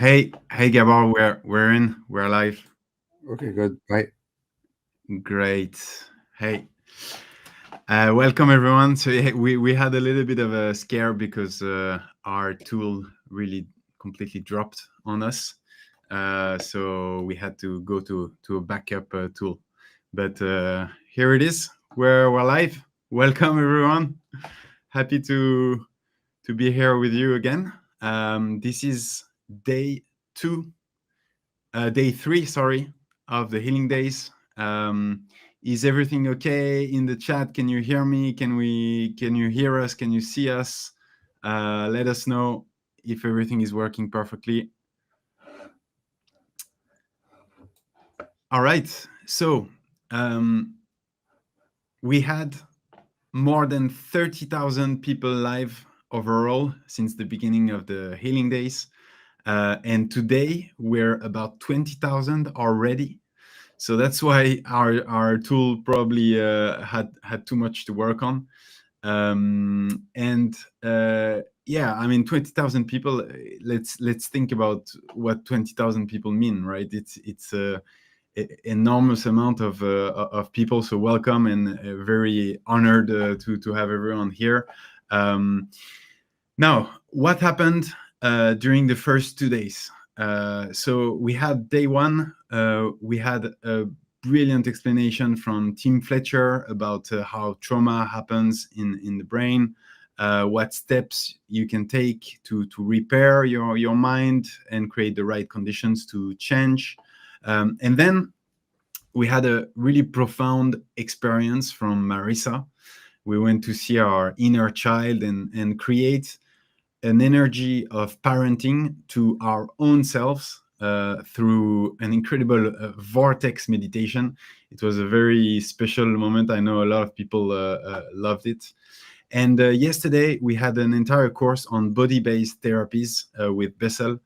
Hey, Gabor, we're live. Okay, good. Bye. Great. Hey, welcome everyone. So yeah, we had a little bit of a scare because our tool really completely dropped on us. So we had to go to a backup tool. But here it is. We're live. Welcome everyone. Happy to be here with you again. This is day two day three, sorry, of the healing days. Is everything okay in the chat? Can you hear me? Can you hear us? Can you see us? Let us know if everything is working perfectly. All right. So we had more than 30,000 people live overall since the beginning of the healing days. And today we're about 20,000 already. So that's why our tool probably had too much to work on. And yeah, I mean, 20,000 people. Let's think about what 20,000 people mean, right? It's a enormous amount of people. So welcome and very honored to have everyone here. Now, what happened during the first 2 days? So we had day one. We had a brilliant explanation from Tim Fletcher about how trauma happens in the brain, what steps you can take to repair your mind and create the right conditions to change. And then we had a really profound experience from Marissa. We went to see our inner child and create an energy of parenting to our own selves through an incredible vortex meditation. It was a very special moment. I know a lot of people loved it. And yesterday we had an entire course on body-based therapies with Bessel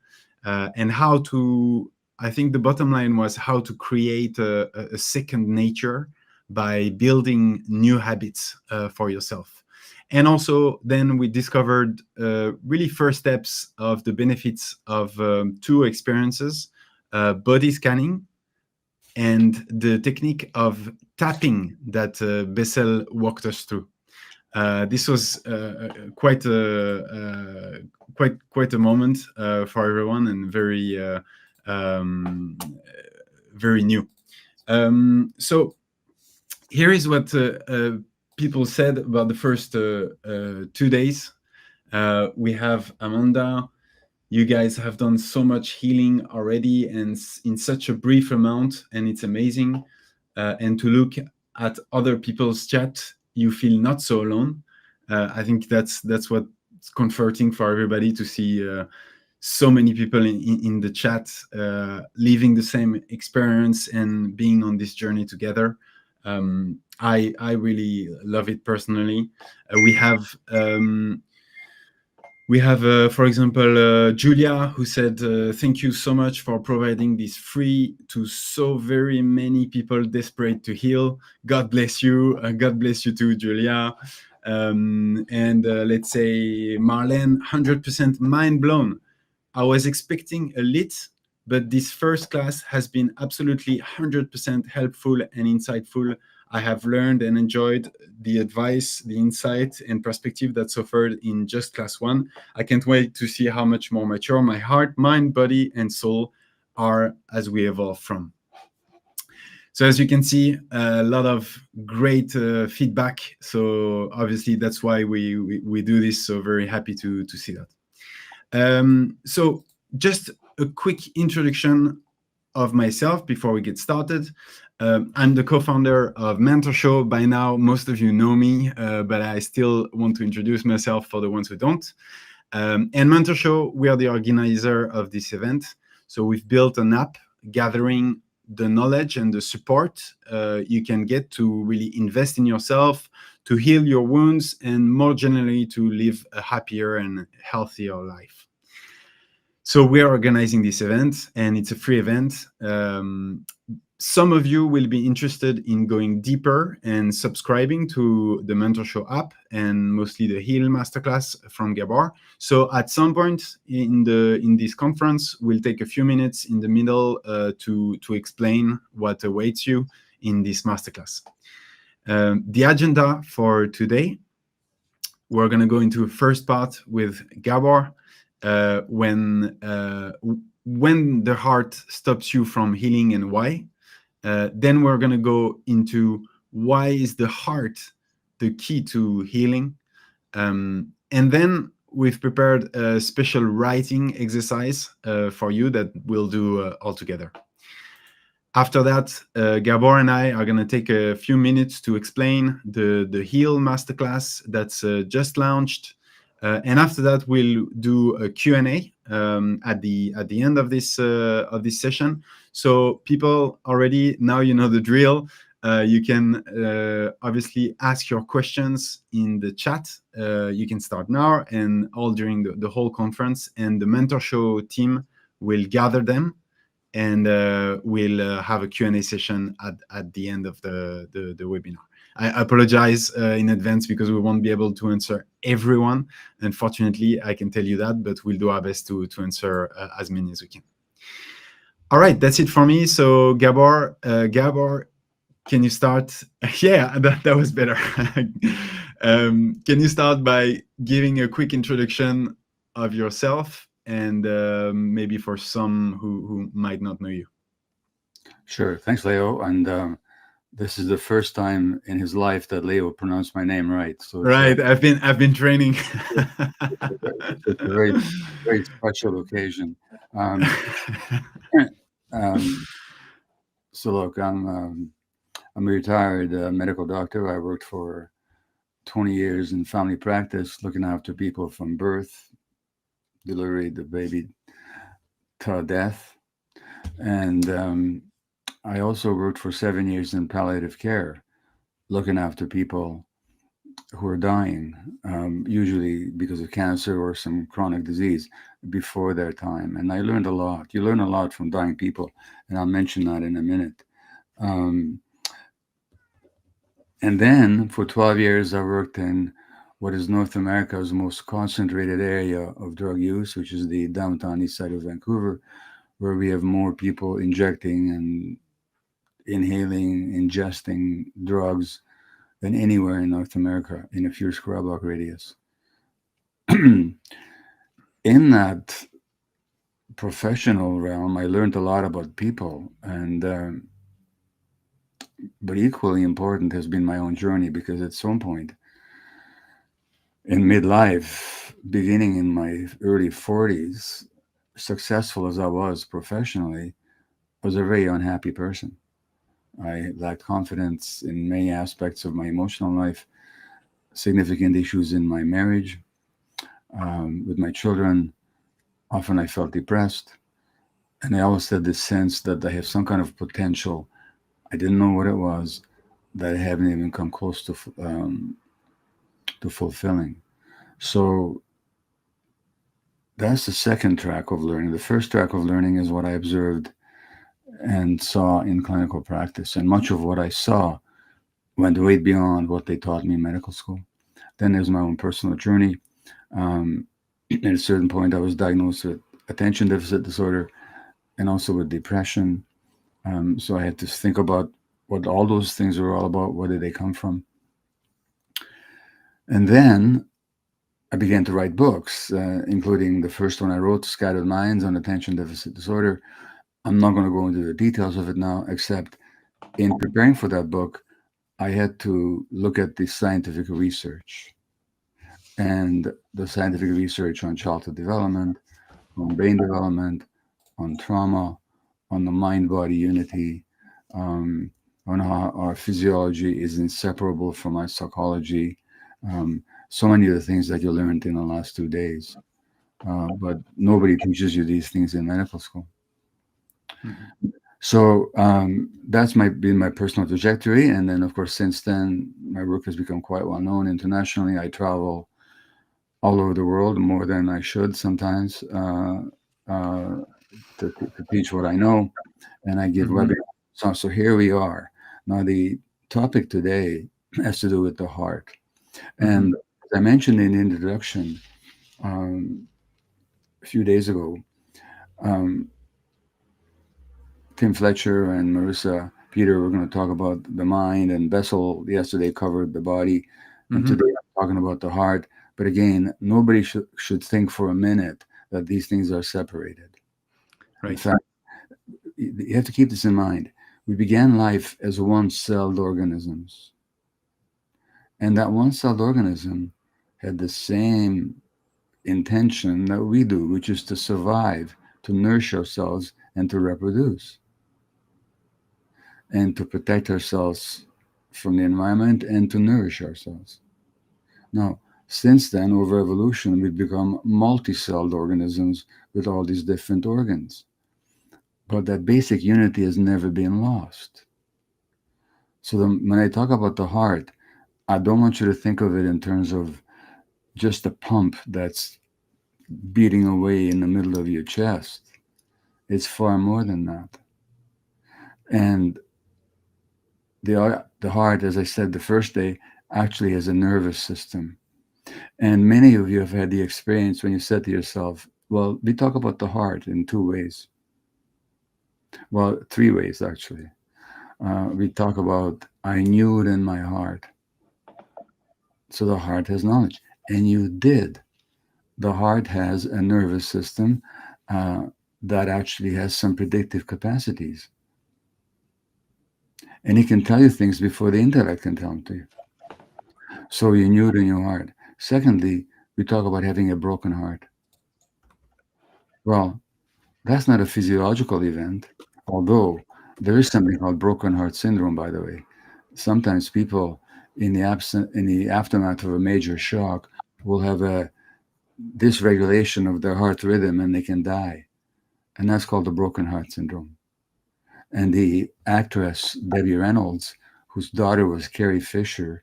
and how to, I think the bottom line was how to create a second nature by building new habits for yourself. And also, then we discovered really first steps of the benefits of two experiences, body scanning and the technique of tapping that Bessel walked us through. This was quite a moment for everyone and very new. So here is what people said about the first 2 days. We have Amanda. You guys have done so much healing already and in such a brief amount, and it's amazing. And to look at other people's chat, you feel not so alone. I think that's what's comforting for everybody to see so many people in the chat living the same experience and being on this journey together. I really love it personally. We have, for example, Julia, who said, thank you so much for providing this free to so very many people desperate to heal. God bless you. God bless you too, Julia. And let's say Marlene, 100% mind blown. I was expecting a lit, but this first class has been absolutely 100% helpful and insightful. I have learned and enjoyed the advice, the insight, and perspective that's offered in just class one. I can't wait to see how much more mature my heart, mind, body, and soul are as we evolve from. So as you can see, a lot of great feedback. So obviously that's why we do this. So very happy to see that. So just a quick introduction of myself before we get started. I'm the co-founder of Mentor Show. By now, most of you know me, but I still want to introduce myself for the ones who don't. And Mentor Show, we are the organizer of this event. So we've built an app gathering the knowledge and the support you can get to really invest in yourself, to heal your wounds, and more generally, to live a happier and healthier life. So we are organizing this event, and it's a free event. some of you will be interested in going deeper and subscribing to the Mentor Show app and mostly the Heal Masterclass from Gabor. So at some point in this conference, we'll take a few minutes in the middle to explain what awaits you in this masterclass. The agenda for today, we're going to go into a first part with Gabor, when the heart stops you from healing and why. Then we're going to go into why is the heart the key to healing. And then we've prepared a special writing exercise for you that we'll do all together. After that, Gabor and I are going to take a few minutes to explain the Heal Masterclass that's just launched. And after that, we'll do a Q&A at the end of this session. So people already, now you know the drill. You can obviously ask your questions in the chat. You can start now and all during the whole conference. And the Mentor Show team will gather them. And we'll have a Q&A session at the end of the webinar. I apologize in advance because we won't be able to answer everyone. Unfortunately, I can tell you that, but we'll do our best to answer as many as we can. All right, that's it for me. So Gabor, can you start? Yeah, that was better. Can you start by giving a quick introduction of yourself and maybe for some who might not know you? Sure. Thanks, Leo. And this is the first time in his life that Leo pronounced my name right. So right, I've been training. It's a very, very special occasion. So look, I'm a retired medical doctor. I worked for 20 years in family practice, looking after people from birth, delivery, the baby, to death. And I also worked for 7 years in palliative care, looking after people who are dying, usually because of cancer or some chronic disease before their time. And I learned a lot. You learn a lot from dying people, and I'll mention that in a minute. And then for 12 years, I worked in what is North America's most concentrated area of drug use, which is the downtown east side of Vancouver, where we have more people injecting and inhaling, ingesting drugs than anywhere in North America in a few square block radius. In that professional realm, I learned a lot about people, and but equally important has been my own journey, because at some point in midlife, beginning in my early 40s, successful as I was professionally, I was a very unhappy person. I lacked confidence in many aspects of my emotional life, significant issues in my marriage, with my children. Often I felt depressed, and I always had this sense that I have some kind of potential. I didn't know what it was, that I haven't even come close to fulfilling. So that's the second track of learning. The first track of learning is what I observed and saw in clinical practice, and much of what I saw went way beyond what they taught me in medical school. Then there's my own personal journey. At a certain point, I was diagnosed with attention deficit disorder and also with depression. So I had to think about what all those things are all about. Where did they come from? And then I began to write books, including the first one I wrote, Scattered Minds on Attention Deficit Disorder. I'm not going to go into the details of it now, except in preparing for that book, I had to look at the scientific research. And the scientific research on childhood development, on brain development, on trauma, on the mind-body unity, on how our physiology is inseparable from our psychology. So many of the things that you learned in the last 2 days. But nobody teaches you these things in medical school. Mm-hmm. So that's been my personal trajectory. And then, of course, since then, my work has become quite well known internationally. I travel all over the world, more than I should sometimes, to teach what I know. And I give webinars So here we are. Now, the topic today has to do with the heart. Mm-hmm. And as I mentioned in the introduction um, a few days ago, um, Tim Fletcher and Marissa Peter were going to talk about the mind, and Bessel yesterday covered the body, and Mm-hmm. today I'm talking about the heart. But again, nobody should think for a minute that these things are separated. In Right. fact, you have to keep this in mind. We began life as one-celled organisms, and that one-celled organism had the same intention that we do, which is to survive, to nourish ourselves, and to reproduce, and to protect ourselves from the environment and to nourish ourselves. Now, since then, over evolution, we've become multi celled organisms with all these different organs. But that basic unity has never been lost. So when I talk about the heart, I don't want you to think of it in terms of just a pump that's beating away in the middle of your chest. It's far more than that. And the heart, as I said the first day, actually has a nervous system. And many of you have had the experience when you said to yourself, well, we talk about the heart in two ways. Well, three ways, actually. We talk about, I knew it in my heart. So the heart has knowledge. And you did. The heart has a nervous system uh, that actually has some predictive capacities. And it can tell you things before the intellect can tell them to you. So you knew it in your heart. Secondly, we talk about having a broken heart. Well, that's not a physiological event, although there is something called broken heart syndrome, by the way. Sometimes people in the aftermath of a major shock will have a dysregulation of their heart rhythm and they can die. And that's called the broken heart syndrome. And the actress Debbie Reynolds, whose daughter was Carrie Fisher,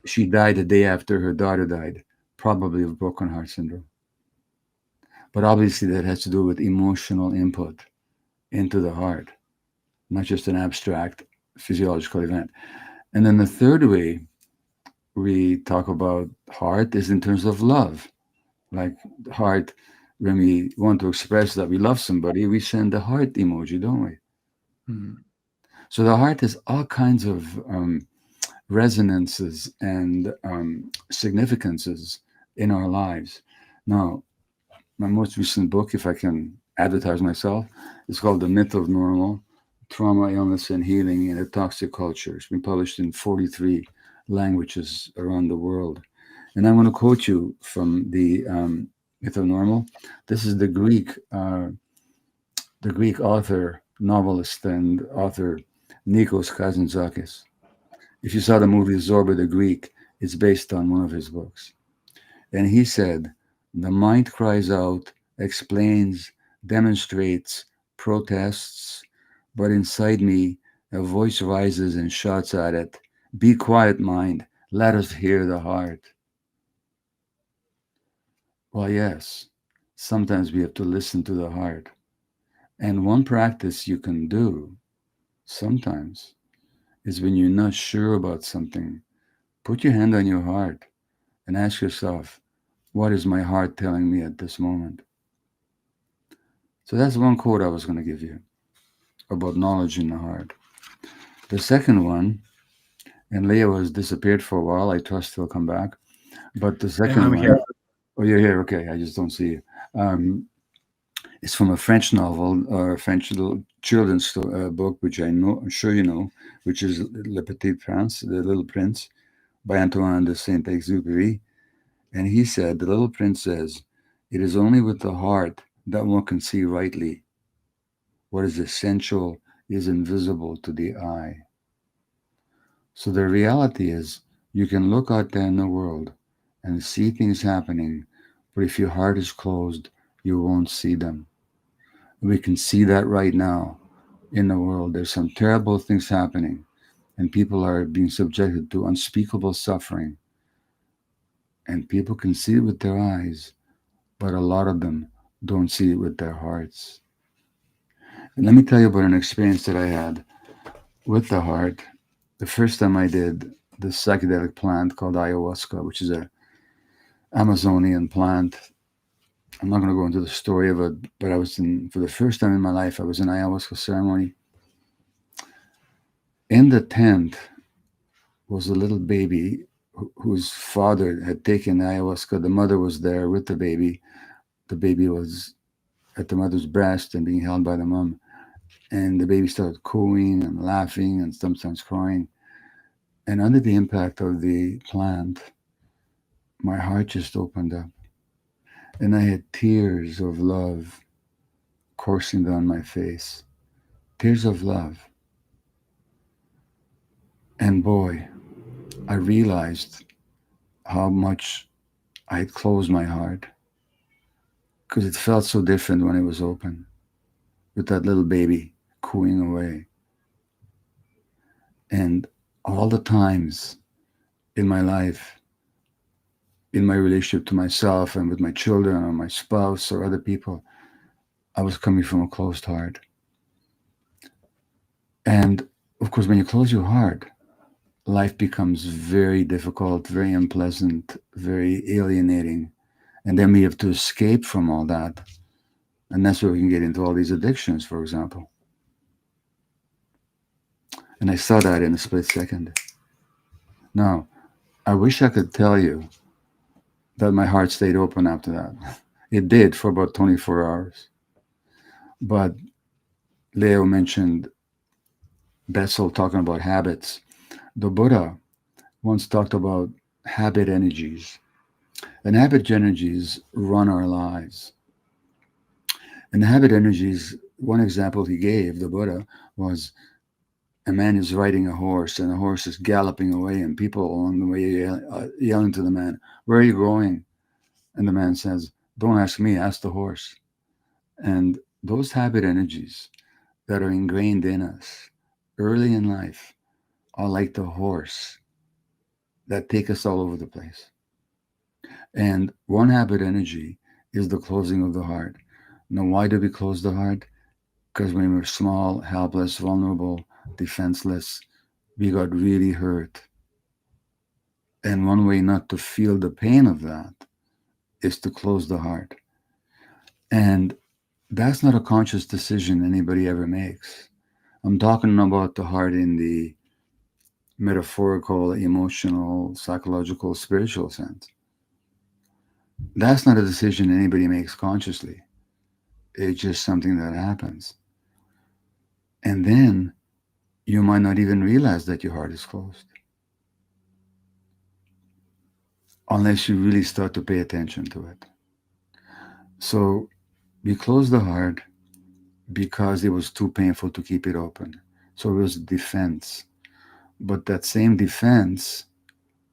she died a day after her daughter died, probably of broken heart syndrome. But obviously that has to do with emotional input into the heart, not just an abstract physiological event. And then the third way we talk about heart is in terms of love. Like heart, when we want to express that we love somebody, we send the heart emoji, don't we? Mm-hmm. So the heart has all kinds of resonances and significances in our lives. Now, my most recent book, if I can advertise myself, is called The Myth of Normal: Trauma, Illness, and Healing in a Toxic Culture. It's been published in 43 languages around the world. And I'm going to quote you from the Myth of Normal. This is the Greek author, novelist, and author Nikos Kazantzakis. If you saw the movie Zorba the Greek, it's based on one of his books. And he said, the mind cries out, explains, demonstrates, protests, but inside me, a voice rises and shouts at it, be quiet, mind, let us hear the heart. Well, yes, sometimes we have to listen to the heart. And one practice you can do sometimes is when you're not sure about something, put your hand on your heart and ask yourself, what is my heart telling me at this moment? So that's one quote I was going to give you about knowledge in the heart. The second one, and Leo has disappeared for a while. I trust he'll come back. But the second I'm one, here. oh, you're here. Okay, I just don't see you. It's from a French novel, or a French little children's book, which I know, I'm sure you know, which is Le Petit Prince, The Little Prince, by Antoine de Saint-Exupéry. And he said, the little prince says, it is only with the heart that one can see rightly. What is essential is invisible to the eye. So the reality is, you can look out there in the world and see things happening, but if your heart is closed, you won't see them. We can see that right now in the world. There's some terrible things happening, and people are being subjected to unspeakable suffering. And people can see it with their eyes, but a lot of them don't see it with their hearts. Let me tell you about an experience that I had with the heart. The first time I did this psychedelic plant called ayahuasca, which is a Amazonian plant. I'm not going to go into the story of it, but I was in, for the first time in my life, I was in ayahuasca ceremony. In the tent was a little baby whose father had taken ayahuasca. The mother was there with the baby. The baby was at the mother's breast and being held by the mom. And the baby started cooing and laughing and sometimes crying. And under the impact of the plant, my heart just opened up. And I had tears of love coursing down my face. Tears of love. And boy, I realized how much I had closed my heart because it felt so different when it was open with that little baby cooing away. And all the times in my life, in my relationship to myself and with my children or my spouse or other people, I was coming from a closed heart. And of course, when you close your heart, life becomes very difficult, very unpleasant, very alienating. And then we have to escape from all that. And that's where we can get into all these addictions, for example. And I saw that in a split second. Now, I wish I could tell you that my heart stayed open after that. It did for about 24 hours. But Leo mentioned Bessel talking about habits. The Buddha once talked about habit energies. And habit energies run our lives. And the habit energies, one example he gave, the Buddha, was a man is riding a horse and the horse is galloping away and people along the way yelling to the man, "Where are you going?" And the man says, "Don't ask me, ask the horse." And those habit energies that are ingrained in us early in life are like the horse that take us all over the place. And one habit energy is the closing of the heart. Now, why do we close the heart? Because when we're small, helpless, vulnerable, defenseless, we got really hurt. And one way not to feel the pain of that is to close the heart. And that's not a conscious decision anybody ever makes. I'm talking about the heart in the metaphorical, emotional, psychological, spiritual sense. That's not a decision anybody makes consciously. It's just something that happens. And then you might not even realize that your heart is closed unless you really start to pay attention to it. So we closed the heart because it was too painful to keep it open. So it was defense. But that same defense,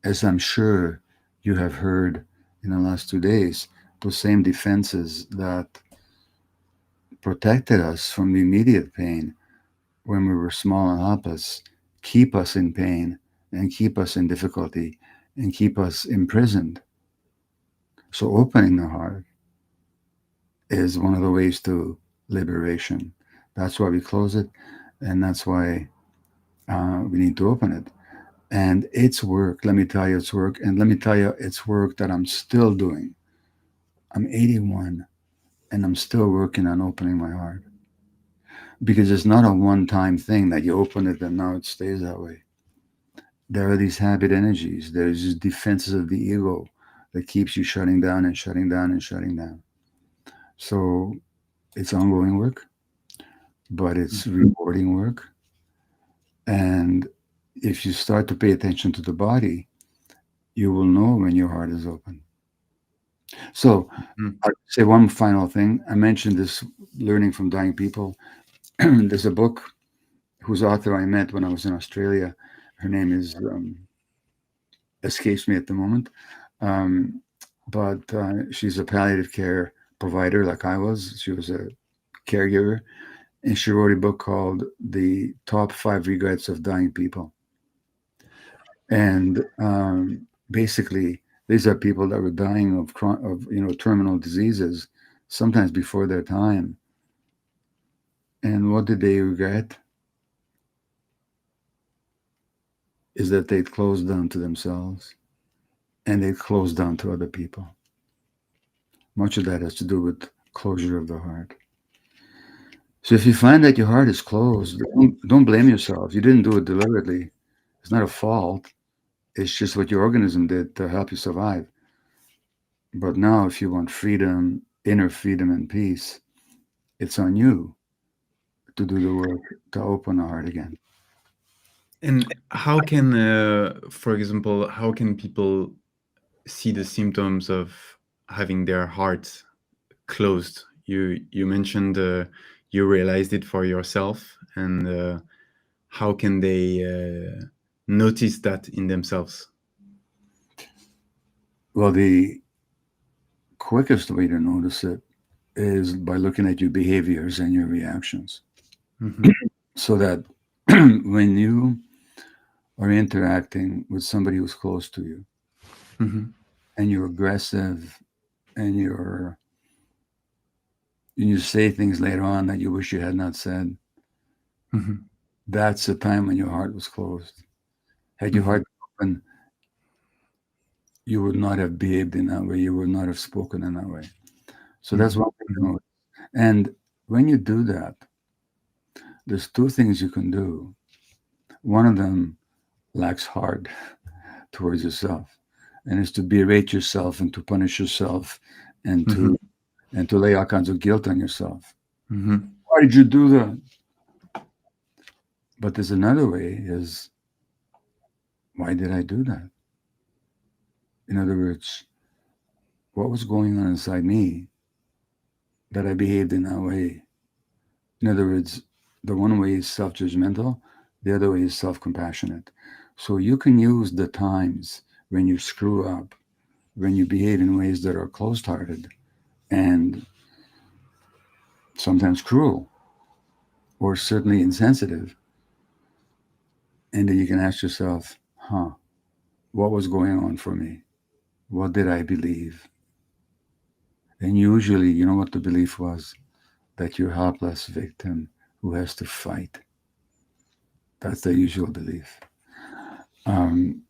as I'm sure you have heard in the last 2 days, those same defenses that protected us from the immediate pain when we were small and helpless keep us in pain and keep us in difficulty and keep us imprisoned. So opening the heart is one of the ways to liberation. That's why we close it, and that's why we need to open it. And it's work. Let me tell you, it's work. And let me tell you, it's work that I'm still doing. I'm 81 and I'm still working on opening my heart because it's not a one time thing that you open it and now it stays that way. There are these habit energies, there's these defenses of the ego that keeps you shutting down and shutting down and shutting down. So it's ongoing work, but it's rewarding work. And if you start to pay attention to the body, you will know when your heart is open. So Mhm. I'll say one final thing. I mentioned this learning from dying people. There's a book whose author I met when I was in Australia. Her name is escapes me at the moment, um, but she's a palliative care provider like I was. She was a caregiver, and she wrote a book called "The Top Five Regrets of Dying People." And basically, these are people that were dying of terminal diseases, sometimes before their time, And what did they regret? Is that they'd closed down to themselves and they'd closed down to other people. Much of that has to do with closure of the heart. So if you find that your heart is closed, don't blame yourself. You didn't do it deliberately. It's not a fault. It's just what your organism did to help you survive. But now, if you want freedom, inner freedom and peace, it's on you to do the work to open the heart again. And how can, for example, how can people see the symptoms of having their hearts closed? You mentioned you realized it for yourself, and how can they notice that in themselves? Well, the quickest way to notice it is by looking at your behaviors and your reactions. Mm-hmm. So that when you are interacting with somebody who's close to you Mm-hmm. and you're aggressive and you say things later on that you wish you had not said, Mm-hmm. that's the time when your heart was closed. Had your Mm-hmm. heart been open, you would not have behaved in that way. You would not have spoken in that way. So that's Mm-hmm. one thing to note. And when you do that, there's two things you can do. One of them lacks heart towards yourself, and it's to berate yourself and to punish yourself and Mm-hmm. to lay all kinds of guilt on yourself. Mm-hmm. Why did you do that? But there's another way is why did I do that? In other words, what was going on inside me that I behaved in that way? In other words, the one way is self judgmental, the other way is self compassionate. So you can use the times when you screw up, when you behave in ways that are closed hearted and sometimes cruel or certainly insensitive. And then you can ask yourself, what was going on for me? What did I believe? And usually, you know what the belief was? That you're a helpless victim who has to fight. That's the usual belief. Um,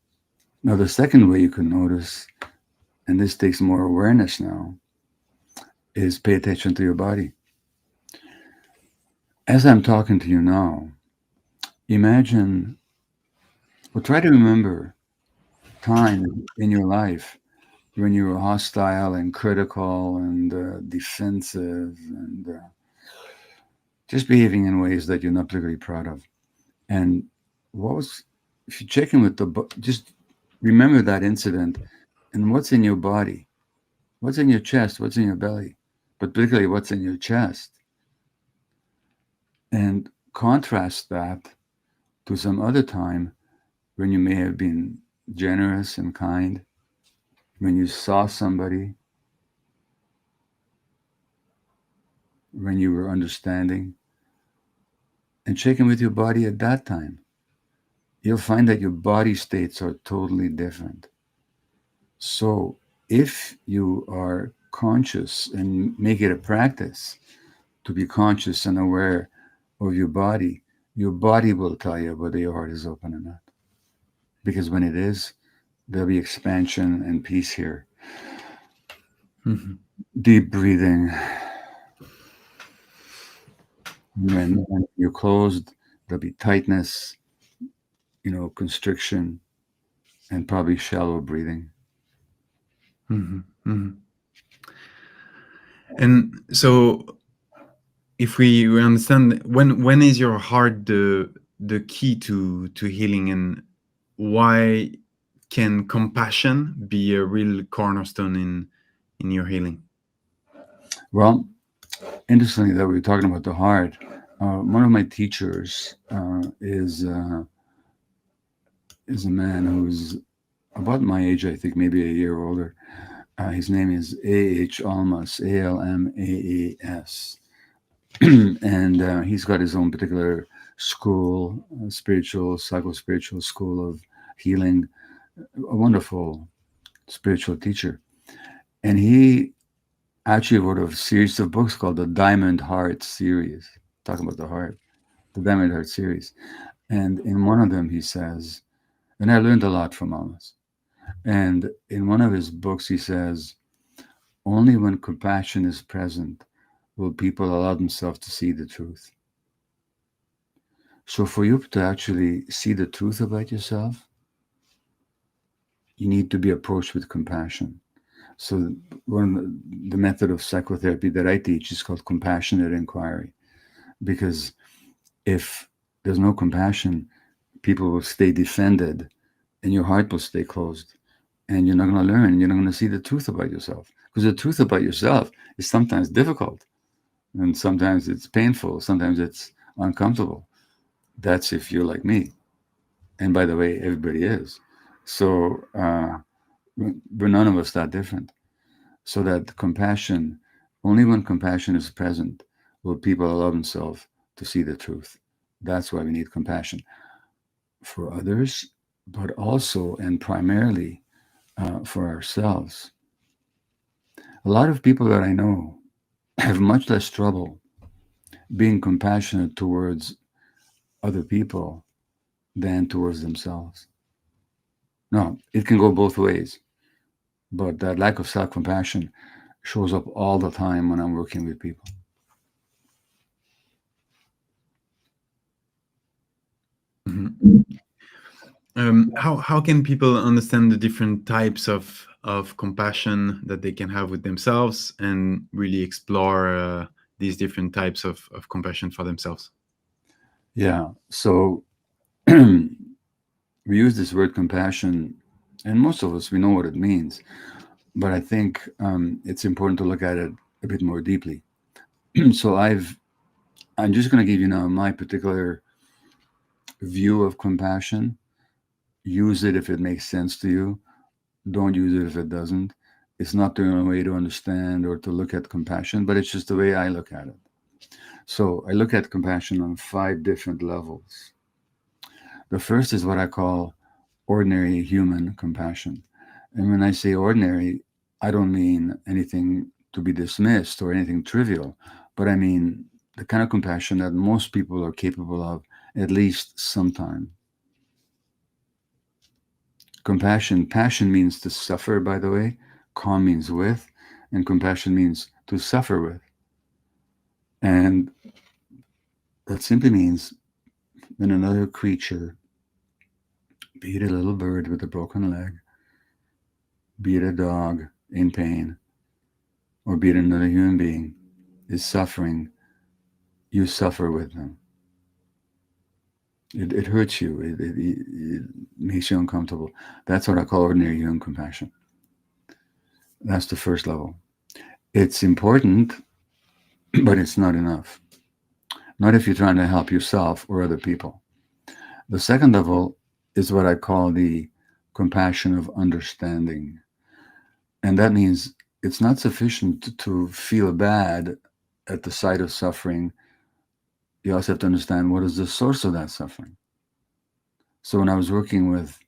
Now, the second way you can notice, and this takes more awareness now, is pay attention to your body. As I'm talking to you now, imagine or try to remember time in your life when you were hostile and critical and defensive and just behaving in ways that you're not particularly proud of. And what was, if you check in with just remember that incident and what's in your body, what's in your chest, what's in your belly, but particularly what's in your chest, and contrast that to some other time when you may have been generous and kind, when you saw somebody, when you were understanding, and check in with your body at that time. You'll find that your body states are totally different. So if you are conscious and make it a practice to be conscious and aware of your body will tell you whether your heart is open or not. Because when it is, there'll be expansion and peace here. Mm-hmm. Deep breathing. When you're closed, there'll be tightness, constriction, and probably shallow breathing. Mm-hmm. Mm-hmm. And so, if we understand, when is your heart the key to healing, and why can compassion be a real cornerstone in your healing? Well, interestingly, that we're talking about the heart. One of my teachers is a man who's about my age, I think, maybe a year older. His name is A.H. Almas, Almaas. And he's got his own particular school, spiritual, psycho-spiritual school of healing, a wonderful spiritual teacher. And he actually wrote a series of books called the Diamond Heart series. talking about the heart, the Damn It Heart series. And in one of them, he says, and I learned a lot from Amos. And in one of his books, he says, only when compassion is present will people allow themselves to see the truth. So, for you to actually see the truth about yourself, you need to be approached with compassion. So, one of the method of psychotherapy that I teach is called compassionate inquiry. Because if there's no compassion, people will stay defended and your heart will stay closed. And you're not going to learn, you're not going to see the truth about yourself. Because the truth about yourself is sometimes difficult, and sometimes it's painful, sometimes it's uncomfortable. That's if you're like me. And by the way, everybody is. So, we're none of us that different. So that compassion, only when compassion is present will people allow themselves to see the truth. That's why we need compassion for others, but also and primarily for ourselves. A lot of people that I know have much less trouble being compassionate towards other people than towards themselves. No, it can go both ways, but that lack of self compassion shows up all the time when I'm working with people. Mhm. How can people understand the different types of compassion that they can have with themselves and really explore these different types of compassion for themselves? Yeah, so we use this word compassion, and most of us, we know what it means, but I think it's important to look at it a bit more deeply. So I'm just going to give you now my particular view of compassion. Use it if it makes sense to you. Don't use it if it doesn't. It's not the only way to understand or to look at compassion, but it's just the way I look at it. So I look at compassion on 5 different levels. The first is what I call ordinary human compassion. And when I say ordinary, I don't mean anything to be dismissed or anything trivial, but I mean the kind of compassion that most people are capable of at least sometime. Compassion, passion means to suffer, by the way. Calm means with, and compassion means to suffer with. And that simply means when another creature, be it a little bird with a broken leg, be it a dog in pain, or be it another human being, is suffering, you suffer with them. It hurts you, it makes you uncomfortable. That's what I call ordinary human compassion. That's the first level. It's important, but it's not enough. Not if you're trying to help yourself or other people. The second level is what I call the compassion of understanding. And that means it's not sufficient to feel bad at the sight of suffering. You also have to understand what is the source of that suffering. So when I was working with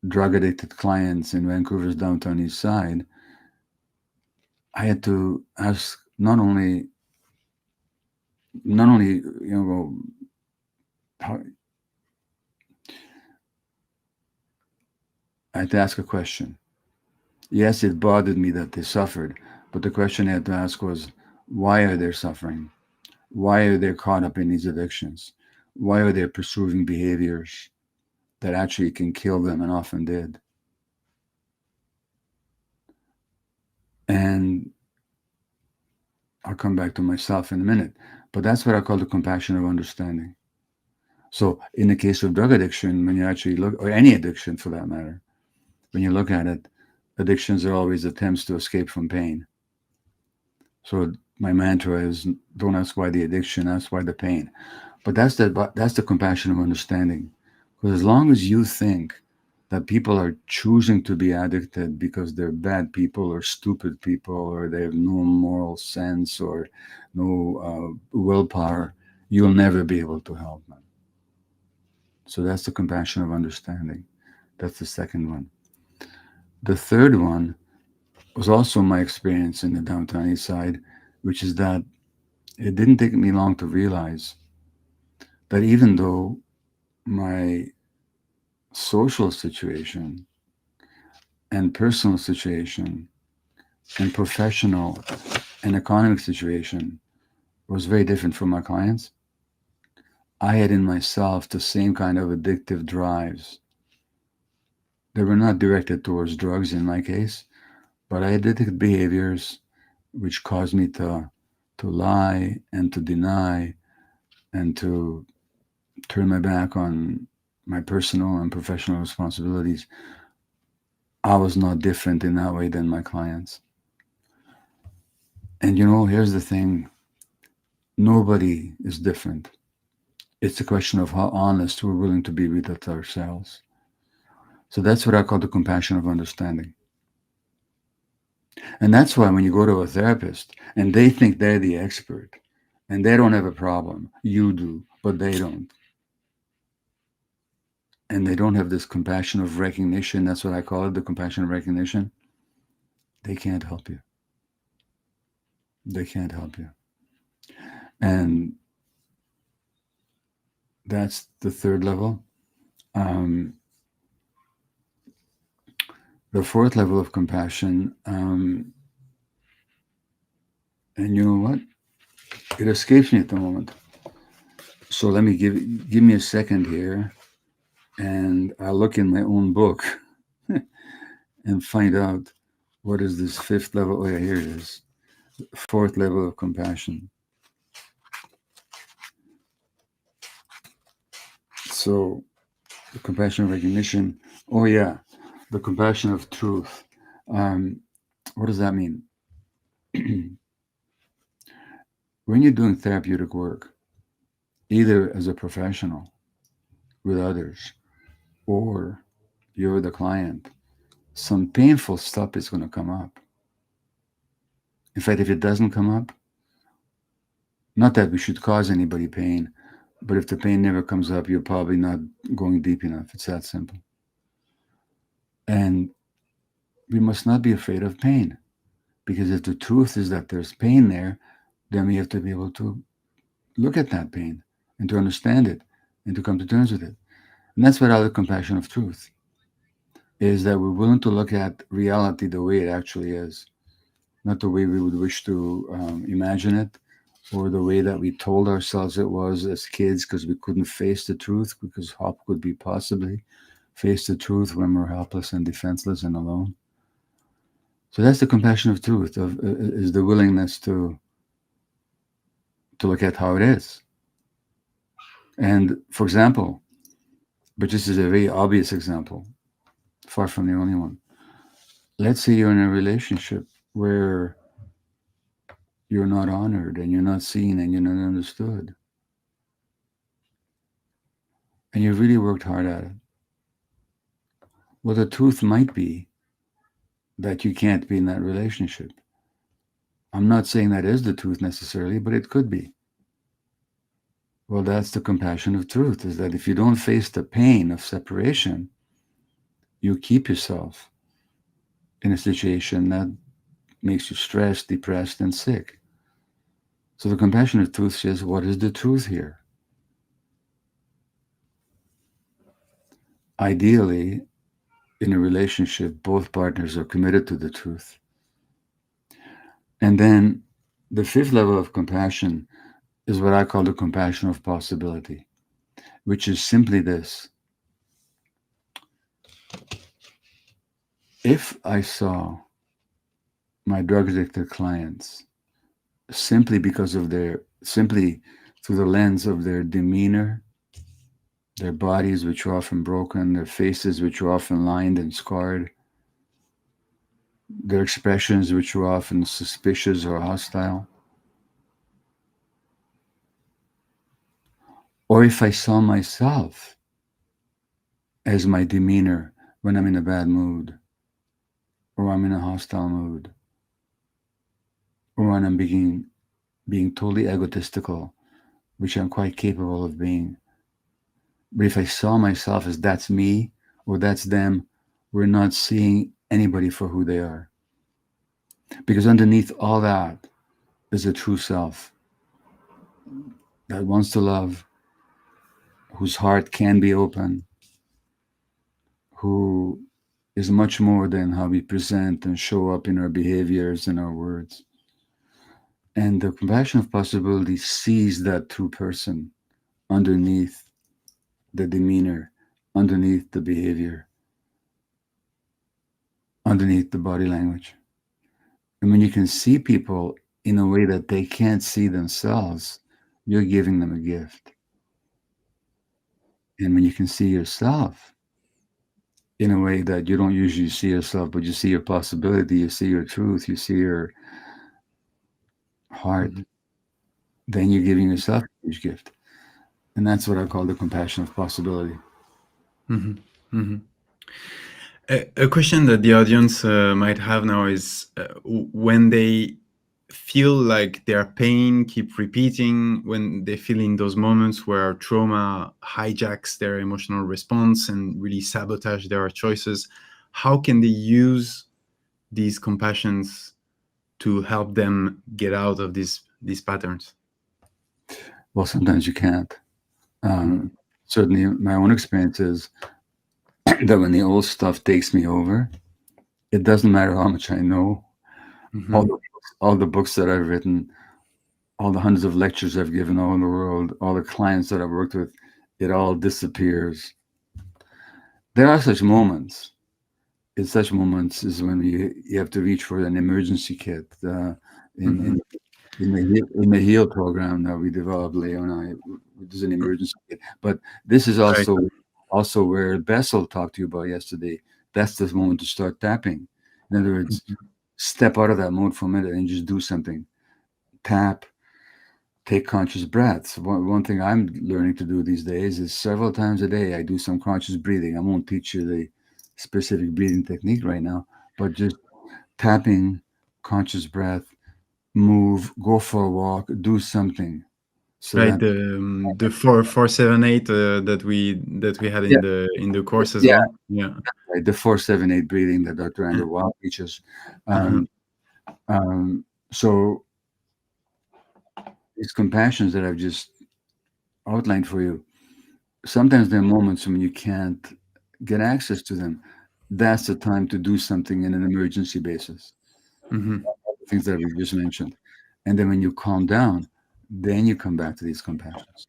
drug addicted clients in Vancouver's downtown east side, I had to ask not only how, I had to ask a question. Yes, it bothered me that they suffered, but the question I had to ask was, why are they suffering? Why are they caught up in these addictions? Why are they pursuing behaviors that actually can kill them and often did? And I'll come back to myself in a minute, but that's what I call the compassion of understanding. So, in the case of drug addiction, when you actually look, or any addiction for that matter, when you look at it, addictions are always attempts to escape from pain. So, my mantra is don't ask why the addiction, ask why the pain. But that's the compassion of understanding. Because as long as you think that people are choosing to be addicted because they're bad people or stupid people or they have no moral sense or no willpower, you'll never be able to help them. So that's the compassion of understanding. That's the second one. The third one was also my experience in the downtown east side, which is that it didn't take me long to realize that even though my social situation and personal situation and professional and economic situation was very different from my clients, I had in myself the same kind of addictive drives. They were not directed towards drugs in my case, but I had addictive behaviors which caused me to lie and to deny and to turn my back on my personal and professional responsibilities. I was not different in that way than my clients. And here's the thing, nobody is different. It's a question of how honest we're willing to be with ourselves. So that's what I call the compassion of understanding. And that's why when you go to a therapist and they think they're the expert and they don't have a problem, you do, but they don't. And they don't have this compassion of recognition. That's what I call it, the compassion of recognition. They can't help you. They can't help you. And that's the third level. Um, the fourth level of compassion, and you know what? It escapes me at the moment. So let me give me a second here, and I'll look in my own book and find out what is this fifth level. Oh yeah, here it is. Fourth level of compassion. So the compassion of recognition. Oh yeah, the compassion of truth. Um, what does that mean? When you're doing therapeutic work, either as a professional with others or you're the client, some painful stuff is going to come up. In fact, if it doesn't come up, not that we should cause anybody pain, but if the pain never comes up, you're probably not going deep enough. It's that simple. And we must not be afraid of pain, because if the truth is that there's pain there, then we have to be able to look at that pain and to understand it and to come to terms with it. And that's what I the compassion of truth is, that we're willing to look at reality the way it actually is, not the way we would wish to imagine it, or the way that we told ourselves it was as kids because we couldn't face the truth, because how could we possibly face the truth when we're helpless and defenseless and alone? So that's the compassion of truth, is the willingness to look at how it is. And for example, but this is a very obvious example, far from the only one. Let's say you're in a relationship where you're not honored and you're not seen and you're not understood. And you've really worked hard at it. Well, the truth might be that you can't be in that relationship. I'm not saying that is the truth necessarily, but it could be. Well, that's the compassion of truth, is that if you don't face the pain of separation, you keep yourself in a situation that makes you stressed, depressed, and sick. So the compassion of truth says, what is the truth here? Ideally, in a relationship, both partners are committed to the truth. And then the fifth level of compassion is what I call the compassion of possibility, which is simply this. If I saw my drug addicted clients simply through the lens of their demeanor, their bodies, which are often broken, their faces, which are often lined and scarred, their expressions, which are often suspicious or hostile, or if I saw myself as my demeanor when I'm in a bad mood, or I'm in a hostile mood, or when I'm being totally egotistical, which I'm quite capable of being. But if I saw myself as that's me or that's them, we're not seeing anybody for who they are. Because underneath all that is a true self. that wants to love, whose heart can be open, who is much more than how we present and show up in our behaviors and our words. And the compassion of possibility sees that true person underneath the demeanor, underneath the behavior, underneath the body language. And when you can see people in a way that they can't see themselves, you're giving them a gift. And when you can see yourself in a way that you don't usually see yourself, but you see your possibility, you see your truth, you see your heart, Mhm. then you're giving yourself a huge gift. And that's what I call the compassion of possibility. Mhm. Mhm. A question that the audience might have now is when they feel like their pain keep repeating, when they feel in those moments where trauma hijacks their emotional response and really sabotage their choices, how can they use these compassions to help them get out of these patterns? Well, sometimes you can't. Mm-hmm. Um, Certainly, my own experience is that when the old stuff takes me over, it doesn't matter how much I know, Mm-hmm. all the books that I've written, all the hundreds of lectures I've given all in the world, all the clients that I've worked with, it all disappears. There are such moments. In such moments is when you have to reach for an emergency kit. In, Mm-hmm. in in the heal program that we developed, Leo and I, there's an emergency kit. But this is Right. also where Bessel talked to you about yesterday. That's the moment to start tapping. In other words, step out of that mode for a minute and just do something. Tap, take conscious breaths. One thing I'm learning to do these days is several times a day I do some conscious breathing. I won't teach you the specific breathing technique right now, but just tapping, conscious breath, move, go for a walk, do something. So Right, that the 478 that we had yeah, in the course as yeah, well. Yeah. right, the 478 breathing that Dr. Andrew Weil teaches. Uh-huh. Um, so these compassions that I've just outlined for you, sometimes there are moments when you can't get access to them. That's the time to do something in an emergency basis, Mm-hmm. things that we just mentioned. And then when you calm down, then you come back to these compassions.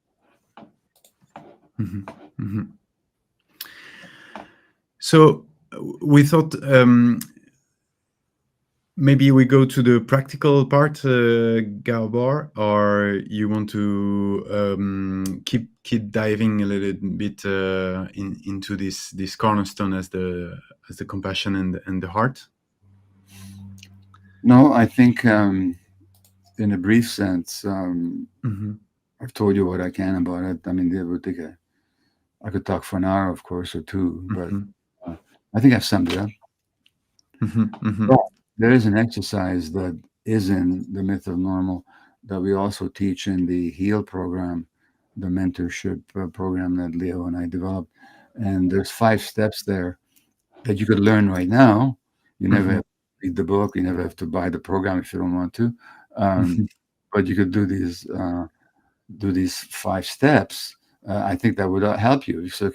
Mm-hmm. Mm-hmm. So we thought maybe we go to the practical part, Gabor, or you want to keep diving a little bit into this cornerstone as the compassion and the heart. No, I think in a brief sense, Mm-hmm. I've told you what I can about it. I mean, it would take I could talk for an hour, of course, or two, but Mm-hmm. uh, I think I've summed it up. Mm-hmm. Mm-hmm. But there is an exercise that is in the myth of normal that we also teach in the HEAL program, the mentorship program that Leo and I developed. And there's 5 steps there that you could learn right now. You never Mm-hmm. have to read the book. You never have to buy the program if you don't want to. Mm-hmm. Um, but you could do these 5 steps. I think that would help you. So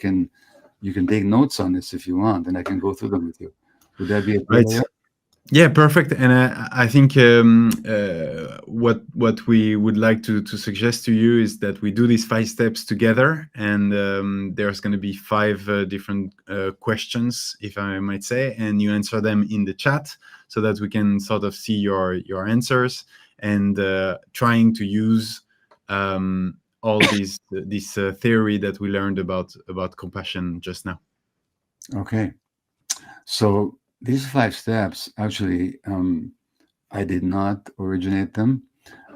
you can take notes on this if you want, and I can go through them with you. Would that be okay, Right. Leo? Yeah, perfect. And I think what we would like to suggest to you is that we do these 5 steps together, and there's going to be 5 different questions, if I might say, and you answer them in the chat so that we can sort of see your answers and trying to use all these this theory that we learned about compassion just now. Okay. So these 5 steps, actually, I did not originate them.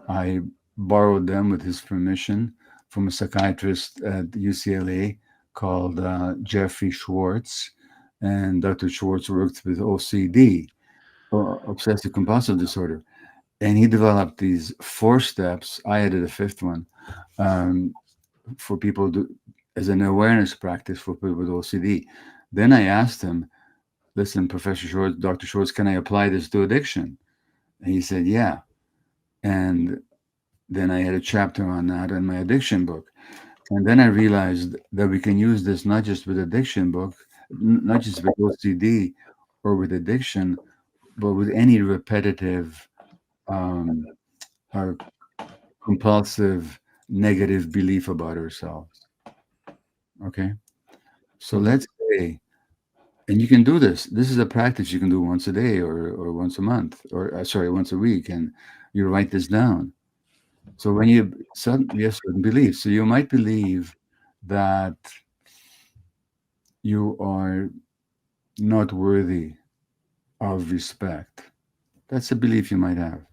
I borrowed them with his permission from a psychiatrist at UCLA called Jeffrey Schwartz. And Dr. Schwartz worked with OCD, obsessive compulsive disorder. And he developed these 4 steps. I added a fifth one um, for people to, as an awareness practice for people with OCD. Then I asked him, listen, Professor Schwartz, Dr. Schwartz, can I apply this to addiction? And he said, yeah. And Then I had a chapter on that in my addiction book. And then I realized that we can use this not just with addiction book, not just with OCD or with addiction, but with any repetitive um, or compulsive negative belief about ourselves. Okay. So Mhm. let's say, and you can do this. This is a practice you can do once a day or once a month or sorry, once a week. And you write this down. So when you have certain beliefs, so you might believe that you are not worthy of respect. That's a belief you might have.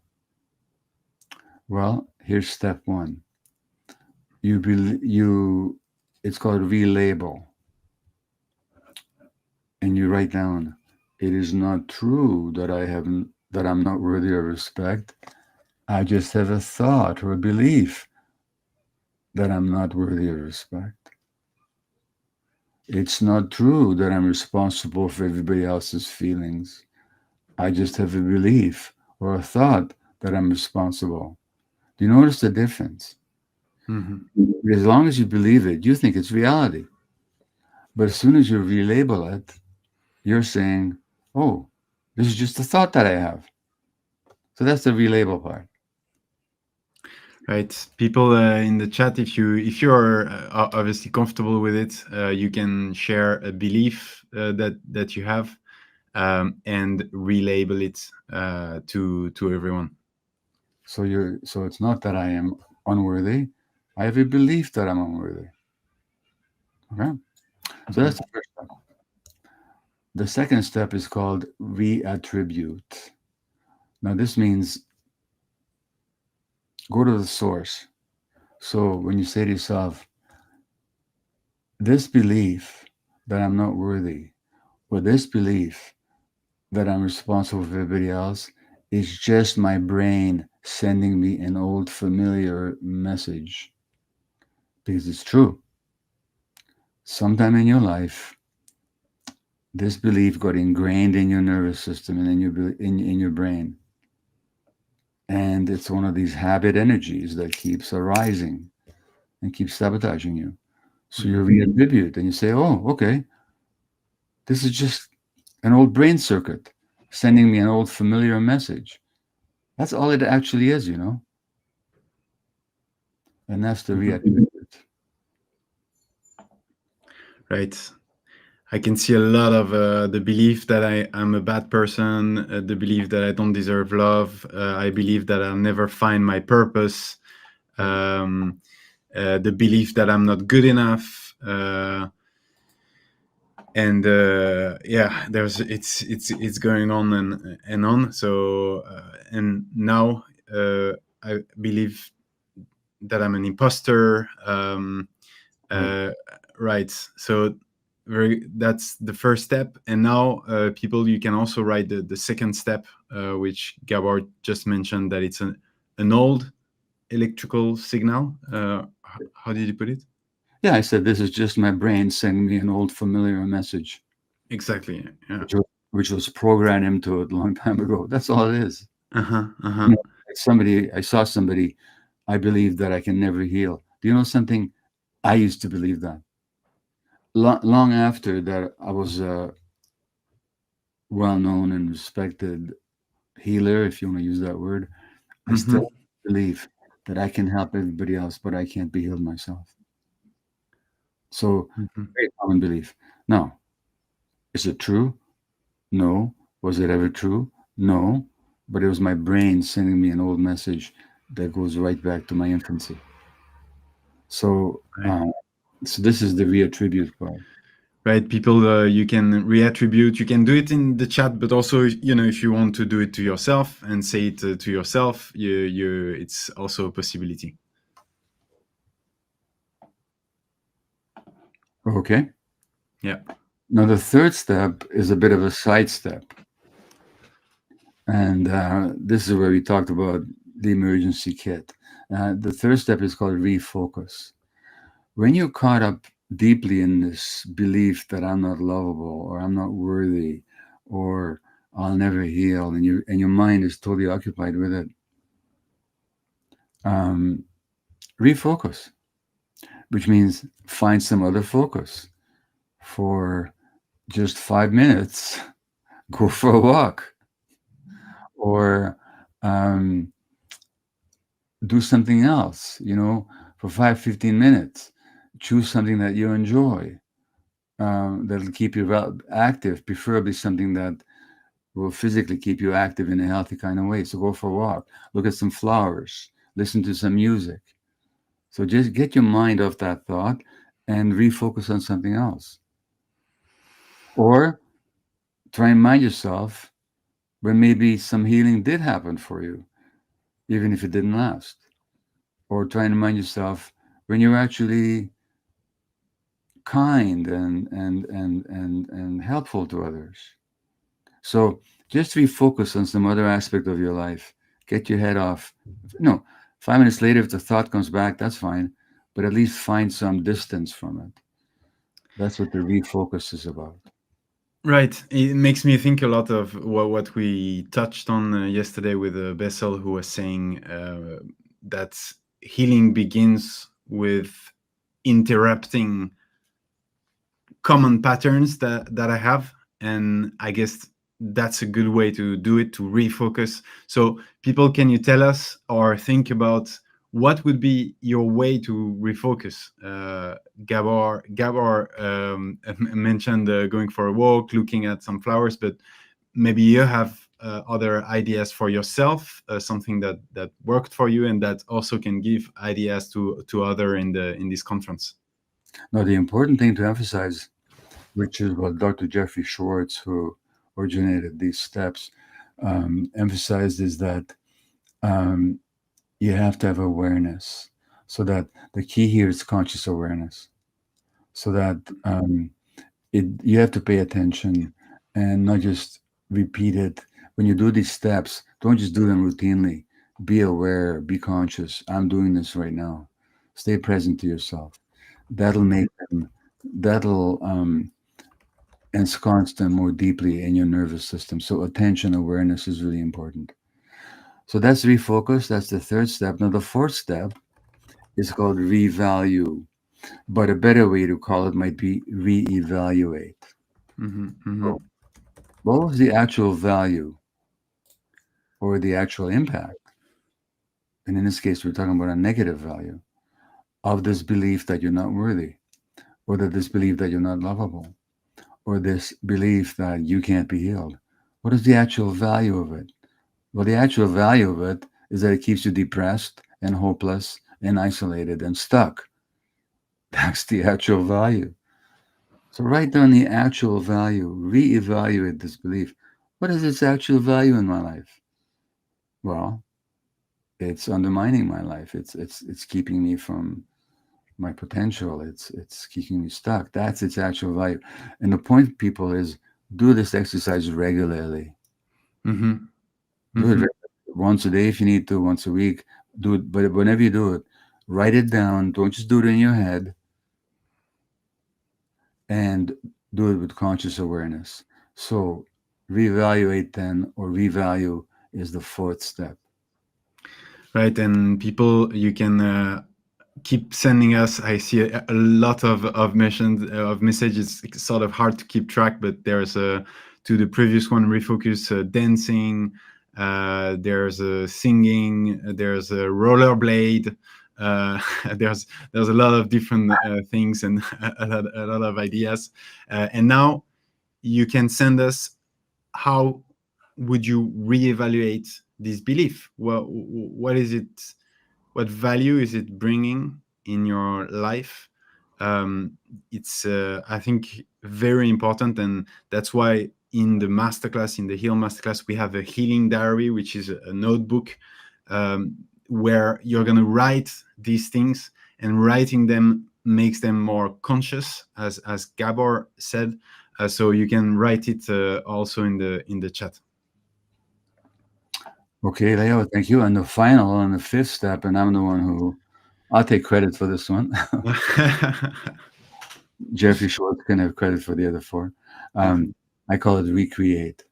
Well, here's step one. It's called relabel, and you write down, it is not true that I'm not worthy of respect. I just have a thought or a belief that I'm not worthy of respect. It's not true that I'm responsible for everybody else's feelings. I just have a belief or a thought that I'm responsible. Do you notice the difference? Mhm. As long as you believe it, you think it's reality. But as soon as you relabel it, you're saying, oh, this is just a thought that I have. So that's the relabel part. Right. People in the chat, if you are obviously comfortable with it, you can share a belief that you have, and relabel it to everyone. So it's not that I am unworthy. I have a belief that I'm unworthy. Okay? So Mhm. that's the first step. The second step is called reattribute. Now this means go to the source. So when you say to yourself, this belief that I'm not worthy, or this belief that I'm responsible for everybody else is just my brain sending me an old familiar message. Because it's true. Sometime in your life, this belief got ingrained in your nervous system and in your brain. And it's one of these habit energies that keeps arising and keeps sabotaging you. So you Mhm. reattribute and you say, oh, okay, this is just an old brain circuit sending me an old familiar message. That's all it actually is, you know? And that's the Mhm. reattribute. Right. I can see a lot of the belief that I'm a bad person, the belief that I don't deserve love. I believe that I'll never find my purpose. Right. Um, the belief that I'm not good enough. And yeah, it's going on and on. So and now I believe that I'm an imposter. Right. Uh, right. So that's the first step. And now, people, you can also write the second step, which Gabor just mentioned, that it's an old electrical signal. How did you put it? Yeah, I said this is just my brain sending me an old familiar message, Exactly. Yeah. which was programmed into it a long time ago. That's all it is. Uh huh. Uh You huh. know, like I saw somebody, I believe that I can never heal. Do you know something? I used to believe that. Long after that, I was a well known and respected healer, if you want to use that word. I Mm-hmm. still believe that I can help everybody else, but I can't be healed myself. So, Mm-hmm. very common belief. Now, is it true? No. Was it ever true? No. But it was my brain sending me an old message that goes right back to my infancy. So, Right. so this is the reattribute part. Right, people, you can reattribute. You can do it in the chat, but also, if you want to do it to yourself and say it to yourself, it's also a possibility. Okay. Yeah. Now, the third step is a bit of a sidestep. And this is where we talked about the emergency kit. The third step is called refocus. When you're caught up deeply in this belief that I'm not lovable or I'm not worthy or I'll never heal, and your mind is totally occupied with it, Um, refocus, which means find some other focus for just 5 minutes. Go for a walk, or um, do something else, for 5, 15 minutes. Choose something that you enjoy, that'll keep you active, preferably something that will physically keep you active in a healthy kind of way. So go for a walk, look at some flowers, listen to some music. So just get your mind off that thought and refocus on something else. Or try and mind yourself when maybe some healing did happen for you, even if it didn't last. Or try and remind yourself when you're actually kind and helpful to others. So just refocus on some other aspect of your life. Get your head off. No, 5 minutes later, if the thought comes back, that's fine. But at least find some distance from it. That's what the refocus is about. Right. It makes me think a lot of what we touched on yesterday with Bessel, who was saying that healing begins with interrupting common patterns that I have, and I guess that's a good way to do it, to refocus. So, people, can you tell us or think about what would be your way to refocus? Gabor mentioned going for a walk, looking at some flowers, but maybe you have other ideas for yourself, something that worked for you, and that also can give ideas to other in this conference. Now, the important thing to emphasize, which is what Dr. Jeffrey Schwartz, who originated these steps, emphasized, is that um, you have to have awareness. So that the key here is conscious awareness. So that you have to pay attention and not just repeat it. When you do these steps, don't just do them routinely. Be aware, be conscious. I'm doing this right now. Stay present to yourself. That'll make them, that'll ensconce them more deeply in your nervous system. So attention awareness is really important. So that's refocus. That's the third step. Now the fourth step is called revalue, but a better way to call it might be reevaluate. Mm-hmm, mm-hmm, So what was the actual value or the actual impact? And in this case, we're talking about a negative value of this belief that you're not worthy, or that this belief that you're not lovable, or this belief that you can't be healed. What is the actual value of it? Well, the actual value of it is that it keeps you depressed and hopeless and isolated and stuck. That's the actual value. So write down the actual value, reevaluate this belief. What is its actual value in my life? Well, it's undermining my life. It's keeping me from my potential. It's keeping me stuck. That's its actual value. And the point, people, is do this exercise regularly. mm-hmm, Do it mm-hmm. once a day if you need to, once a week. Do it, but whenever you do it, write it down. Don't just do it in your head, and do it with conscious awareness. So reevaluate then, or revalue, is the fourth step. Right, and people, you can keep sending us. I see a lot of mentions of messages. It's sort of hard to keep track, but there's a to the previous one, refocus, dancing. There's singing. There's a rollerblade. Uh, there's a lot of different things and a lot of ideas. And now you can send us, how would you reevaluate this belief? Well, what is it? What value is it bringing in your life? It's I think very important, and that's why in the masterclass, in the Heal masterclass, we have a healing diary, which is a notebook um, where you're going to write these things, and writing them makes them more conscious, as Gabor said. So you can write it also in the chat. Okay, Leo, thank you. And the final and the fifth step, and I'm the one who, I'll take credit for this one. Jeffrey Schwartz can have credit for the other four. Mhm, I call it recreate.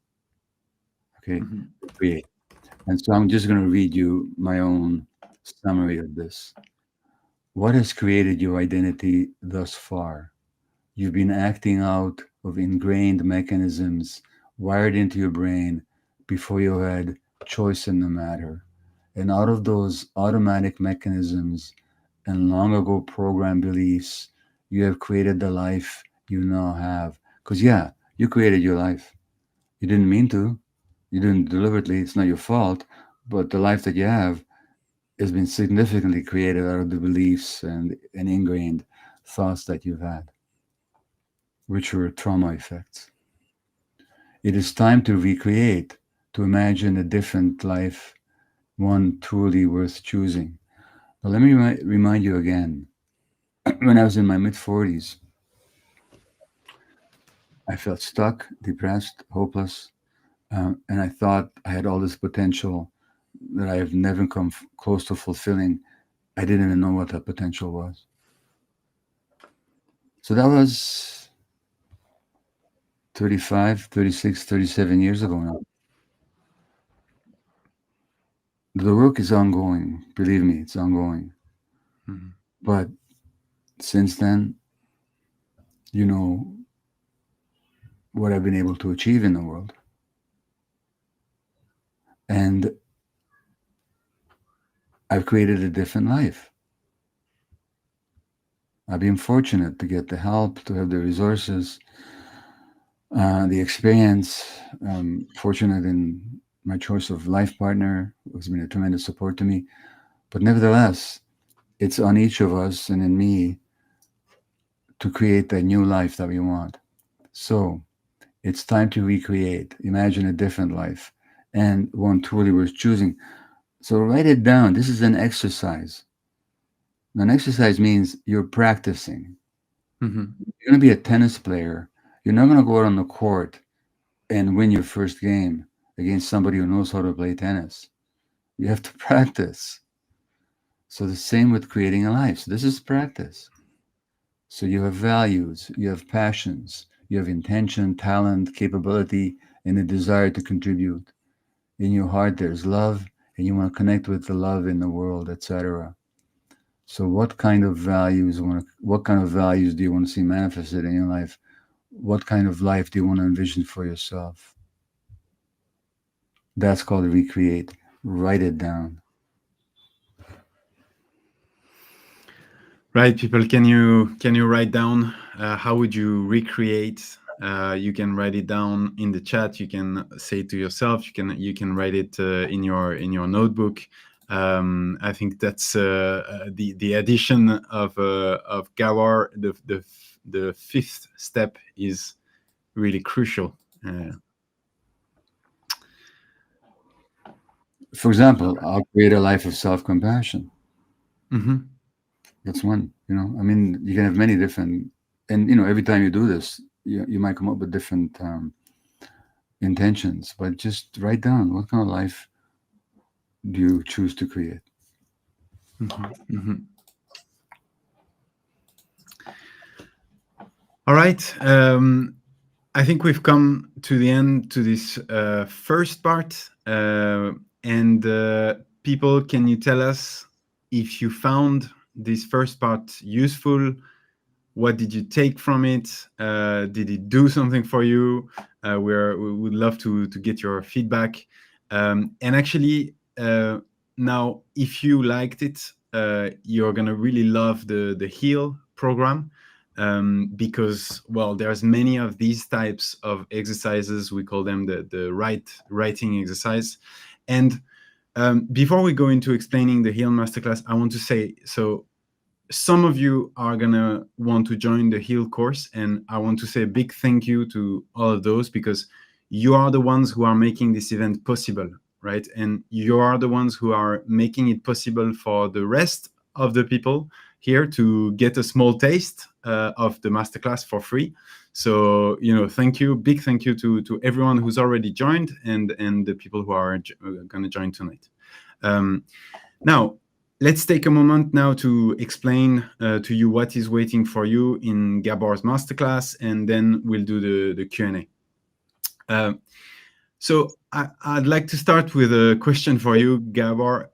Okay, mhm. recreate. And so I'm just going to read you my own. summary of this. What has created your identity thus far? You've been acting out of ingrained mechanisms wired into your brain before you had choice in the matter. And out of those automatic mechanisms and long ago programmed beliefs, you have created the life you now have. Because, yeah, you created your life. You didn't mean to, you didn't deliberately, it's not your fault. But the life that you have has been significantly created out of the beliefs and ingrained thoughts that you've had, which were trauma effects. It is time to recreate, to imagine a different life, one truly worth choosing. Now, let me remind you again. When I was in my mid 40s, I felt stuck, depressed, hopeless, and I thought I had all this potential that I have never come close to fulfilling. I didn't even know what that potential was. So that was 35, 36, 37 years ago now. The work is ongoing. Believe me, it's ongoing. Mhm. But since then, you know what I've been able to achieve in the world. And I've created a different life. I've been fortunate to get the help, to have the resources, the experience. Fortunate in my choice of life partner, who's been a tremendous support to me. But nevertheless, it's on each of us and in me to create that new life that we want. So it's time to recreate, imagine a different life, and one truly worth choosing. So write it down. This is an exercise. An exercise means you're practicing. Mhm. You're going to be a tennis player. You're not going to go out on the court and win your first game against somebody who knows how to play tennis. You have to practice. So the same with creating a life. So this is practice. So you have values, you have passions, you have intention, talent, capability, and a desire to contribute. In your heart, there's love, and you want to connect with the love in the world, etc. So, what kind of values do you want to see manifested in your life? What kind of life do you want to envision for yourself? That's called recreate. Write it down. Right, people, can you write down how would you recreate? You can write it down in the chat. You can say it to yourself. You can write it in your notebook. I think that's the addition of Gawar. The fifth step is really crucial. For example, I'll create a life of self-compassion. Mhm. That's one. I mean, you can have many different, and every time you do this, you might come up with different intentions. But just write down what kind of life do you choose to create. Mhm. Mhm. All right. I think we've come to the end to this first part. And people, can you tell us if you found this first part useful? What did you take from it? Did it do something for you? We would love to get your feedback. And actually, now, if you liked it, you're gonna really love the Heal program, because, well, there's many of these types of exercises. We call them the writing exercise. And before we go into explaining the Heal Masterclass, I want to say, so some of you are gonna want to join the Heal course, and I want to say a big thank you to all of those, because you are the ones who are making this event possible, right? And you are the ones who are making it possible for the rest of the people here to get a small taste of the masterclass for free. So, thank you, big thank you to everyone who's already joined, and the people who are going to join tonight. Now, let's take a moment now to explain to you what is waiting for you in Gabor's masterclass, and then we'll do the Q&A. So I'd like to start with a question for you, Gabor.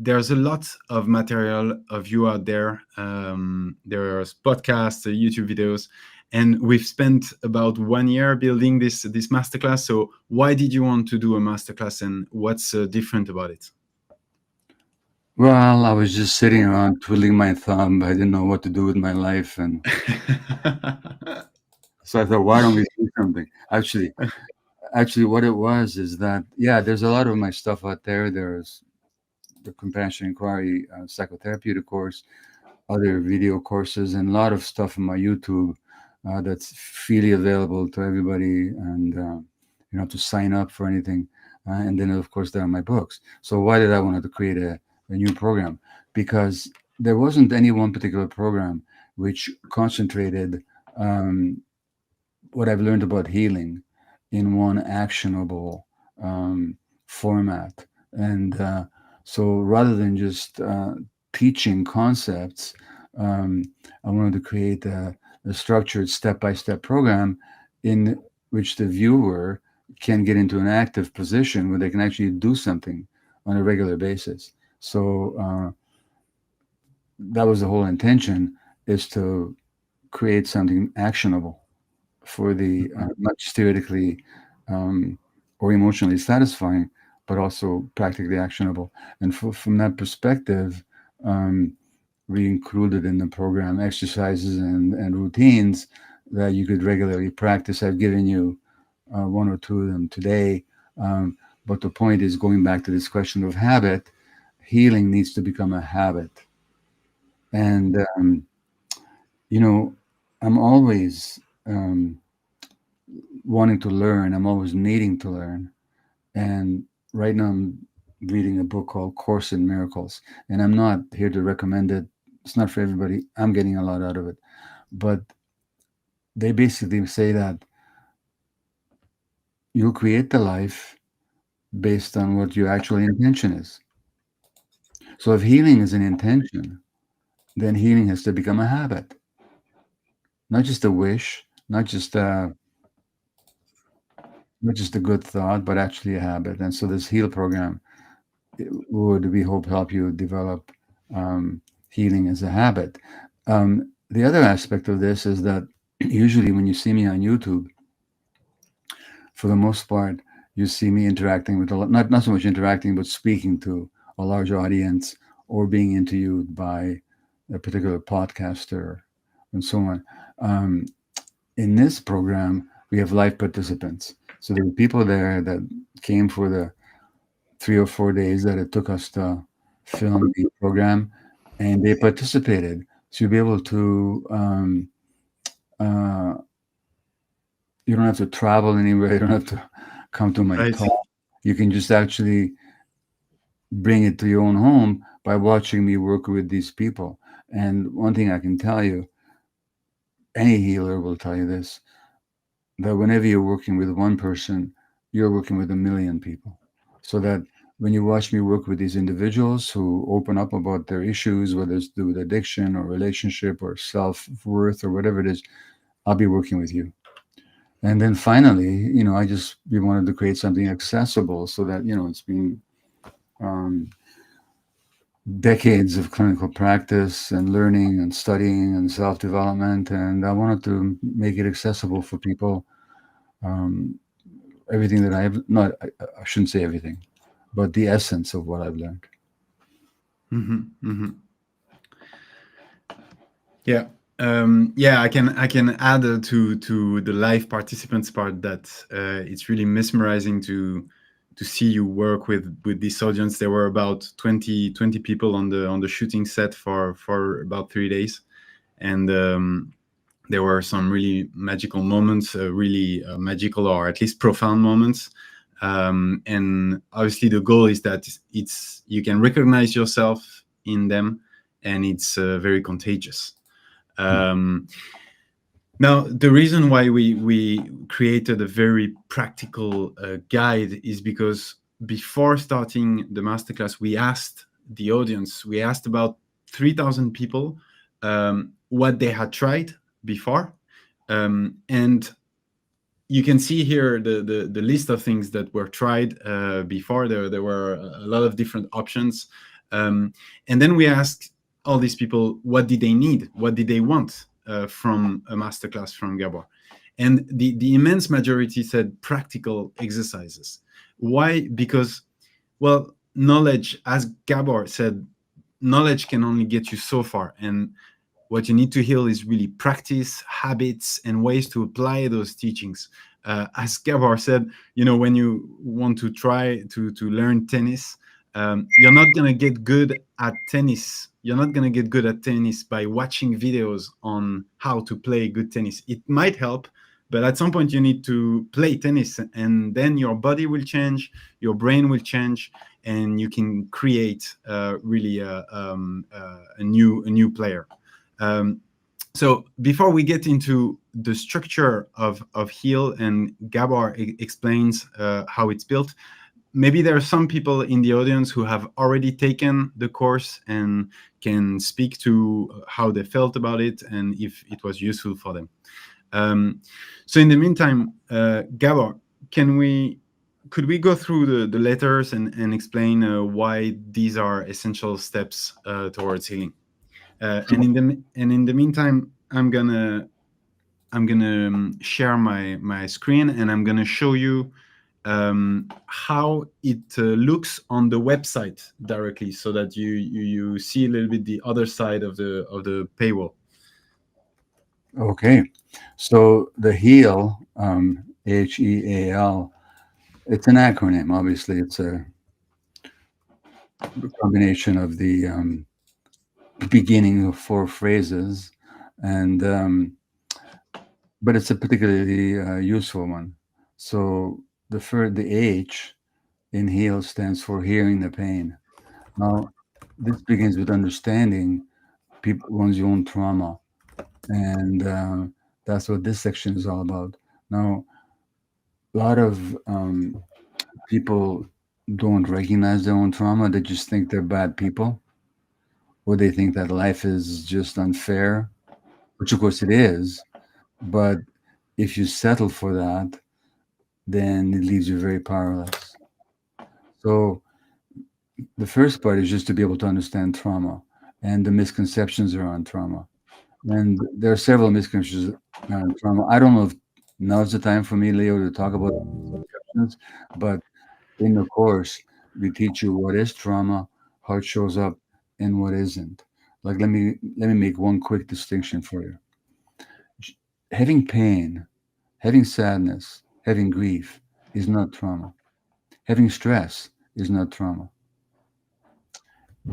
there's a lot of material of you out there. There's podcasts, YouTube videos, and we've spent about 1 year building this masterclass. So why did you want to do a masterclass, and what's different about it? Well, I was just sitting around twiddling my thumb. I didn't know what to do with my life, and so I thought, why don't we do something? Actually, what it was is that, yeah, there's a lot of my stuff out there. There's the compassion inquiry psychotherapeutic course, other video courses, and a lot of stuff on my YouTube that's freely available to everybody, and you don't have to sign up for anything. And then, of course, there are my books. So why did I want to create a new program? Because there wasn't any one particular program which concentrated what I've learned about healing in one actionable format. And so rather than just teaching concepts, um, I wanted to create a structured step by step program in which the viewer can get into an active position where they can actually do something on a regular basis. So that was the whole intention, is to create something actionable for the not just theoretically um, or emotionally satisfying, but also practically actionable. And from that perspective, um, we included in the program exercises and routines that you could regularly practice. I've given you one or two of them today. But the point is, going back to this question of habit, healing needs to become a habit. And, you know, I'm always wanting to learn. I'm always needing to learn. And right now I'm reading a book called Course in Miracles. And I'm not here to recommend it. It's not for everybody. I'm getting a lot out of it. But they basically say that you'll create the life based on what your actual intention is. So if healing is an intention, then healing has to become a habit, not just a wish, not just a good thought, but actually a habit. And so this heal program would, we hope, help you develop um, healing as a habit. The other aspect of this is that usually when you see me on YouTube, for the most part, you see me interacting with a lot, not so much interacting, but speaking to a large audience or being interviewed by a particular podcaster and so on. Um, in this program, we have live participants. So there were people there that came for the 3 or 4 days that it took us to film the program, and they participated. So you'll be able to, uh, you don't have to travel anywhere. You don't have to come to my Right. talk. You can just actually bring it to your own home by watching me work with these people. And one thing I can tell you, any healer will tell you this, that whenever you're working with one person, you're working with a million people. So that when you watch me work with these individuals who open up about their issues, whether it's to do with addiction or relationship or self worth or whatever it is, I'll be working with you. And then finally, we wanted to create something accessible so that, it's been um, decades of clinical practice and learning and studying and self development. And I wanted to make it accessible for people. Um, Everything that not, I shouldn't say everything, but the essence of what I've learned. Mm-hmm, mm-hmm. Yeah. Yeah, I can add to the live participants part that it's really mesmerizing to see you work with this audience. There were about 20 people on the shooting set for about 3 days, and there were some really magical moments, really magical or at least profound moments. And obviously, the goal is that it's you can recognize yourself in them, and it's very contagious. Um, Now, the reason why we created a very practical guide is because before starting the masterclass, we asked the audience, we asked about 3,000 people what they had tried before. And you can see here the list of things that were tried before. There were a lot of different options. Um, and then we asked all these people, what did they need? What did they want from a masterclass from Gabor? And the immense majority said practical exercises. Why? Because, well, knowledge, as Gabor said, knowledge can only get you so far. And what you need to heal is really practice, habits, and ways to apply those teachings. As Gabor said, when you want to try to learn tennis, you're not going to get good at tennis. You're not going to get good at tennis by watching videos on how to play good tennis. It might help, but at some point you need to play tennis, and then your body will change, your brain will change, and you can create really a new player. Um, so before we get into the structure of Heal, and Gabor explains how it's built, maybe there are some people in the audience who have already taken the course and can speak to how they felt about it and if it was useful for them. So in the meantime, Gabor, could we go through the letters and explain why these are essential steps towards healing? And in the meantime, I'm gonna share my screen, and I'm gonna show you how it looks on the website directly, so that you see a little bit the other side of the paywall. Okay. So the HEAL, HEAL, it's an acronym. Obviously, it's a combination of the beginning of four phrases, and but it's a particularly useful one. So the H in HEAL stands for hearing the pain. Now, this begins with understanding one's own trauma, and that's what this section is all about. Now, a lot of people don't recognize their own trauma. They just think they're bad people, or they think that life is just unfair, which of course it is. But if you settle for that, then it leaves you very powerless. So the first part is just to be able to understand trauma and the misconceptions around trauma. And there are several misconceptions around trauma. I don't know if now's the time for me, Leo, to talk about misconceptions, but in the course, we teach you what is trauma, how it shows up, and what isn't. Like let me make one quick distinction for you. Having pain, having sadness, having grief is not trauma. Having stress is not trauma.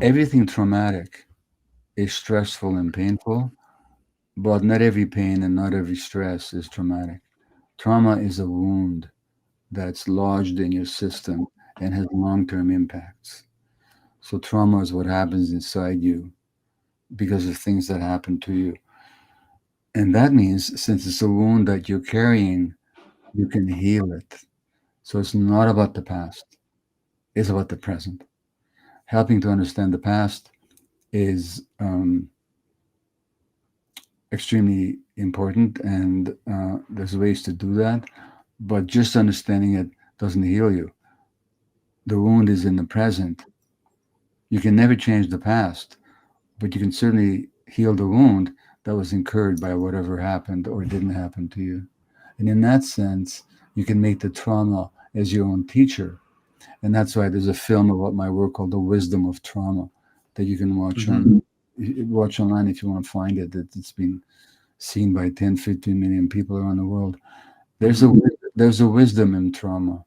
Everything traumatic is stressful and painful, but not every pain and not every stress is traumatic. Trauma is a wound that's lodged in your system and has long term impacts. So, trauma is what happens inside you because of things that happen to you. And that means since it's a wound that you're carrying, you can heal it. So, it's not about the past, it's about the present. Helping to understand the past is extremely important, and there's ways to do that. But just understanding it doesn't heal you. The wound is in the present. You can never change the past, but you can certainly heal the wound that was incurred by whatever happened or didn't happen to you. And in that sense, you can make the trauma as your own teacher. And that's why there's a film about my work called The Wisdom of Trauma that you can watch online if you want to find it. It's been seen by 10, 15 million people around the world. There's a there's a wisdom in trauma.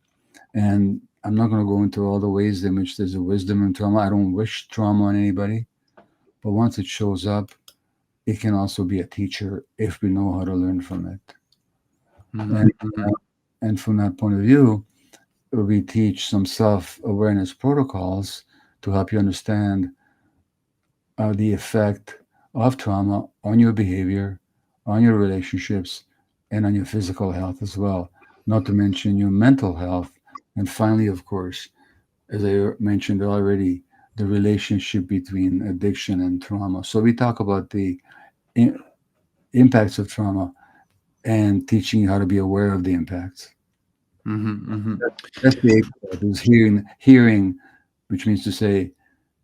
And I'm not going to go into all the ways in which there's a wisdom in trauma. I don't wish trauma on anybody. But once it shows up, it can also be a teacher if we know how to learn from it. And, and from that point of view, we teach some self awareness protocols to help you understand the effect of trauma on your behavior, on your relationships, and on your physical health as well, not to mention your mental health. And finally, of course, as I mentioned already, the relationship between addiction and trauma. So we talk about the impacts of trauma and teaching you how to be aware of the impacts. Mm-hmm, mm-hmm. That's the A part, is hearing, which means to say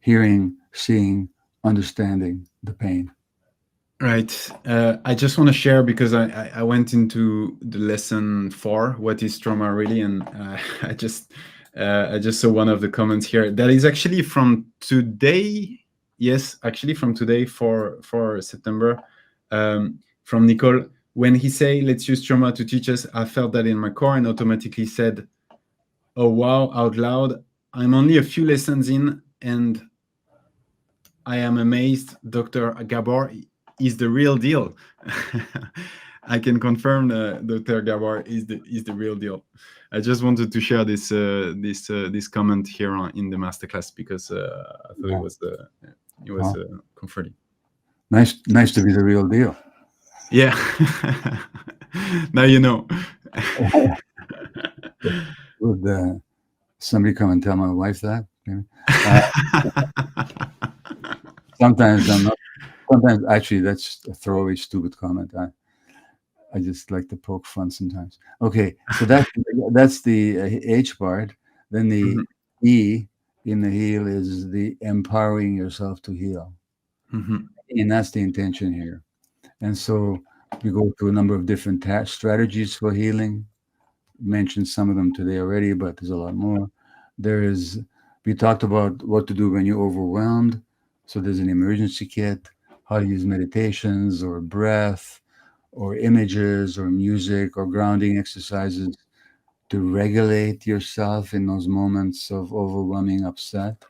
hearing, seeing, understanding the pain. Right. I just want to share because I went into the lesson 4, what is trauma really, and I just saw one of the comments here that is actually from today. Yes, actually from today for September, from Nicole. When he say, "Let's use trauma to teach us," I felt that in my core and automatically said, "Oh wow!" out loud. I'm only a few lessons in, and I am amazed. Dr. Gabor is the real deal. I can confirm Dr. Gabor is the real deal. I just wanted to share this comment here in the masterclass because I thought Yeah. it was Well, comforting. nice to be the real deal. Yeah. Now you know. Would somebody come and tell my wife that? Maybe? Uh, sometimes I'm not. Sometimes, actually, that's a throwaway, stupid comment. I just like to poke fun sometimes. Okay, so that's the H part. Then the Mhm, E in the heal is the empowering yourself to heal, mhm, and that's the intention here. And so we go through a number of different strategies for healing. Mentioned some of them today already, but there's a lot more. There is, we talked about what to do when you're overwhelmed. So there's an emergency kit, how to use meditations or breath or images or music or grounding exercises to regulate yourself in those moments of overwhelming upset.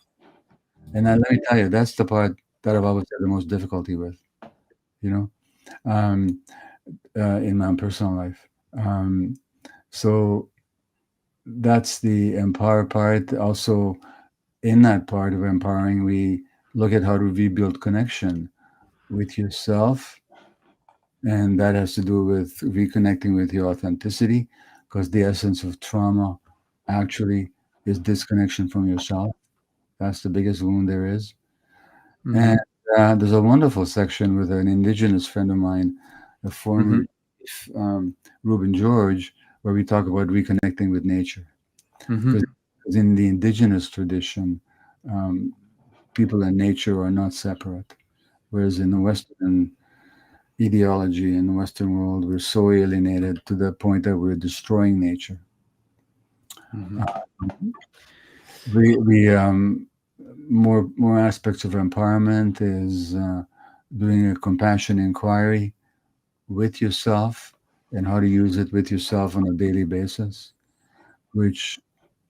And then let me tell you, that's the part that I've always had the most difficulty with, you know, um, in my own personal life. So that's the empower part. Also, in that part of empowering, we look at how to rebuild connection with yourself. And that has to do with reconnecting with your authenticity, because the essence of trauma actually is disconnection from yourself. That's the biggest wound there is. And mhm, there's a wonderful section with an indigenous friend of mine, a former mhm, um, Reuben George, where we talk about reconnecting with nature. Because mhm, in the indigenous tradition, um, people and nature are not separate. Whereas in the Western ideology in the Western world, we're so alienated to the point that we're destroying nature. mhm, Uh, we more aspects of empowerment is doing a compassion inquiry with yourself and how to use it with yourself on a daily basis, which,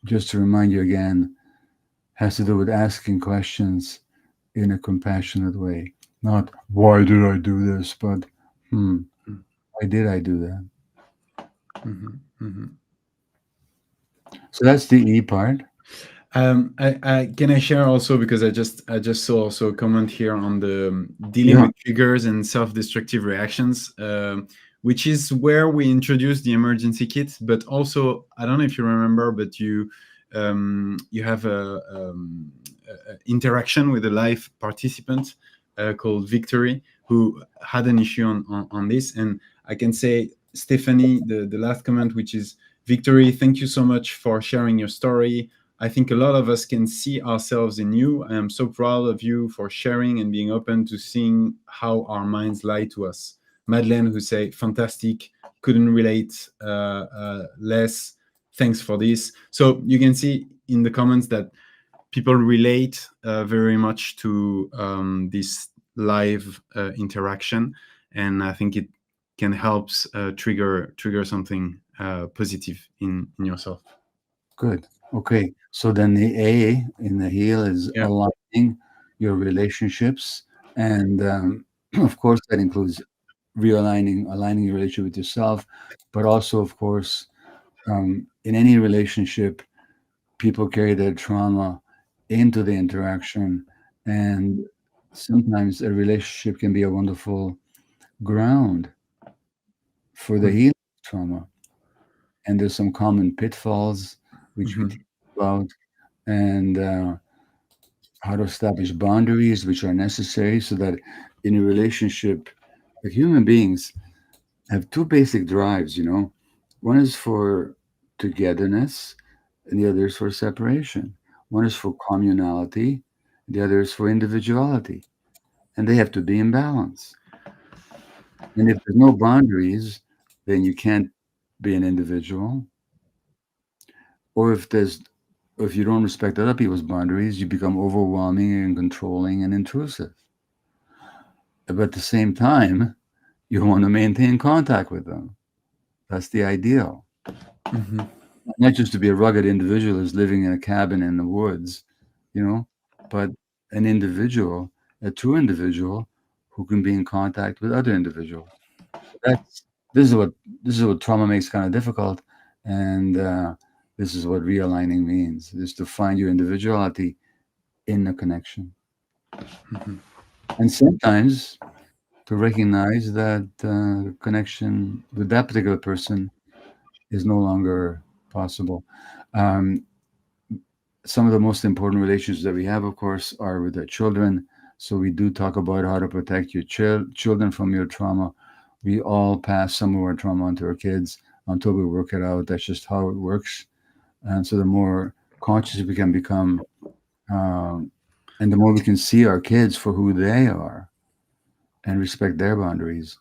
just to remind you again, has to do with asking questions in a compassionate way. Not, why did I do this? But, mhm, why did I do that? mhm, mhm. So that's the E part. I can I share also because I just saw also a comment here on the dealing Yeah, with triggers and self-destructive reactions, which is where we introduced the emergency kit. But also, I don't know if you remember, but you have a interaction with a live participant called Victory who had an issue on this, and I can say Stephanie, the last comment, which is Victory, thank you so much for sharing your story. I think a lot of us can see ourselves in you. I am so proud of you for sharing and being open to seeing how our minds lie to us. Madeleine, who say, fantastic, couldn't relate less. Thanks for this. So you can see in the comments that people relate very much to this live interaction, and I think it can help trigger something positive in yourself. good. Okay. So then the A in the heel is Yeah. aligning your relationships. And of course, that includes aligning your relationship with yourself. But also, of course, in any relationship, people carry their trauma into the interaction. And sometimes a relationship can be a wonderful ground for the Mm-hmm. healing of trauma. And there's some common pitfalls which we Mm-hmm. teach about. And how to establish boundaries which are necessary so that in a relationship, like human beings have two basic drives, you know. One is for togetherness and the other is for separation. One is for communality the other is for individuality, and they have to be in balance. And if there's no boundaries, then you can't be an individual. Or if you don't respect other people's boundaries, you become overwhelming and controlling and intrusive. But at the same time, you want to maintain contact with them. That's the ideal. Hmm. Not just to be a rugged individualist living in a cabin in the woods, you know, but an individual, a true individual who can be in contact with other individuals. That's this is what trauma makes kind of difficult, and this is what realigning means: is to find your individuality in the connection, Hmm. and sometimes to recognize that connection with that particular person is no longer possible. Um, some of the most important relationships that we have, of course, are with our children. So we do talk about how to protect your children from your trauma. We all pass some of our trauma onto our kids until we work it out. That's just how it works. And so the more conscious we can become, um, and the more we can see our kids for who they are and respect their boundaries,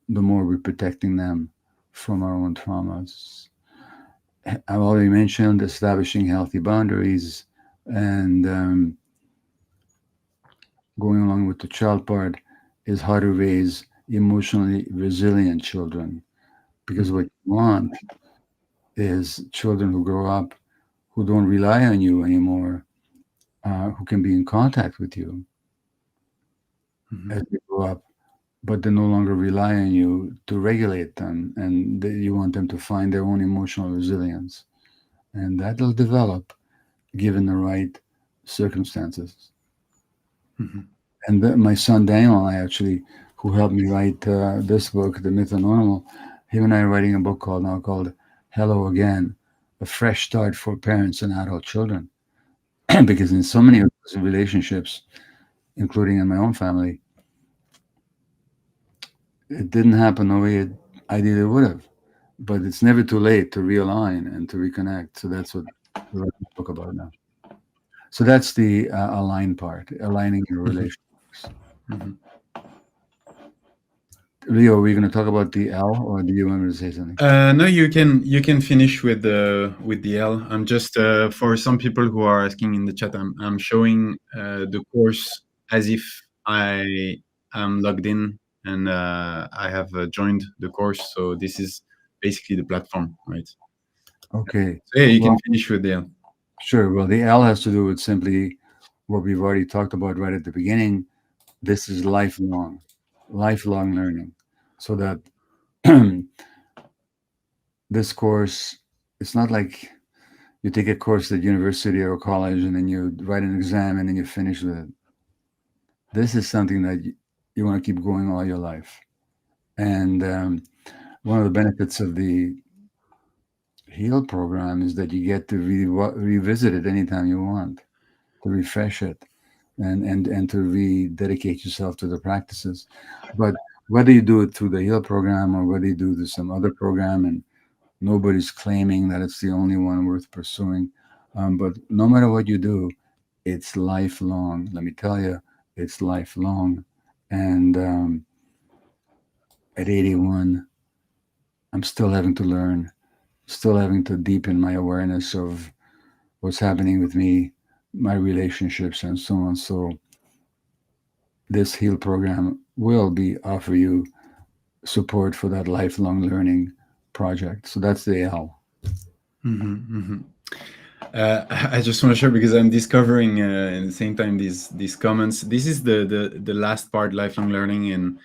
the more we're protecting them from our own traumas. I've already mentioned establishing healthy boundaries, and going along with the child part is how to raise emotionally resilient children. Because what you want is children who grow up who don't rely on you anymore, who can be in contact with you Hmm. as they grow up, but they no longer rely on you to regulate them. And you want them to find their own emotional resilience. And that'll develop given the right circumstances. Hmm. And my son Daniel and I actually, who helped me write this book, The Myth of Normal, him and I are writing a book called Hello Again, a fresh start for parents and adult children. Because in so many of those relationships, including in my own family, it didn't happen the way ideally would have. But it's never too late to realign and to reconnect. So that's what we're writing a book about now. So that's the align part, aligning your Hmm. relationships. Hmm. Leo, are we going to talk about the L, or do you want me to say something? No, you can finish with the L. I'm just for some people who are asking in the chat. I'm showing the course as if I am logged in and I have joined the course. So this is basically the platform, right? Okay. So yeah, you can Well, finish with the L. sure. Well, the L has to do with simply what we've already talked about right at the beginning. This is lifelong learning. So that this course, it's not like you take a course at university or college and then you write an exam and then you finish with it. This is something that you want to keep going all your life. And one of the benefits of the HEAL program is that you get to revisit it anytime you want, to refresh it, and to rededicate yourself to the practices. But whether you do it through the HEAL program or whether you do this some other program, and nobody's claiming that it's the only one worth pursuing, but no matter what you do, it's lifelong. Let me tell you, it's lifelong. And at 81, I'm still having to learn, still having to deepen my awareness of what's happening with me, my relationships, and so on. So this HEAL program will be offer you support for that lifelong learning project. So that's the L. Hmm. Hmm. I just want to share because I'm discovering at the same time these comments. This is the last part, lifelong learning, and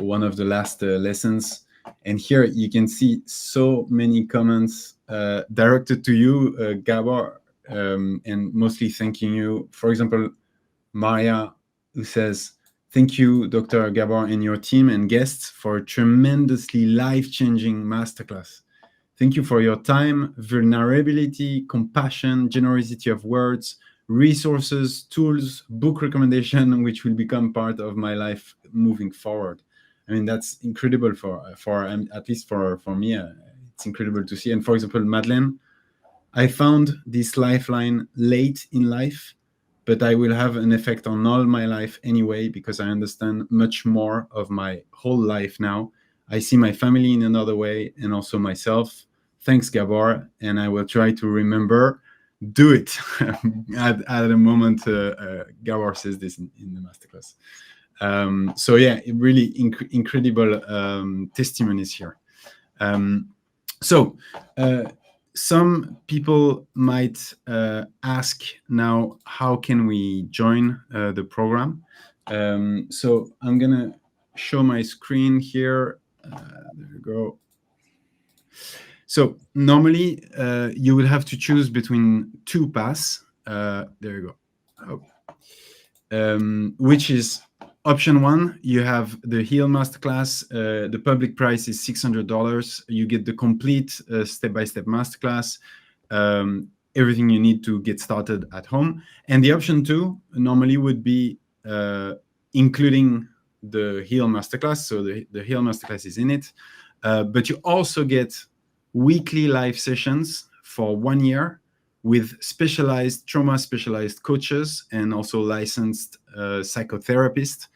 one of the last lessons. And here you can see so many comments directed to you, Gabor, and mostly thanking you. For example, Maria, who says, "Thank you, Dr. Gabor, and your team and guests for a tremendously life-changing masterclass. Thank you for your time, vulnerability, compassion, generosity of words, resources, tools, book recommendation, which will become part of my life moving forward." I mean, that's incredible for at least for me. It's incredible to see. And for example, Madeleine, I found this lifeline late in life, but I will have an effect on all my life anyway, because I understand much more of my whole life now. I see my family in another way, and also myself. Thanks, Gabor, and I will try to remember. Do it at a moment. Gabor says this in the masterclass. So yeah, really incredible testimonies here. So some people might ask now, how can we join the program? So I'm gonna show my screen here. There you go. So normally you will have to choose between two paths. There you go. Which is option one. You have the Heal Masterclass. The public price is $600. You get the complete step-by-step masterclass, everything you need to get started at home. And the option two normally would be including the Heal Masterclass. So the Heal Masterclass is in it. But you also get weekly live sessions for 1 year with specialized trauma specialized coaches and also licensed psychotherapists.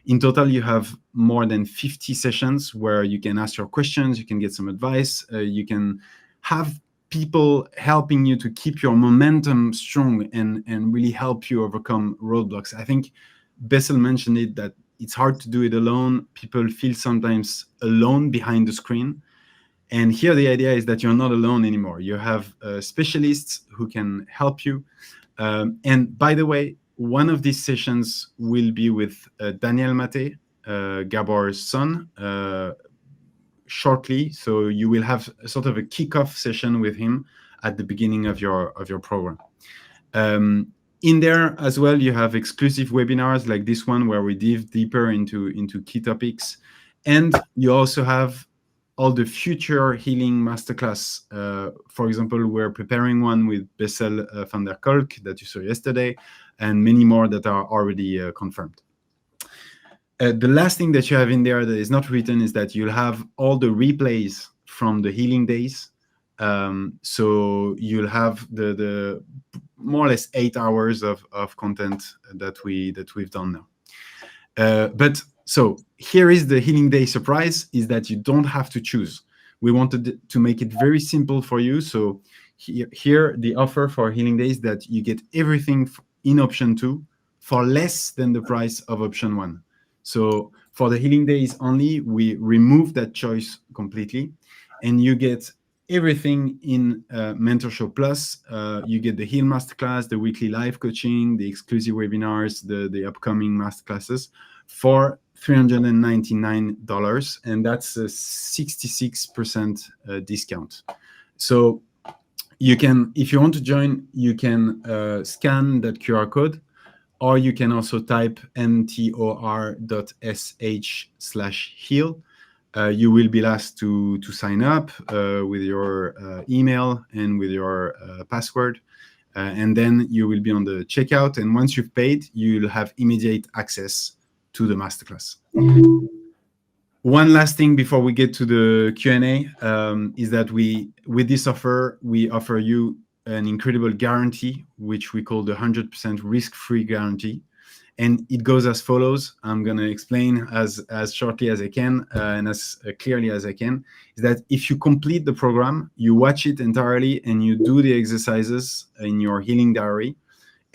In total, you have more than 50 sessions where you can ask your questions, you can get some advice, you can have people helping you to keep your momentum strong and really help you overcome roadblocks. I think Bessel mentioned it, that it's hard to do it alone. People feel sometimes alone behind the screen. And here the idea is that you're not alone anymore. You have specialists who can help you. And by the way, one of these sessions will be with Daniel Maté, Gabor's son, shortly. So you will have a sort of a kickoff session with him at the beginning of your program. In there as well, you have exclusive webinars like this one where we dive deeper into key topics. And you also have all the future healing masterclass. For example, we're preparing one with Bessel van der Kolk that you saw yesterday, and many more that are already confirmed. The last thing that you have in there that is not written is that you'll have all the replays from the healing days. So you'll have the more or less 8 hours of content that we've done now. But so here is the Healing Day surprise, is that you don't have to choose. We wanted to make it very simple for you. So here the offer for Healing Day is that you get everything in option 2 for less than the price of option 1. So for the Healing Days only, we remove that choice completely, and you get everything in Mentor Show Plus. You get the Heal Masterclass, the weekly live coaching, the exclusive webinars, the upcoming masterclasses for $399, and that's a 66% discount. So you can, if you want to join, you can scan that QR code, or you can also type mtor.sh/heal. You will be asked to sign up with your email and with your password. And then you will be on the checkout. And once you've paid, you'll have immediate access to the masterclass. One last thing before we get to the Q&A is that with this offer, we offer you an incredible guarantee, which we call the 100% risk-free guarantee. And it goes as follows. I'm going to explain as shortly as I can and as clearly as I can, is that if you complete the program, you watch it entirely and you do the exercises in your healing diary,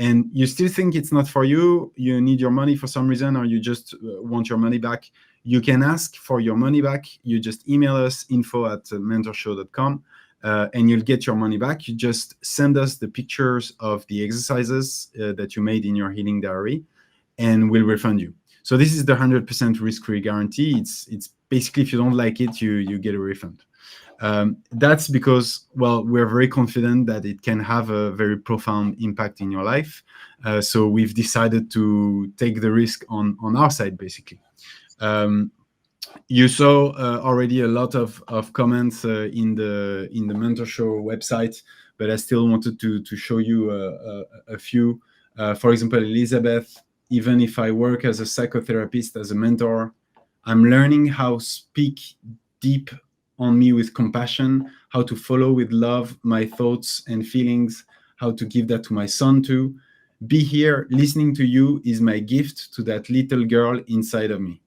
and you still think it's not for you, you need your money for some reason, or you just want your money back, you can ask for your money back. You just email us info@mentorshow.com and you'll get your money back. You just send us the pictures of the exercises that you made in your healing diary, and we'll refund you. So this is the 100% risk-free guarantee. It's basically, if you don't like it, you get a refund. That's because, well, we're very confident that it can have a very profound impact in your life. So we've decided to take the risk on our side, basically. You saw already a lot of comments in the Mentor Show website, but I still wanted to show you a few. For example, Elizabeth, even if I work as a psychotherapist, as a mentor, I'm learning how to speak deep on me with compassion, how to follow with love my thoughts and feelings, how to give that to my son too. Be here listening to you is my gift to that little girl inside of me.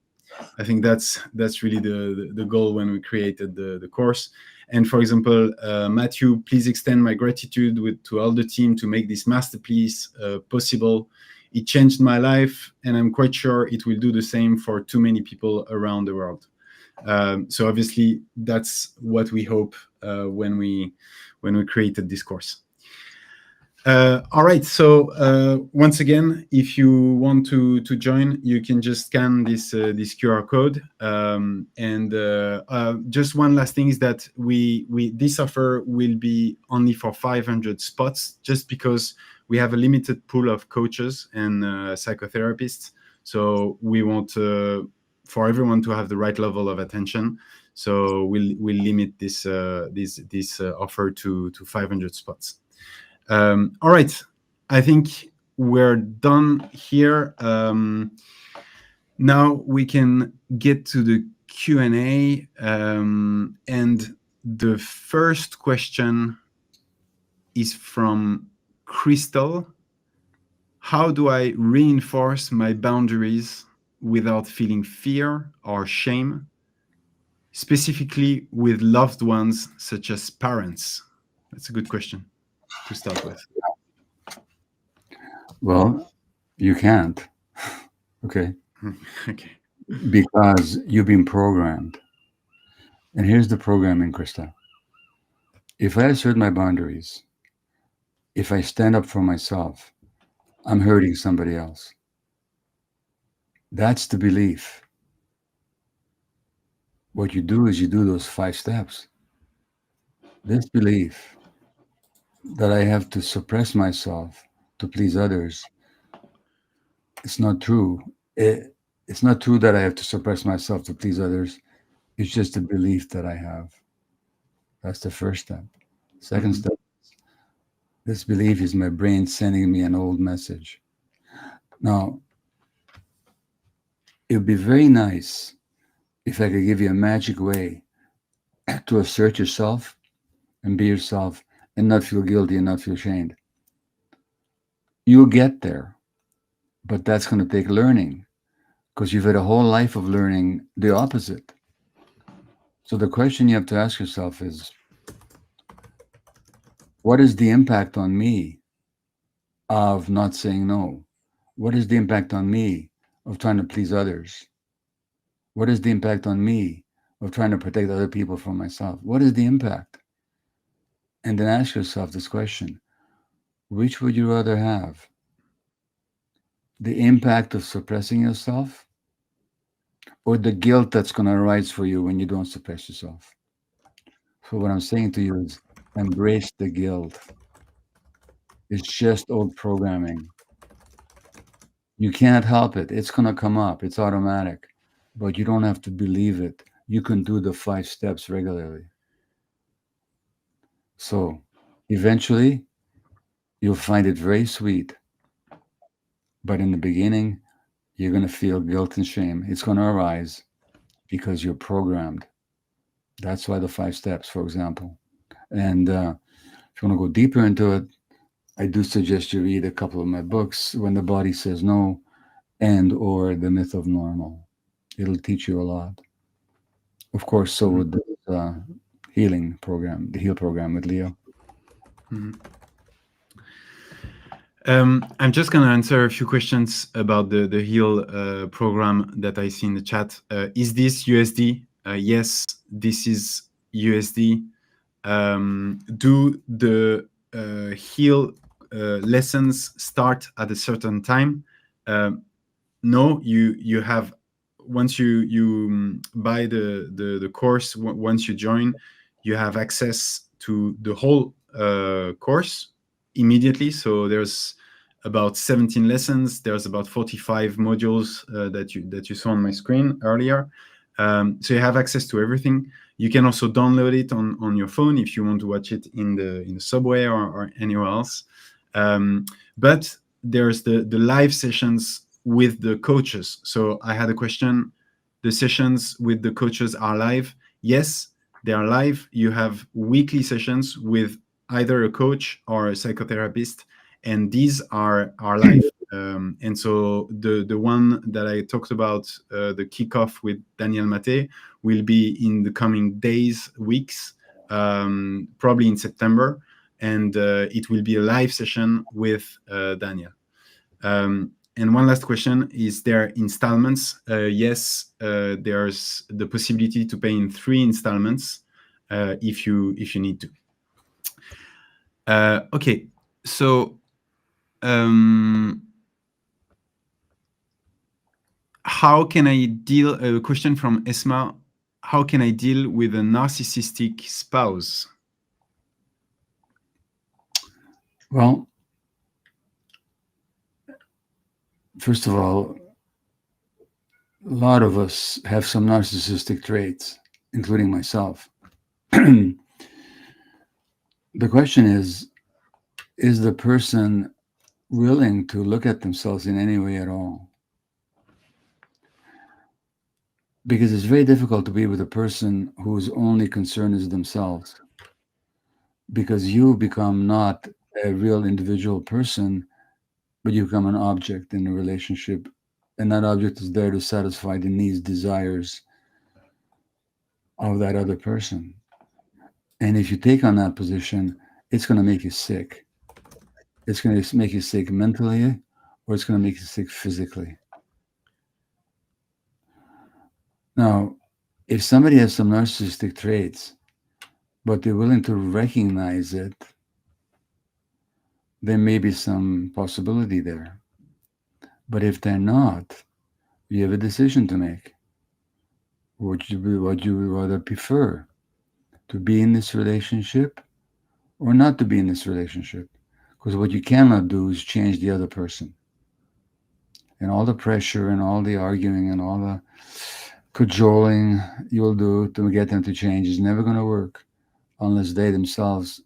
I think that's really the goal when we created the course. And for example, Matthew, please extend my gratitude to all the team to make this masterpiece possible. It changed my life, and I'm quite sure it will do the same for too many people around the world. So obviously, that's what we hope when we created this course. All right. So once again, if you want to join, you can just scan this QR code. And just one last thing is that we this offer will be only for 500 spots, just because we have a limited pool of coaches and psychotherapists. So we want for everyone to have the right level of attention. So we'll limit this offer to 500 spots. All right, I think we're done here. Now we can get to the Q&A, and the first question is from Crystal. How do I reinforce my boundaries without feeling fear or shame, specifically with loved ones such as parents? That's a good question to start with. Well, you can't. Okay. Okay. Because you've been programmed. And here's the programming, Krista. If I assert my boundaries, if I stand up for myself, I'm hurting somebody else. That's the belief. What you do is you do those 5 steps. This belief that I have to suppress myself to please others, it's not true. It's not true that I have to suppress myself to please others. It's just a belief that I have. That's the first step. Second step, this belief is my brain sending me an old message. Now, it would be very nice if I could give you a magic way to assert yourself and be yourself and not feel guilty and not feel shamed. You'll get there, but that's going to take learning, because you've had a whole life of learning the opposite. So the question you have to ask yourself is, what is the impact on me of not saying no? What is the impact on me of trying to please others? What is the impact on me of trying to protect other people from myself? What is the impact? And then ask yourself this question: which would you rather have? The impact of suppressing yourself, or the guilt that's going to arise for you when you don't suppress yourself? So what I'm saying to you is, embrace the guilt. It's just old programming. You can't help it. It's going to come up. It's automatic. But you don't have to believe it. You can do the 5 steps regularly. So eventually, you'll find it very sweet. But in the beginning, you're going to feel guilt and shame. It's going to arise because you're programmed. That's why the 5 steps, for example. And if you want to go deeper into it, I do suggest you read a couple of my books, When the Body Says No and or The Myth of Normal. It'll teach you a lot. Of course, so would the healing program, the HEAL program with Leo. I'm just going to answer a few questions about the HEAL program that I see in the chat. Is this USD? Yes, this is USD. Do the HEAL lessons start at a certain time? No, you have, once you buy the course, once you join, you have access to the whole course immediately. So there's about 17 lessons. There's about 45 modules that you saw on my screen earlier. So you have access to everything. You can also download it on your phone if you want to watch it in the subway or anywhere else. But there's the live sessions with the coaches. So I had a question. The sessions with the coaches are live. Yes, they are live. You have weekly sessions with either a coach or a psychotherapist, and these are our life. And so the one that I talked about, the kickoff with Daniel Maté, will be in the coming days, weeks, probably in September, and it will be a live session with Daniel. And one last question: is there installments? Yes, there's the possibility to pay in 3 installments if you need to. Okay, so how can I deal? A question from Esma: how can I deal with a narcissistic spouse? Well, first of all, a lot of us have some narcissistic traits, including myself. The question is the person willing to look at themselves in any way at all? Because it's very difficult to be with a person whose only concern is themselves. Because you become not a real individual person, but you become an object in a relationship. And that object is there to satisfy the needs, desires of that other person. And if you take on that position, it's going to make you sick. It's going to make you sick mentally, or it's going to make you sick physically. Now, if somebody has some narcissistic traits, but they're willing to recognize it, there may be some possibility there. But if they're not, you have a decision to make. Would you rather prefer to be in this relationship or not to be in this relationship? Because what you cannot do is change the other person. And all the pressure and all the arguing and all the cajoling you'll do to get them to change is never going to work unless they themselves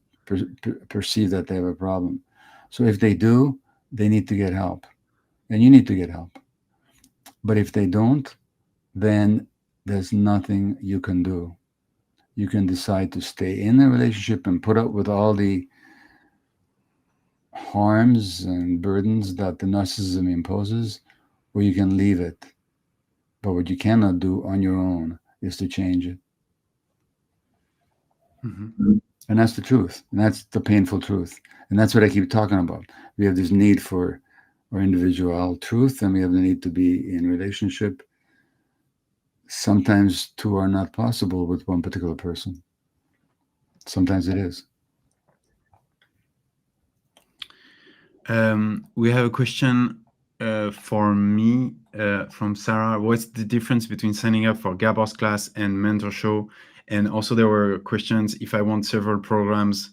perceive that they have a problem. So if they do, they need to get help. And you need to get help. But if they don't, then there's nothing you can do. You can decide to stay in the relationship and put up with all the harms and burdens that the narcissism imposes, or you can leave it. But what you cannot do on your own is to change it. Mm-hmm. And that's the truth. And that's the painful truth. And that's what I keep talking about. We have this need for our individual truth, and we have the need to be in relationship. Sometimes two are not possible with one particular person. Sometimes it is. We have a question for me from Sarah. What's the difference between signing up for Gabor's class and mentor show? And also there were questions: if I want several programs,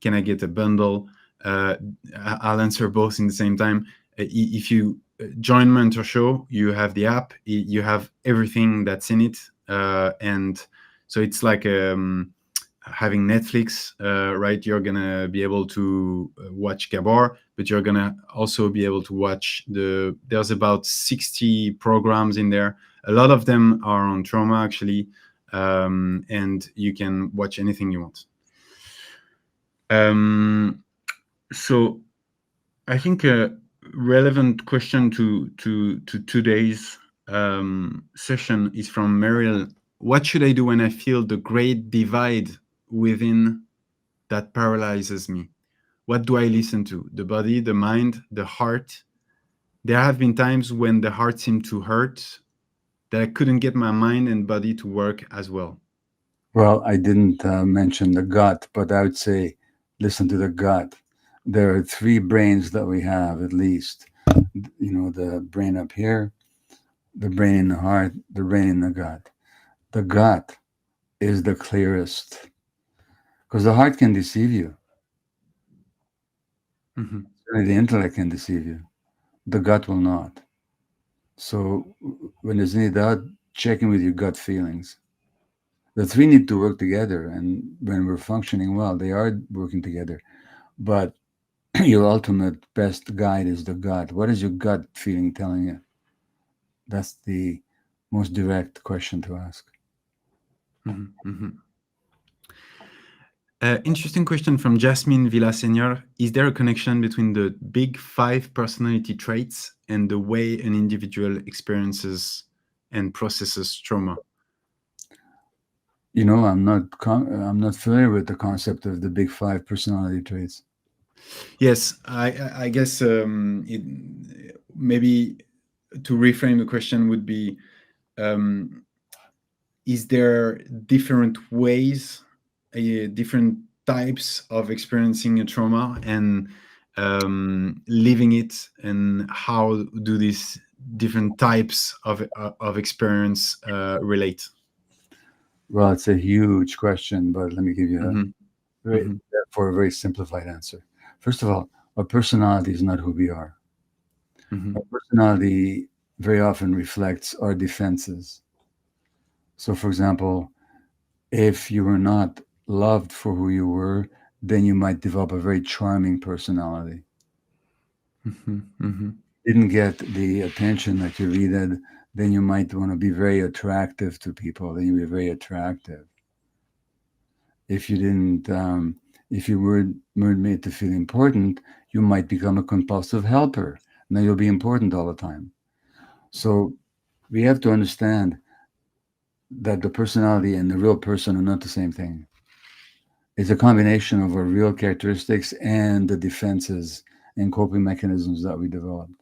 can I get a bundle? I'll answer both in the same time. If you join mentor show, you have the app, you have everything that's in it, and so it's like having Netflix, right? You're gonna be able to watch Gabor, but you're gonna also be able to watch there's about 60 programs in there. A lot of them are on trauma, actually, and you can watch anything you want. So I think a relevant question to today's session is from Meryl. What should I do when I feel the great divide within that paralyzes me? What do I listen to? The body, the mind, the heart? There have been times when the heart seemed to hurt, that I couldn't get my mind and body to work as well. Well, I didn't mention the gut, but I would say listen to the gut. There are three brains that we have, at least. You know, the brain up here, the brain in the heart, the brain in the gut. The gut is the clearest because the heart can deceive you. Mm-hmm. Only the intellect can deceive you. The gut will not. So when there's any doubt, check in with your gut feelings. The three need to work together, and when we're functioning well, they are working together. But your ultimate best guide is the gut. What is your gut feeling telling you? That's the most direct question to ask. Mm-hmm. Mm-hmm. Interesting question from Jasmine Villaseñor. Is there a connection between the big five personality traits and the way an individual experiences and processes trauma? I'm not familiar with the concept of the big five personality traits. Yes, I guess maybe to reframe the question would be, um, is there different ways, different types of experiencing a trauma and living it, and how do these different types of experience relate? Well, it's a huge question, but let me give you Hmm. very, Hmm. for a very simplified answer. First of all, our personality is not who we are. Hmm. Our personality very often reflects our defenses. So, for example, if you were not loved for who you were, then you might develop a very charming personality. Hmm. Hmm. Didn't get the attention that you needed, then you might want to be very attractive to people. Then you be very attractive. If you didn't, if you weren't made to feel important, you might become a compulsive helper. Now you'll be important all the time. So we have to understand that the personality and the real person are not the same thing. It's a combination of our real characteristics and the defenses and coping mechanisms that we developed.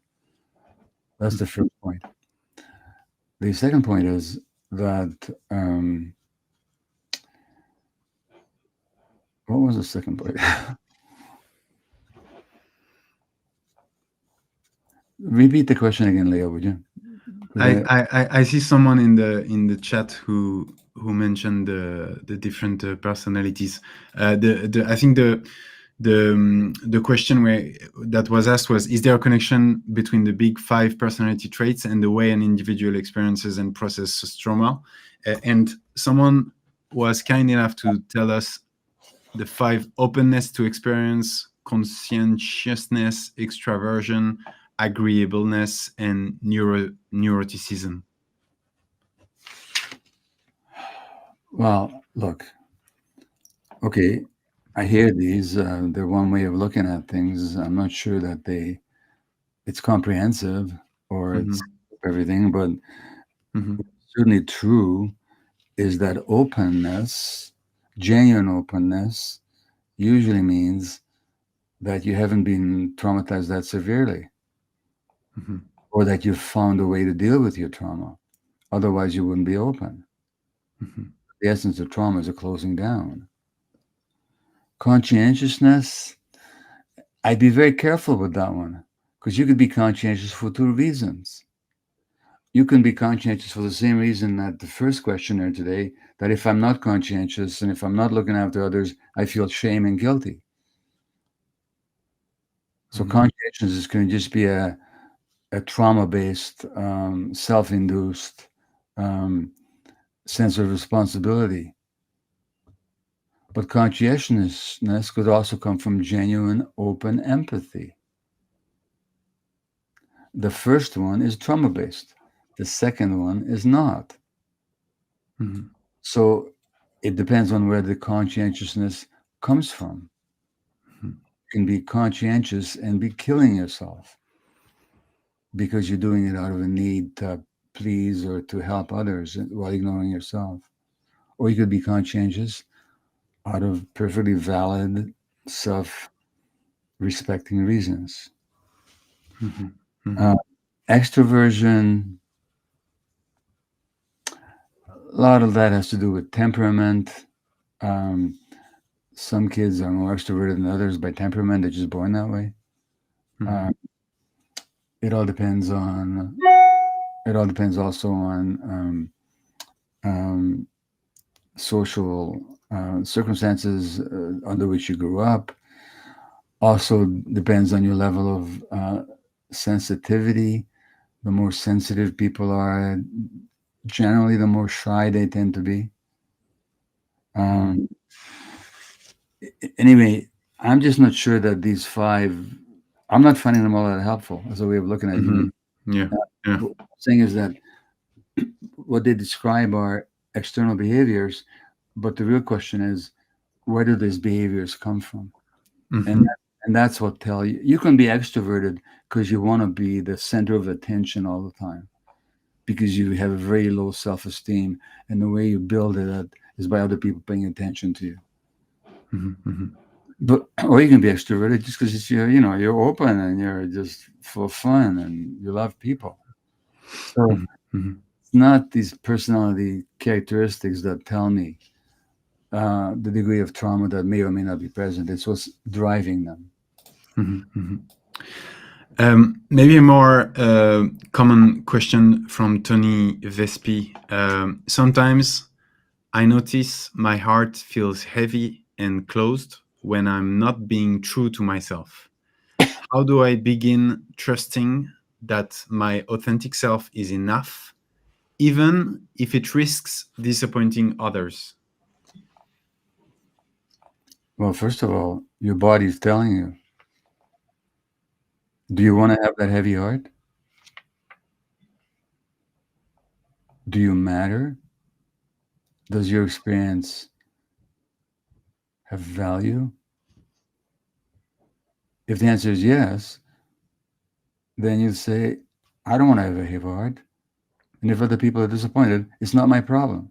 That's the first point. The second point is that what was the second point? Repeat the question again, Leo, would you? Because I see someone in the chat who mentioned the different personalities. The I think the question that was asked was, is there a connection between the big five personality traits and the way an individual experiences and processes trauma? And someone was kind enough to tell us the five: openness to experience, conscientiousness, extraversion, agreeableness, and neuroticism. well, look, okay, I hear these. They're one way of looking at things. I'm not sure that it's comprehensive or it's Hmm. everything, but Hmm. certainly true is that openness, genuine openness, usually means that you haven't been traumatized that severely Hmm. or that you've found a way to deal with your trauma. Otherwise, you wouldn't be open. Hmm. The essence of trauma is a closing down. Conscientiousness, I'd be very careful with that one because you could be conscientious for two reasons. You can be conscientious for the same reason that the first questioner today, that if I'm not conscientious and if I'm not looking after others, I feel shame and guilty. So Hmm. conscientiousness can just be a trauma-based, self-induced um, sense of responsibility. But conscientiousness could also come from genuine, open empathy. The first one is trauma-based. The second one is not. Hmm. So it depends on where the conscientiousness comes from. You can be conscientious and be killing yourself because you're doing it out of a need to please or to help others while ignoring yourself. Or you could be conscientious out of perfectly valid, self respecting reasons. Hmm. Hmm. Uh, extroversion, a lot of that has to do with temperament. Um, some kids are more extroverted than others by temperament, they're just born that way. Hmm. Uh, it all depends on, it all depends also on um, social circumstances under which you grew up. Also depends on your level of sensitivity. The more sensitive people are, generally, the more shy they tend to be. Hmm. Um, anyway, I'm just not sure that these five. I'm not finding them all that helpful as a way of looking at Hmm. human. Yeah. Yeah. What I'm saying is that what they describe are external behaviors, but the real question is where do these behaviors come from? And Mhm. and that's what tell you. You can be extroverted because you want to be the center of attention all the time, because you have a very low self-esteem, and the way you build it up is by other people paying attention to you. Mhm. Mhm. But or you can be extroverted just because you're open and you're just full of fun and you love people. So Mhm. Mhm. it's not these personality characteristics that tell me the degree of trauma that may or may not be present. It's what's driving them. Mhm. Mhm. Maybe a more common question from Tony Vespi. Sometimes I notice my heart feels heavy and closed when I'm not being true to myself. How do I begin trusting that my authentic self is enough, even if it risks disappointing others? Well, first of all, your body's telling you. Do you want to have that heavy heart? Do you matter? Does your experience have value? If the answer is yes, then you say, I don't want to have a heavy heart. And if other people are disappointed, it's not my problem.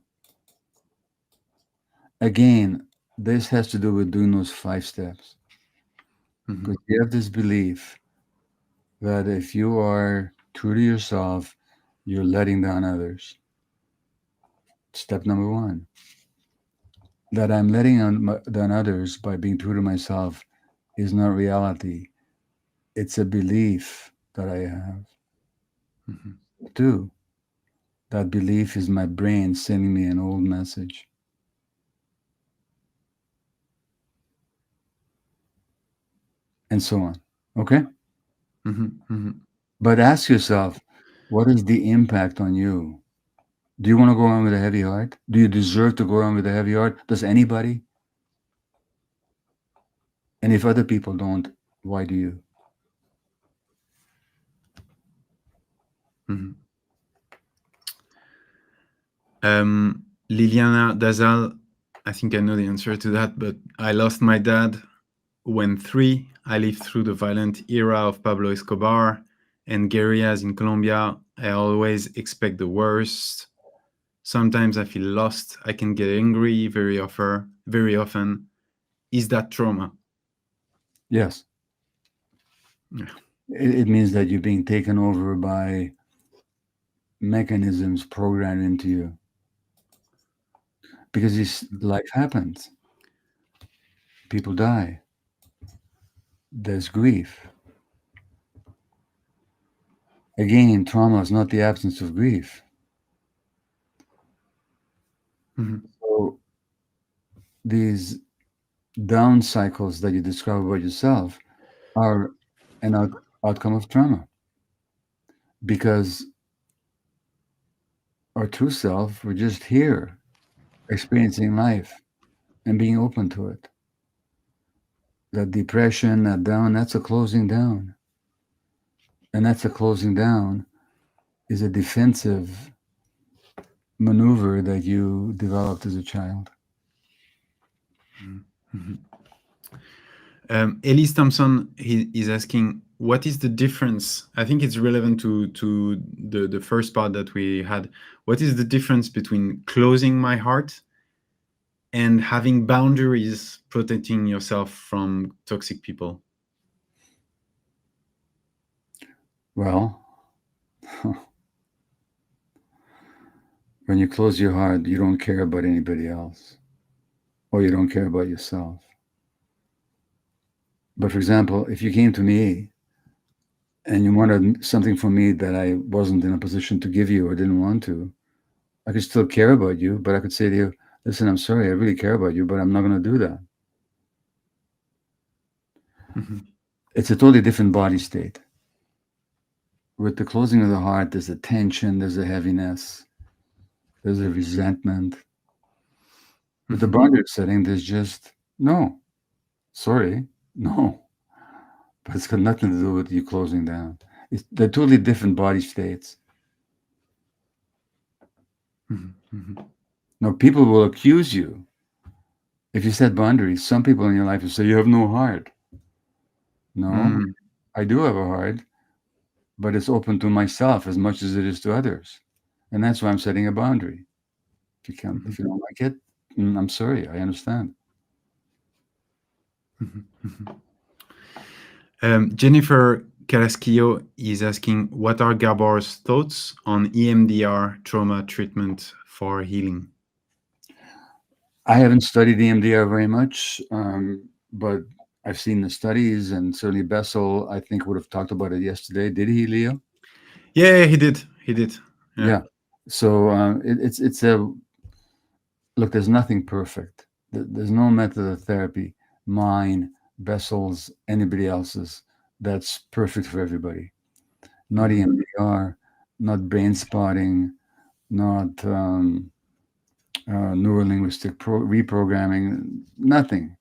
Again, this has to do with doing those 5 steps. Mhm. Because you have this belief that if you are true to yourself, you're letting down others. Step number one, that I'm letting down others by being true to myself is not reality. It's a belief that I have. Mhm. Two, that belief is my brain sending me an old message, and so on. Okay? Mhm. Mhm. But ask yourself, what is the impact on you? Do you want to go around with a heavy heart? Do you deserve to go around with a heavy heart? Does anybody? And if other people don't, why do you? Mhm. Liliana Dazal, I think I know the answer to that, but I lost my dad when 3. I lived through the violent era of Pablo Escobar and guerrillas in Colombia. I always expect the worst. Sometimes I feel lost. I can get angry very often. Very often. Is that trauma? Yes. Yeah. It means that you're being taken over by mechanisms programmed into you. Because this life happens. People die. There's grief. Again, trauma is not the absence of grief. Mhm. So these down cycles that you describe about yourself are an outcome of trauma, because our true self, we're just here experiencing life and being open to it. That depression, that down, that's a closing down. And that's a closing down is a defensive maneuver that you developed as a child. Mhm. Elise Thompson is asking, what is the difference? I think it's relevant to the first part that we had. What is the difference between closing my heart and having boundaries, protecting yourself from toxic people? Well, when you close your heart, you don't care about anybody else, or you don't care about yourself. But for example, if you came to me and you wanted something from me that I wasn't in a position to give you or didn't want to, I could still care about you, but I could say to you, listen, I'm sorry, I really care about you, but I'm not going to do that. Mhm. It's a totally different body state. With the closing of the heart, there's a tension, there's a heaviness, there's a resentment. With the Mhm. boundary setting, there's just no, sorry, no. But it's got nothing to do with you closing down. They're totally different body states. Mhm. Mhm. Now, people will accuse you If you set boundaries, some people in your life will say, you have no heart. No, Mm, I do have a heart, but it's open to myself as much as it is to others. And that's why I'm setting a boundary. If mhm, you don't like it, I'm sorry, I understand. mhm, mhm. Jennifer Carrasquillo is asking, what are Gabor's thoughts on EMDR trauma treatment for healing? I haven't studied EMDR very much, but I've seen the studies, and certainly Bessel, I think, would have talked about it yesterday. Did he, Leo? Yeah, he did. He did. Yeah. Yeah. So it's a look. There's nothing perfect. There's no method of therapy, mine, Bessel's, anybody else's, that's perfect for everybody. Not Mhm, EMDR, not brain spotting, not neurolinguistic reprogramming, nothing.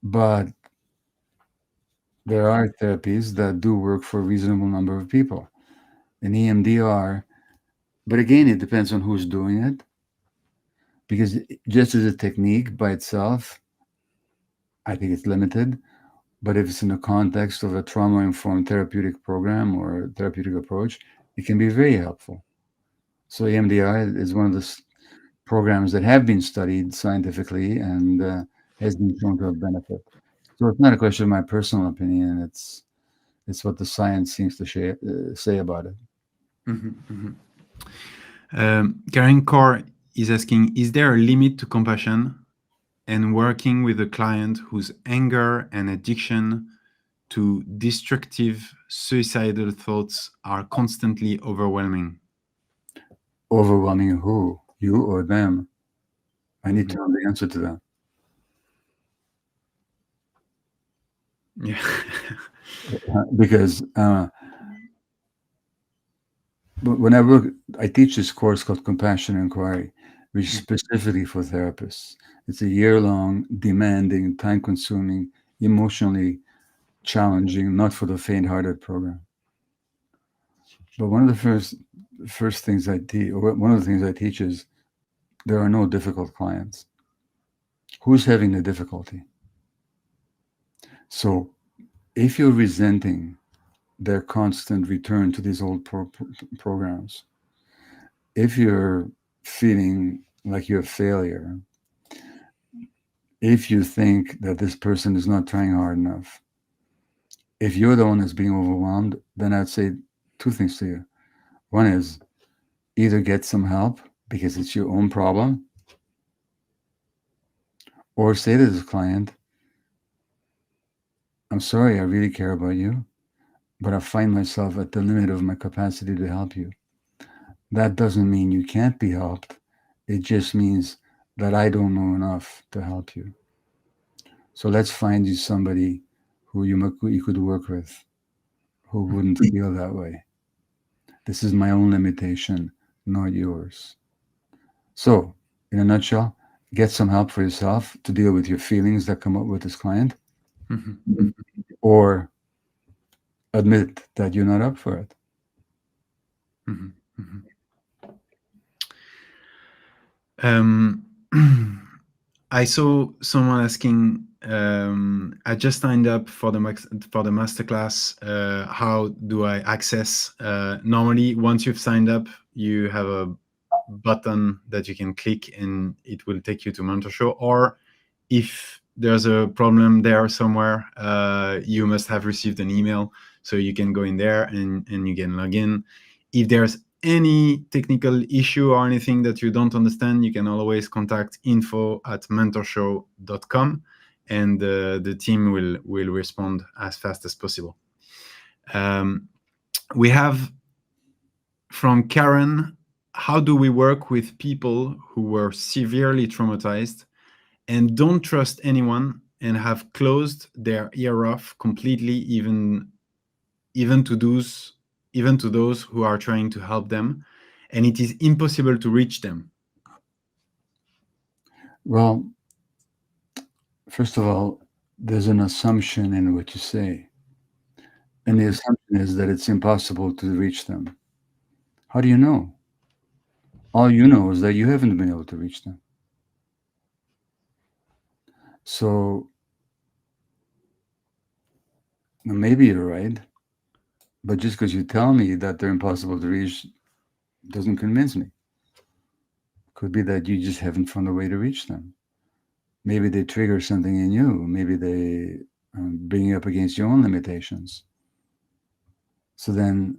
But there are therapies that do work for a reasonable number of people. An EMDR, but again, it depends on who's doing it, because just as a technique by itself, I think it's limited. But if it's in the context of a trauma informed therapeutic program or therapeutic approach, it can be very helpful. So EMDR is one of the programs that have been studied scientifically and has been shown to have benefit. So it's not a question of my personal opinion. It's what the science seems to say about it. mhm, mhm. Karen Kaur is asking, is there a limit to compassion and working with a client whose anger and addiction to destructive suicidal thoughts are constantly overwhelming? Overwhelming who? You or them? I need to Mhm. know the answer to that. Yeah. Because when I teach this course called Compassion Inquiry, which is specifically for therapists. It's a year-long, demanding, time-consuming, emotionally challenging, not for the faint-hearted program. But one of the first things I teach, or one of the things I teach is there are no difficult clients. Who's having the difficulty? So if you're resenting their constant return to these old programs, if you're feeling like you're a failure, if you think that this person is not trying hard enough, if you're the one that's being overwhelmed, then I'd say two things to you. One is either get some help because it's your own problem, or say to this client, I'm sorry, I really care about you, but I find myself at the limit of my capacity to help you. That doesn't mean you can't be helped. It just means that I don't know enough to help you. So let's find you somebody you could work with who wouldn't feel that way. This is my own limitation, not yours. So, in a nutshell, get some help for yourself to deal with your feelings that come up with this client, Mhm, mhm, or admit that you're not up for it. mhm, mhm. Um, I saw someone asking. I just signed up for the masterclass. How do I access? Normally, once you've signed up, you have a button that you can click, and it will take you to Mentor Show. Or if there's a problem there somewhere, you must have received an email, so you can go in there and you can log in. If there's any technical issue or anything that you don't understand, you can always contact info@mentorshow.com, and the team will respond as fast as possible. Um, we have from Karen, how do we work with people who were severely traumatized and don't trust anyone and have closed their ear off completely, even to those who are trying to help them, and it is impossible to reach them? Well, first of all, there's an assumption in what you say, and the Mhm. assumption is that it's impossible to reach them. How do you know? All you know is that you haven't been able to reach them. So maybe you're right, but just because you tell me that they're impossible to reach doesn't convince me. Could be that you just haven't found a way to reach them. Maybe they trigger something in you. Maybe they bring you up against your own limitations. So then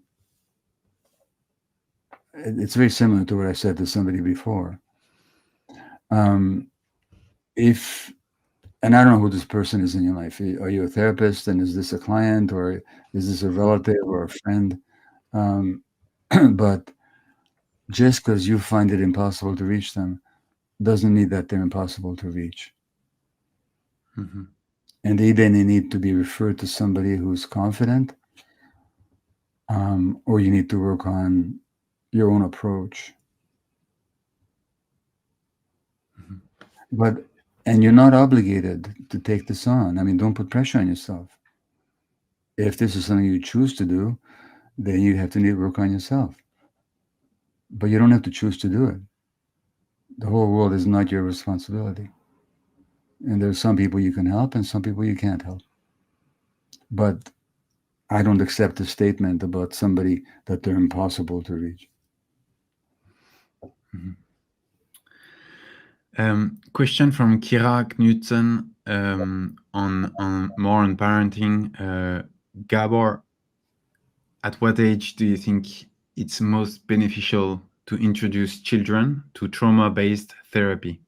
it's very similar to what I said to somebody before. Um, if and I don't know who this person is in your life. Are you a therapist, and is this a client, or is this a relative or a friend? Um, but just because you find it impossible to reach them doesn't mean that they're impossible to reach. Mm-hmm. And either they need to be referred to somebody who's confident, or you need to work on your own approach. Mm-hmm. But and you're not obligated to take this on. I mean, don't put pressure on yourself. If this is something you choose to do, then you have to need to work on yourself. But you don't have to choose to do it. The whole world is not your responsibility. And there's some people you can help and some people you can't help. But I don't accept a statement about somebody that they're impossible to reach. Mm-hmm. Question from Kira Knudsen on more on parenting. Gabor, at what age do you think it's most beneficial to introduce children to trauma-based therapy?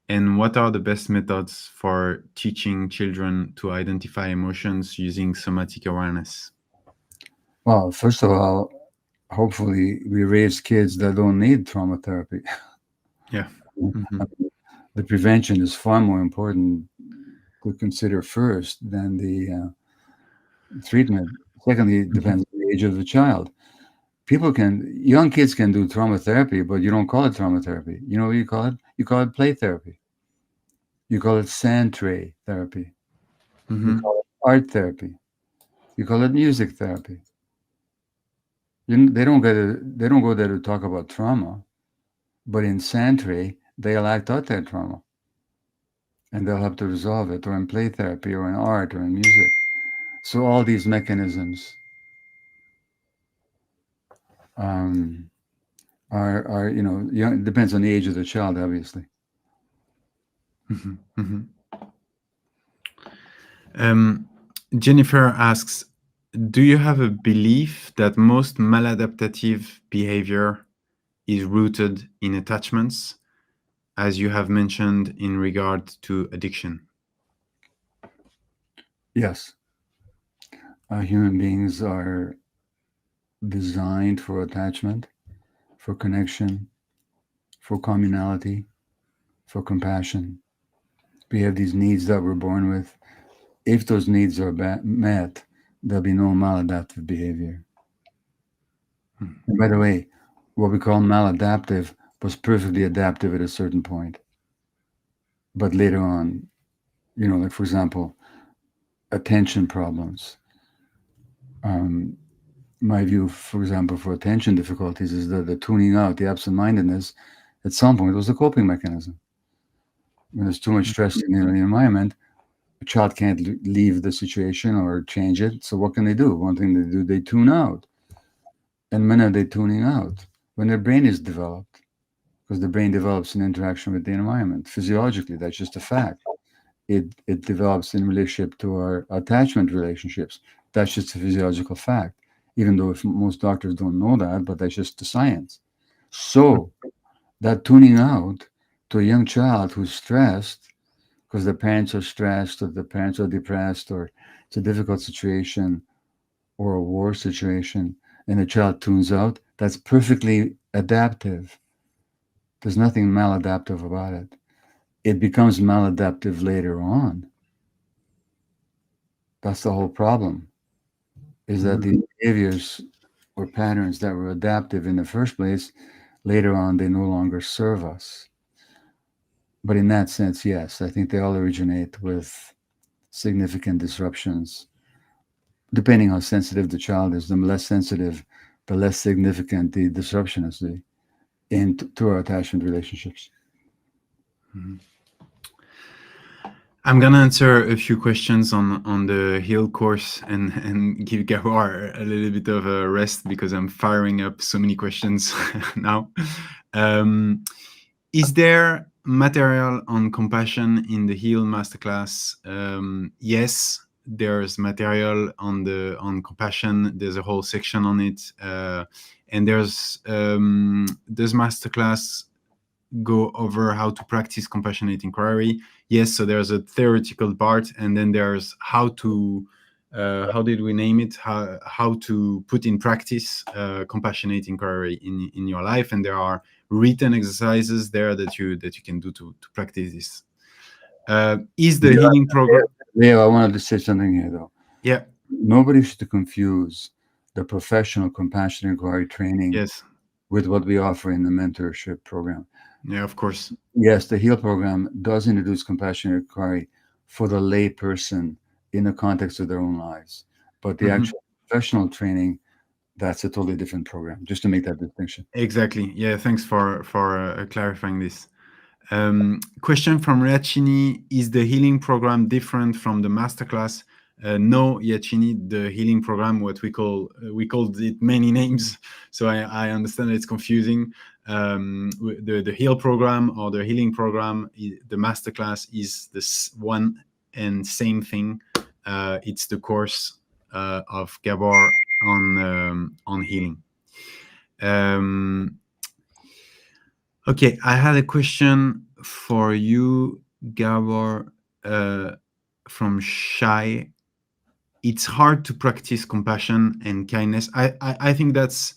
And what are the best methods for teaching children to identify emotions using somatic awareness? Well, first of all, hopefully we raise kids that don't need trauma therapy. Yeah. Mm-hmm. The prevention is far more important to consider first than the treatment. Secondly, it Mm-hmm. depends on the age of the child. Young kids can do trauma therapy, but you don't call it trauma therapy. You know what you call it? You call it play therapy. You call it sand tray therapy. You Mm-hmm. call it art therapy. You call it music therapy. They don't go there to talk about trauma, but in sand tray, they'll act out their trauma and they'll have to resolve it, or in play therapy, or in art, or in music. So all these mechanisms um, are young, depends on the age of the child, obviously. Mm-hmm. Mm-hmm. Jennifer asks, do you have a belief that most maladaptive behavior is rooted in attachments, as you have mentioned in regard to addiction? Yes, human beings are designed for attachment, for connection, for communality, for compassion. We have these needs that we're born with. If those needs are met, there'll be no maladaptive behavior. And by the way, what we call maladaptive was perfectly adaptive at a certain point. But later on, like for example, attention problems. Um, my view, for example, for attention difficulties is that the tuning out, the absent-mindedness, at some point was a coping mechanism. When there's too much stress in the environment, a child can't leave the situation or change it. So what can they do? One thing they do, they tune out. And when are they tuning out? When their brain is developed, because the brain develops in interaction with the environment. Physiologically, that's just a fact. It develops in relationship to our attachment relationships. That's just a physiological fact. Even though if most doctors don't know that, but that's just the science. So that tuning out to a young child who's stressed because the parents are stressed or the parents are depressed or it's a difficult situation or a war situation and the child tunes out, that's perfectly adaptive. There's nothing maladaptive about it. It becomes maladaptive later on. That's the whole problem, is that Mm-hmm. the behaviors or patterns that were adaptive in the first place, later on, they no longer serve us. But in that sense, yes, I think they all originate with significant disruptions. Depending how sensitive the child is, the less sensitive, the less significant the disruption is to our attachment relationships. Mm-hmm. I'm gonna answer a few questions on the Heal course and give Gabor a little bit of a rest because I'm firing up so many questions now. Um, is there material on compassion in the Heal masterclass? Yes, there's material on compassion. There's a whole section on it, and there's masterclass go over how to practice compassionate inquiry. Yes, so there's a theoretical part, and then there's how to how did we name it? How to put in practice compassionate inquiry in your life, and there are written exercises there that you can do to practice this. Is the Yeah, healing program? yeah, I wanted to say something here though. Yeah. Nobody should confuse the professional compassion inquiry training Yes. with what we offer in the mentorship program. Yeah. Of course. Yes, the HEAL program does introduce compassionate inquiry for the lay person in the context of their own lives. But the Mhm. actual professional training, that's a totally different program, just to make that distinction. Exactly. Yeah. Thanks for clarifying this. Question from Yachini: is the healing program different from the masterclass? No, Yachini, the healing program, what we called it many names, so I understand it's confusing. The heal program or the healing program, the masterclass is this one and same thing. It's the course of Gabor on healing. Um, Okay, I had a question for you, Gabor, uh, from Shai. It's hard to practice compassion and kindness. I think that's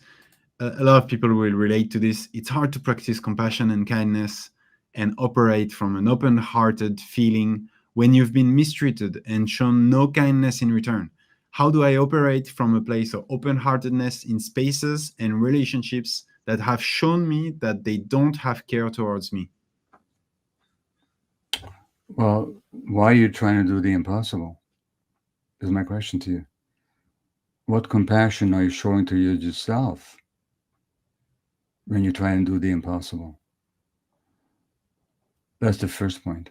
a lot of people will relate to this. It's hard to practice compassion and kindness and operate from an open hearted feeling when you've been mistreated and shown no kindness in return. How do I operate from a place of open heartedness in spaces and relationships that have shown me that they don't have care towards me? Well, why are you trying to do the impossible? Is my question to you. What compassion are you showing to yourself when you try and do the impossible? That's the first point.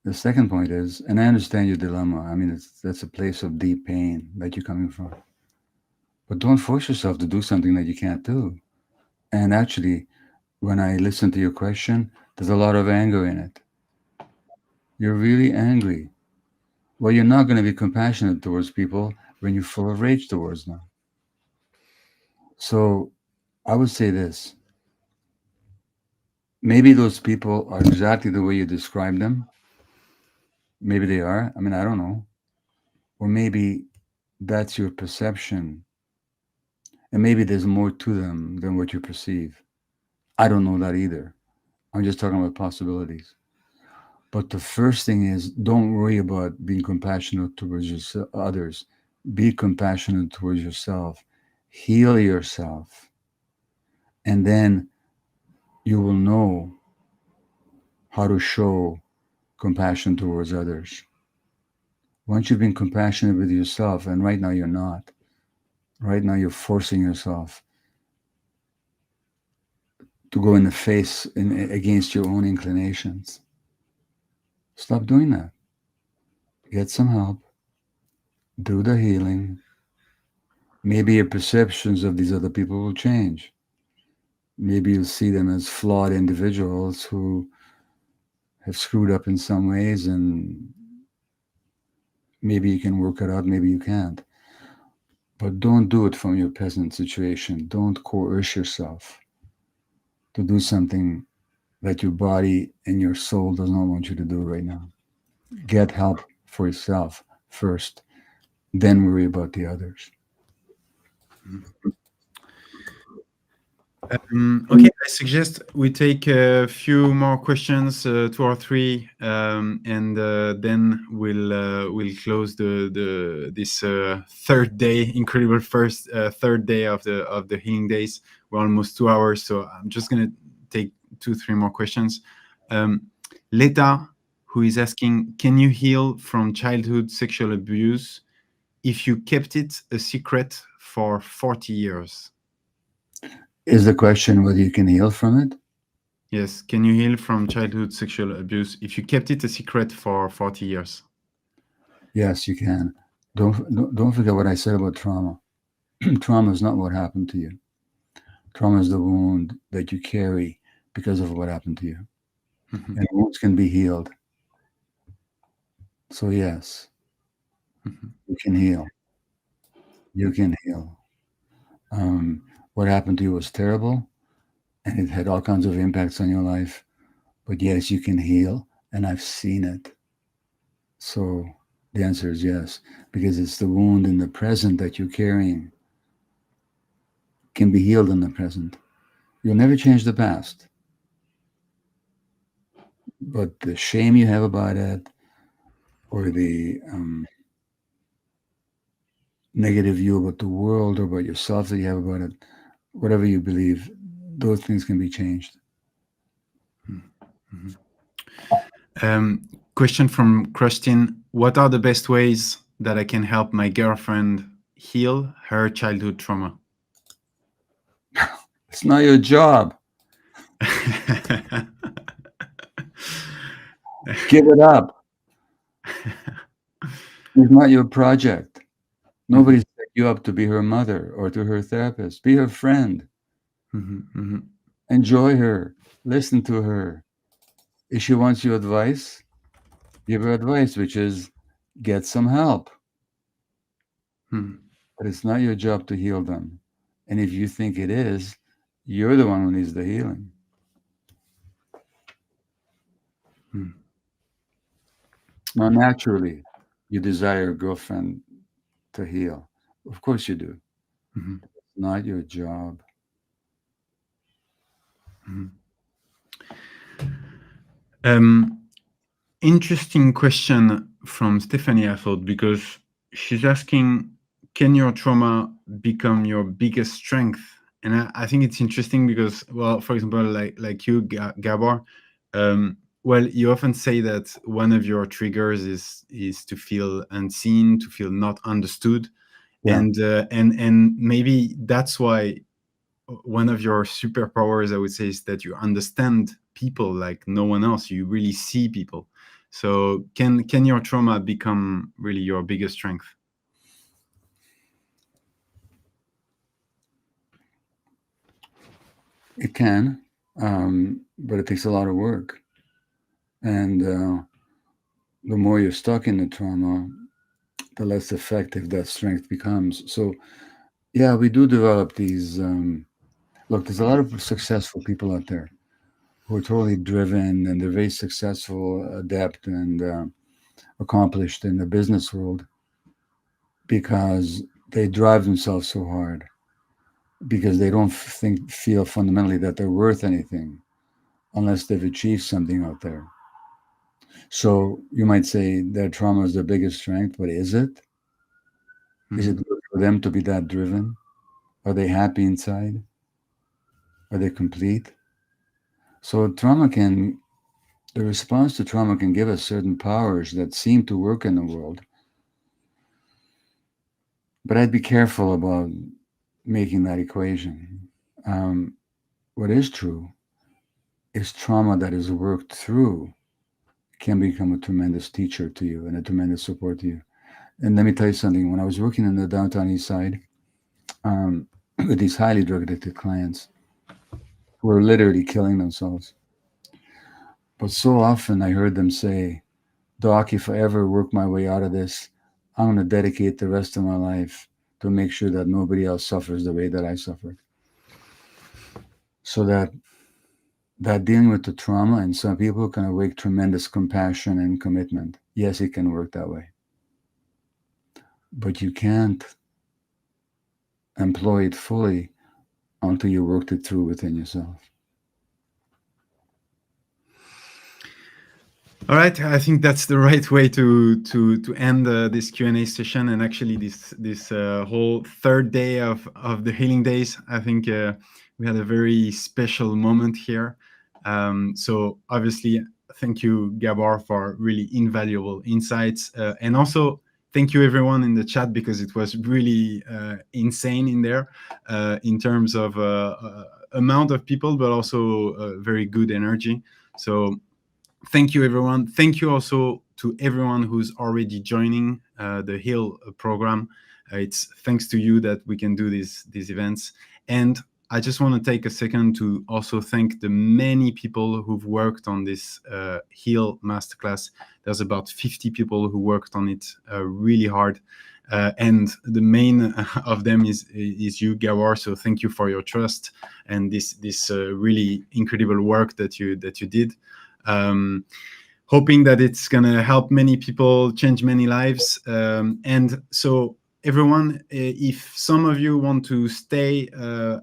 The second point is, and I understand your dilemma. I mean, that's a place of deep pain that you're coming from. But don't force yourself to do something that you can't do. And actually, when I listen to your question, there's a lot of anger in it. You're really angry. Well, you're not going to be compassionate towards people when you're full of rage towards them. So I would say this: maybe those people are exactly the way you describe them. Maybe they are. I mean, I don't know. Or maybe that's your perception. And maybe there's more to them than what you perceive. I don't know that either. I'm just talking about possibilities. But the first thing is, don't worry about being compassionate towards others. Be compassionate towards yourself. Heal yourself. And then you will know how to show compassion towards others. Once you've been compassionate with yourself, and right now you're not, right now you're forcing yourself to go in the face against your own inclinations. Stop doing that. Get some help. Do the healing. Maybe your perceptions of these other people will change. Maybe you'll see them as flawed individuals who have screwed up in some ways, and maybe you can work it out, maybe you can't. But don't do it from your peasant situation. Don't coerce yourself to do something that your body and your soul does not want you to do right now. Get help for yourself first, then worry about the others. Okay, I suggest we take a few more questions, two or three, and then we'll close the this third day, incredible first third day of the healing days. We're almost 2 hours, so I'm just gonna take two, three more questions. Leta, who is asking, can you heal from childhood sexual abuse if you kept it a secret for 40 years? Is the question whether you can heal from it? Yes. Can you heal from childhood sexual abuse if you kept it a secret for 40 years? Yes, you can. Don't forget what I said about trauma. Trauma is not what happened to you. Trauma is the wound that you carry because of what happened to you. Mhm, And wounds can be healed. So yes, mhm, you can heal. You can heal. What happened to you was terrible, and it had all kinds of impacts on your life. But yes, you can heal, and I've seen it. So the answer is yes, because it's the wound in the present that you're carrying can be healed in the present. You'll never change the past, but the shame you have about it, or the negative view about the world or about yourself that you have about it, whatever you believe, those things can be changed. mhm. Question from Christine: what are the best ways that I can help my girlfriend heal her childhood trauma? It's not your job. Give it up. It's not your project. Mhm, Nobody set you up to be her mother or to her therapist. Be her friend. mhm, mhm, Enjoy her. Listen to her. If she wants your advice, give her advice, which is get some help. mhm, But it's not your job to heal them. And if you think it is, you're the one who needs the healing. mhm, Now, naturally, you desire a girlfriend to heal. Of course you do. mhm, It's not your job. mhm. Um, Interesting question from Stephanie, I thought, because she's asking, can your trauma become your biggest strength? And I think it's interesting because, well, for example, like you, Gabor, well, you often say that one of your triggers is to feel unseen, to feel not understood, Yeah. and maybe that's why one of your superpowers, I would say, is that you understand people like no one else. You really see people. So can your trauma become really your biggest strength? It can, but it takes a lot of work. And the more you're stuck in the trauma, the less effective that strength becomes. So, yeah, we do develop these. Look, there's a lot of successful people out there who are totally driven and they're very successful, adept, and accomplished in the business world because they drive themselves so hard because they don't feel fundamentally that they're worth anything unless they've achieved something out there. So you might say their trauma is their biggest strength, but is it? Is it Mhm, good for them to be that driven? Are they happy inside? Are they complete? So the response to trauma can give us certain powers that seem to work in the world. But I'd be careful about making that equation. Um, what is true is trauma that is worked through can become a tremendous teacher to you and a tremendous support to you. And let me tell you something. When I was working in the downtown east side um, with these highly drug addicted clients who were literally killing themselves, but so often I heard them say, Doc, if I ever work my way out of this, I'm going to dedicate the rest of my life to make sure that nobody else suffers the way that I suffered. So that dealing with the trauma in some people can awake tremendous compassion and commitment. Yes, it can work that way. But you can't employ it fully until you worked it through within yourself. All right, I think that's the right way to end this Q&A session, and actually this whole third day of the healing days. I think we had a very special moment here. So obviously, thank you, Gabor, for really invaluable insights, and also thank you everyone in the chat because it was really insane in there in terms of amount of people, but also very good energy. So thank you, everyone. Thank you also to everyone who's already joining the HEAL program. It's thanks to you that we can do these events. And I just want to take a second to also thank the many people who've worked on this HEAL masterclass. There's about 50 people who worked on it really hard. And the main of them is you, Gabor. So thank you for your trust and this really incredible work that you did. Hoping that it's gonna help many people, change many lives. And so everyone, if some of you want to stay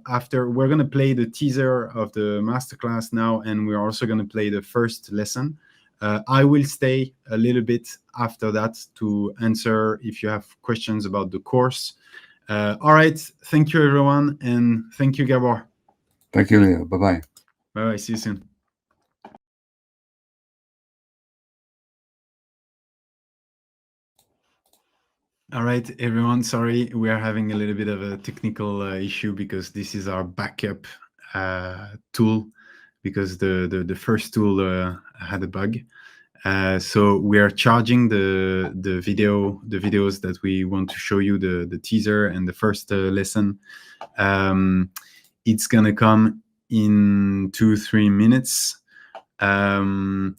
after, we're gonna play the teaser of the masterclass now, and we're also gonna play the first lesson. I will stay a little bit after that to answer if you have questions about the course. All right, thank you everyone, and thank you, Gabor. Thank you, Leo. Bye-bye. Bye-bye, see you soon. All right, everyone. Sorry, we are having a little bit of a technical issue because this is our backup tool, because the first tool had a bug. So we are charging the videos that we want to show you, the teaser and the first lesson. It's gonna come in 2-3 minutes. In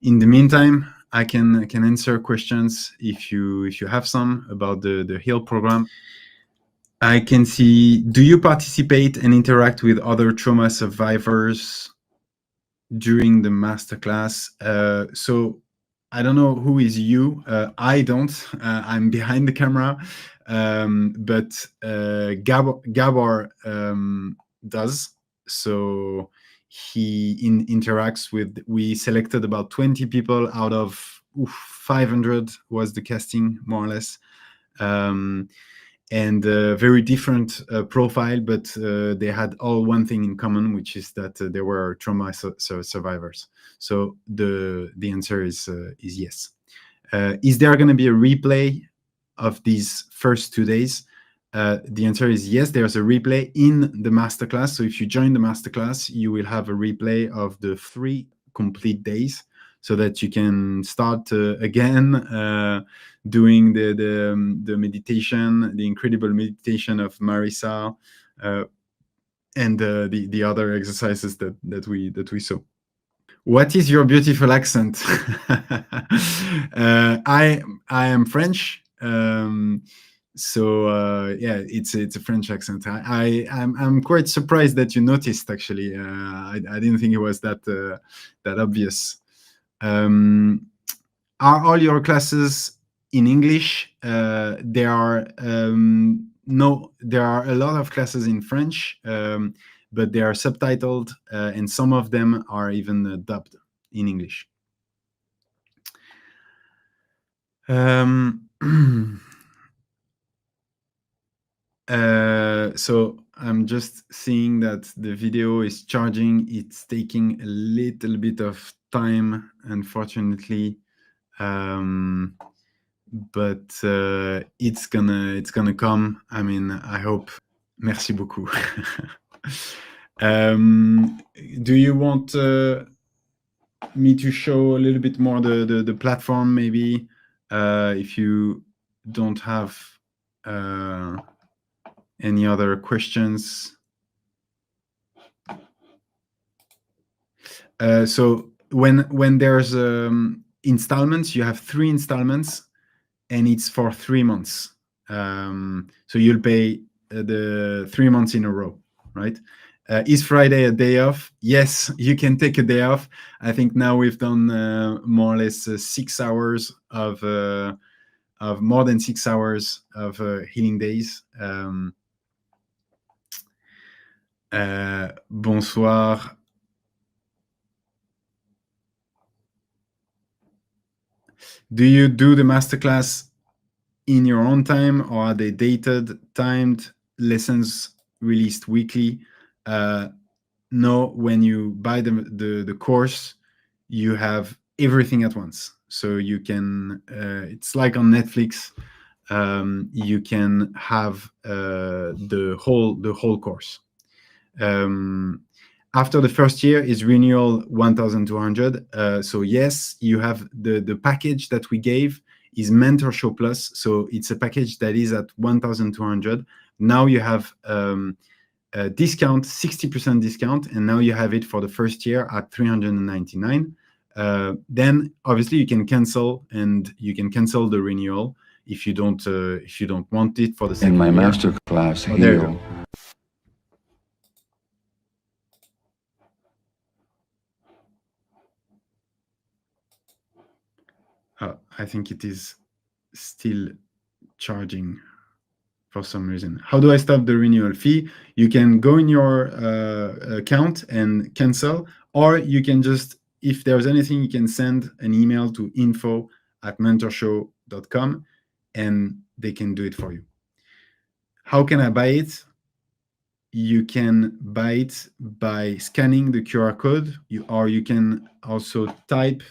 the meantime, I can answer questions if you have some about the HEAL program. I can see, do you participate and interact with other trauma survivors during the masterclass? So I don't know who is you. I don't. I'm behind the camera, but Gabor does. So he interacts with. We selected about 20 people out of 500 was the casting, more or less. And very different profile, but they had all one thing in common, which is that they were trauma survivors. So the answer is yes. Is there going to be a replay of these first 2 days? The answer is yes. There's a replay in the masterclass. So if you join the masterclass, you will have a replay of the 3 complete days, so that you can start again doing the meditation, the incredible meditation of Marisa, and the other exercises that we saw. What is your beautiful accent? I am French. So yeah, it's a French accent. I'm quite surprised that you noticed. Actually, I didn't think it was that obvious. Are all your classes in English? There are no. There are a lot of classes in French, but they are subtitled, and some of them are even dubbed in English. So I'm just seeing that the video is charging. It's taking a little bit of time, unfortunately, but it's gonna come. I mean, I hope. Merci beaucoup. Do you want me to show a little bit more the platform, maybe, if you don't have any other questions? So when there's installments, you have 3 installments, and it's for 3 months. So you'll pay the 3 months in a row, right? Is Friday a day off? Yes, you can take a day off. I think now we've done more or less 6 hours of more than 6 hours of healing days. Bonsoir. Do you do the masterclass in your own time, or are they dated, timed lessons released weekly? No, when you buy the course, you have everything at once. So you can, it's like on Netflix. You can have the whole course. After the first year is renewal 1,200. So yes, you have the package that we gave is Mentor Show Plus. So it's a package that is at 1,200. Now you have a discount, 60% discount, and now you have it for the first year at 399. Then obviously you can cancel, and you can cancel the renewal if you don't want it for the second year. In my masterclass, Oh, there you Heal. I think it is still charging for some reason. How do I stop the renewal fee? You can go in your account and cancel, or you can just, if there's anything, you can send an email to info@mentorshow.com and they can do it for you. How can I buy it? You can buy it by scanning the QR code, or you can also type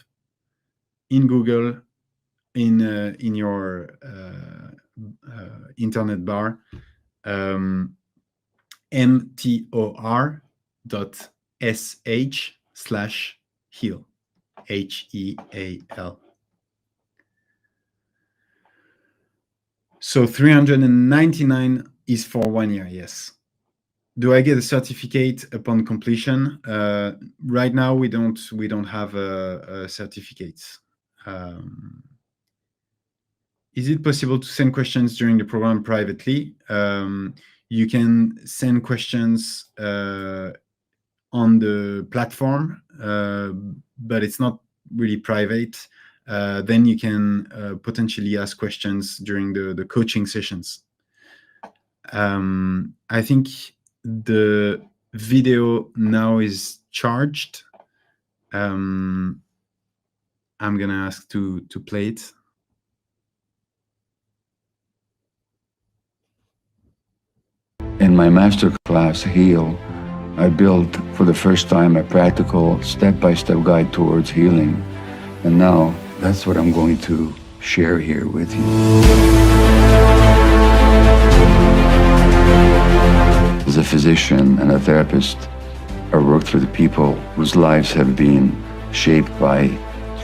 in Google in your internet bar mtor.sh/heal, HEAL. So 399 is for 1 year, yes. Do I get a certificate upon completion? Right now, we don't have a certificate. Is it possible to send questions during the program privately? You can send questions on the platform, but it's not really private. Then you can potentially ask questions during the coaching sessions. I think the video now is charged. I'm gonna ask to play it. In my masterclass, Heal, I built for the first time a practical step-by-step guide towards healing. And now that's what I'm going to share here with you. As a physician and a therapist, I worked with people whose lives have been shaped by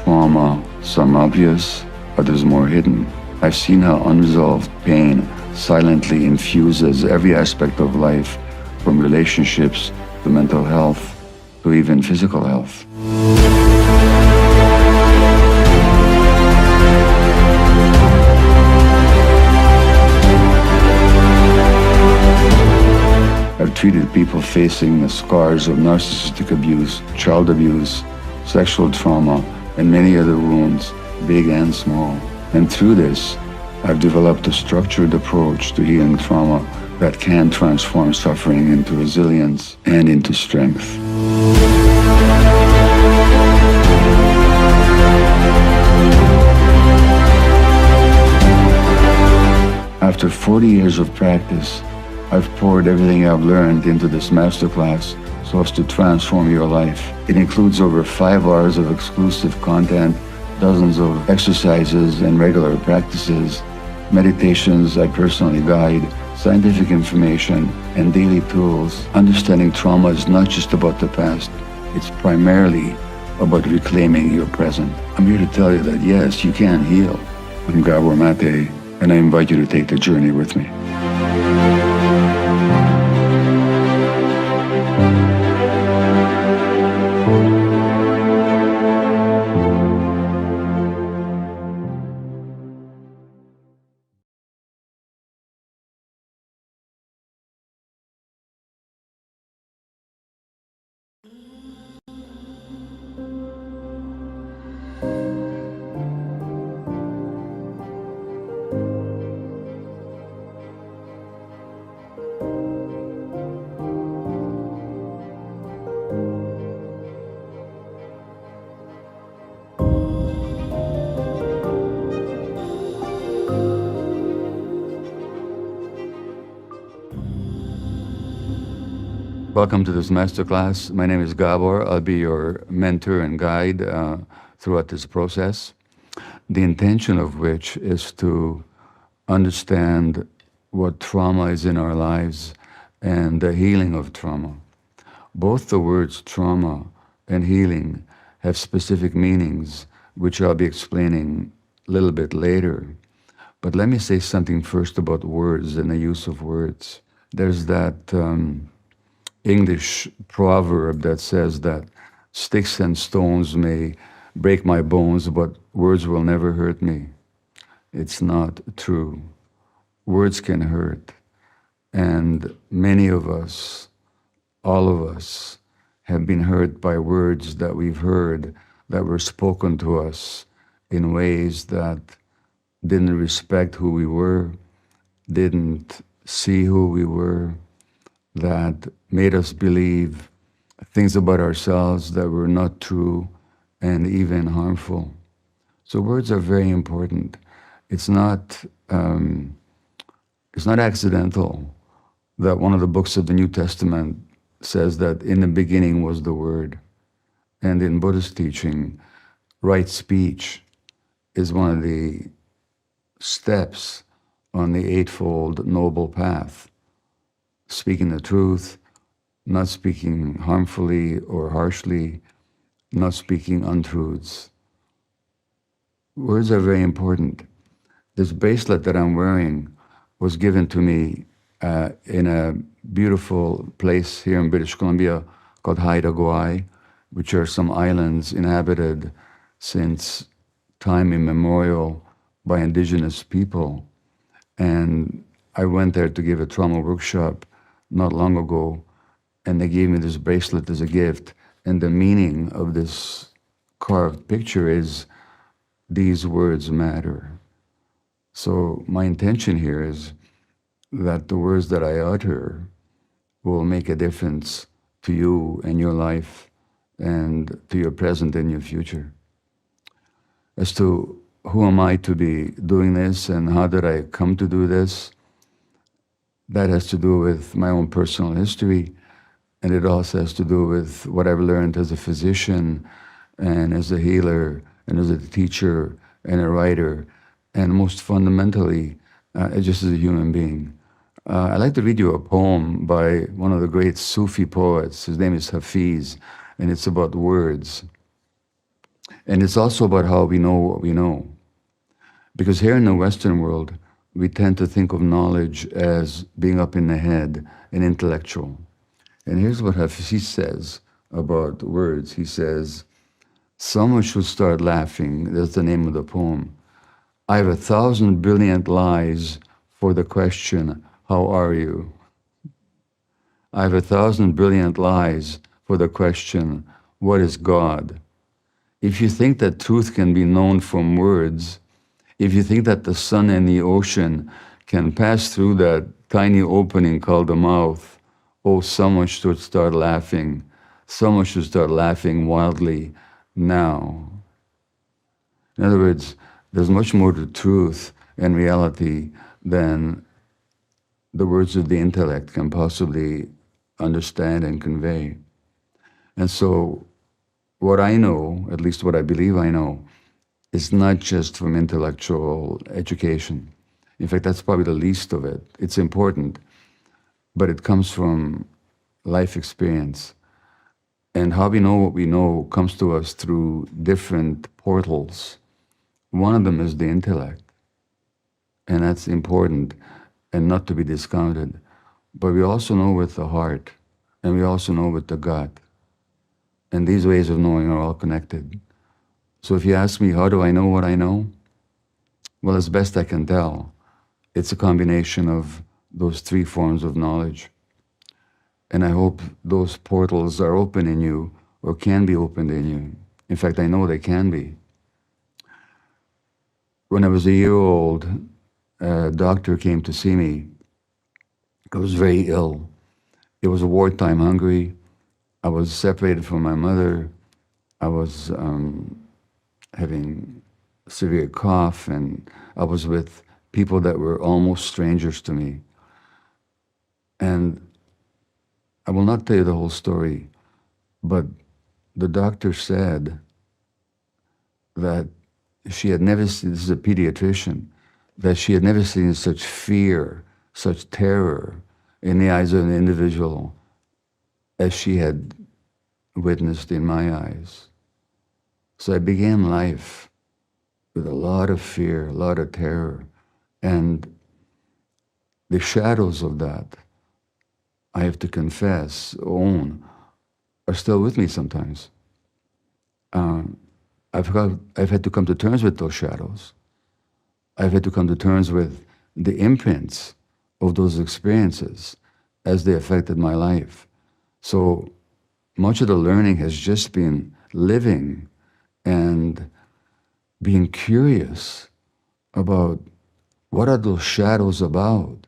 trauma, some obvious, others more hidden. I've seen how unresolved pain silently infuses every aspect of life, from relationships to mental health to even physical health. I've treated people facing the scars of narcissistic abuse, child abuse, sexual trauma, and many other wounds, big and small. And through this, I've developed a structured approach to healing trauma that can transform suffering into resilience and into strength. After 40 years of practice, I've poured everything I've learned into this masterclass so as to transform your life. It includes over 5 hours of exclusive content, dozens of exercises and regular practices, meditations I personally guide, scientific information, and daily tools. Understanding trauma is not just about the past, it's primarily about reclaiming your present. I'm here to tell you that yes, you can heal. I'm Gabor Maté, and I invite you to take the journey with me. Welcome to this masterclass. My name is Gabor. I'll be your mentor and guide throughout this process, the intention of which is to understand what trauma is in our lives and the healing of trauma. Both the words trauma and healing have specific meanings, which I'll be explaining a little bit later. But let me say something first about words and the use of words. There's that English proverb that says that sticks and stones may break my bones, but words will never hurt me. It's not true. Words can hurt. And many of us, all of us, have been hurt by words that we've heard that were spoken to us in ways that didn't respect who we were, didn't see who we were, that made us believe things about ourselves that were not true and even harmful. So words are very important. It's not accidental that one of the books of the New Testament says that in the beginning was the Word. And in Buddhist teaching, right speech is one of the steps on the Eightfold Noble Path. Speaking the truth, not speaking harmfully or harshly, not speaking untruths. Words are very important. This bracelet that I'm wearing was given to me in a beautiful place here in British Columbia called Haida, which are some islands inhabited since time immemorial by indigenous people. And I went there to give a trauma workshop not long ago, and they gave me this bracelet as a gift. And the meaning of this carved picture is these words matter. So my intention here is that the words that I utter will make a difference to you and your life and to your present and your future. As to who am I to be doing this and how did I come to do this, that has to do with my own personal history, and it also has to do with what I've learned as a physician and as a healer and as a teacher and a writer, and most fundamentally, just as a human being. I'd like to read you a poem by one of the great Sufi poets. His name is Hafiz, and it's about words. And it's also about how we know what we know. Because here in the Western world, we tend to think of knowledge as being up in the head and intellectual. And here's what Hafiz says about words. He says, someone should start laughing. That's the name of the poem. I have 1,000 brilliant lies for the question, how are you? I have 1,000 brilliant lies for the question, what is God? If you think that truth can be known from words, if you think that the sun and the ocean can pass through that tiny opening called the mouth, oh, someone should start laughing. Someone should start laughing wildly now. In other words, there's much more to truth and reality than the words of the intellect can possibly understand and convey. And so what I know, at least what I believe I know, is not just from intellectual education. In fact, that's probably the least of it. It's important, but it comes from life experience. And how we know what we know comes to us through different portals. One of them is the intellect, and that's important and not to be discounted. But we also know with the heart, and we also know with the gut. And these ways of knowing are all connected. So if you ask me, how do I know what I know? Well, as best I can tell, it's a combination of those three forms of knowledge. And I hope those portals are open in you or can be opened in you. In fact, I know they can be. When I was a year old, a doctor came to see me. I was very ill. It was a wartime Hungary. I was separated from my mother. I was having severe cough, and I was with people that were almost strangers to me. And I will not tell you the whole story, but the doctor said that she had never seen, this is a pediatrician, that she had never seen such fear, such terror in the eyes of an individual as she had witnessed in my eyes. So I began life with a lot of fear, a lot of terror, and the shadows of that, I have to confess, own, are still with me sometimes. I've had to come to terms with those shadows. I've had to come to terms with the imprints of those experiences as they affected my life. So much of the learning has just been living and being curious about what are those shadows about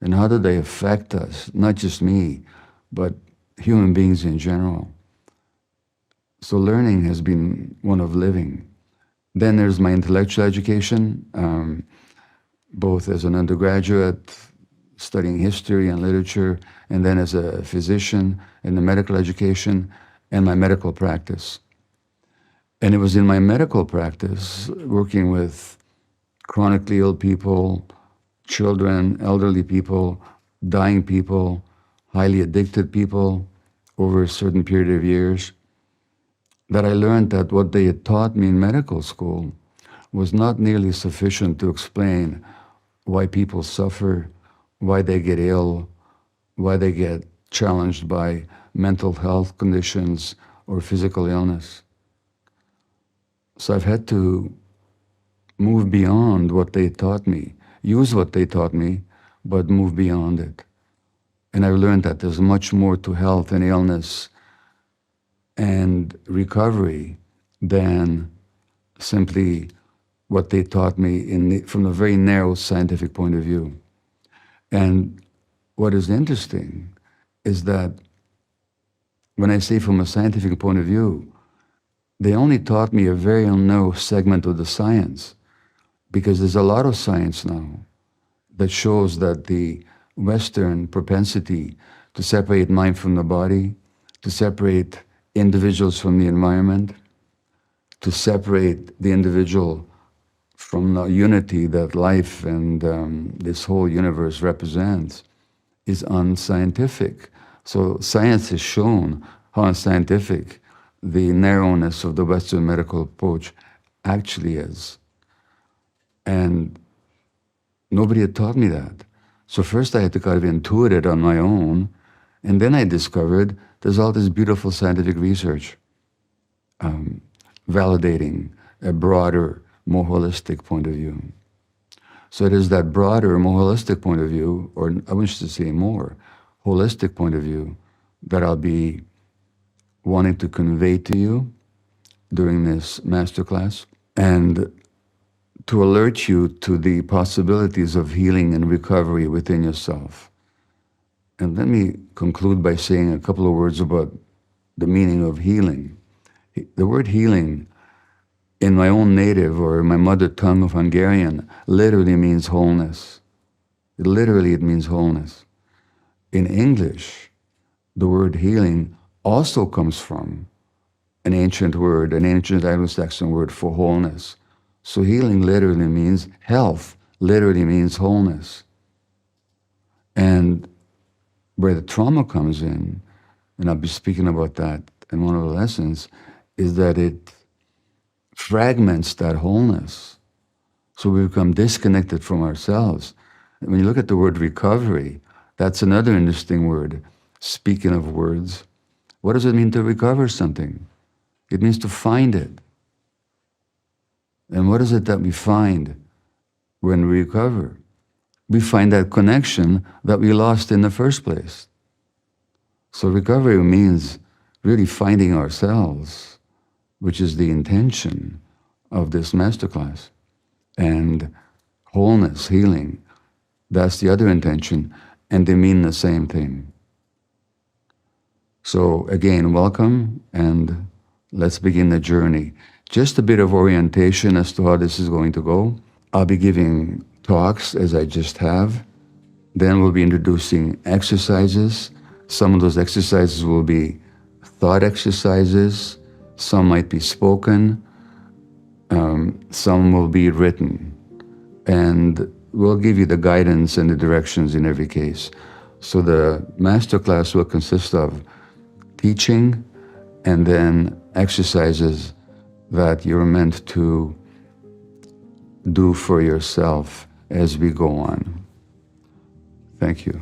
and how do they affect us, not just me, but human beings in general. So learning has been one of living. Then there's my intellectual education, both as an undergraduate studying history and literature, and then as a physician in the medical education and my medical practice. And it was in my medical practice, working with chronically ill people, children, elderly people, dying people, highly addicted people over a certain period of years, that I learned that what they had taught me in medical school was not nearly sufficient to explain why people suffer, why they get ill, why they get challenged by mental health conditions or physical illness. So I've had to move beyond what they taught me, use what they taught me, but move beyond it. And I've learned that there's much more to health and illness and recovery than simply what they taught me from a very narrow scientific point of view. And what is interesting is that when I say from a scientific point of view, they only taught me a very narrow segment of the science, because there's a lot of science now that shows that the Western propensity to separate mind from the body, to separate individuals from the environment, to separate the individual from the unity that life and this whole universe represents, is unscientific. So science has shown how unscientific the narrowness of the Western medical approach actually is. And nobody had taught me that. So first I had to kind of intuit it on my own, and then I discovered there's all this beautiful scientific research validating a broader, more holistic point of view. So it is that broader, more holistic point of view, or I wish to say more, holistic point of view, that I'll be wanting to convey to you during this masterclass, and to alert you to the possibilities of healing and recovery within yourself. And let me conclude by saying a couple of words about the meaning of healing. The word healing in my own native or my mother tongue of Hungarian literally means wholeness. It means wholeness. In English, the word healing also comes from an ancient Anglo-Saxon word for wholeness. So healing literally means health, literally means wholeness. And where the trauma comes in, and I'll be speaking about that in one of the lessons, is that it fragments that wholeness. So we become disconnected from ourselves. And when you look at the word recovery, that's another interesting word. Speaking of words, what does it mean to recover something? It means to find it. And what is it that we find when we recover? We find that connection that we lost in the first place. So recovery means really finding ourselves, which is the intention of this masterclass. And wholeness, healing, that's the other intention, and they mean the same thing. So again, welcome, and let's begin the journey. Just a bit of orientation as to how this is going to go. I'll be giving talks as I just have. Then we'll be introducing exercises. Some of those exercises will be thought exercises. Some might be spoken. Some will be written. And we'll give you the guidance and the directions in every case. So the masterclass will consist of teaching, and then exercises that you're meant to do for yourself as we go on. Thank you.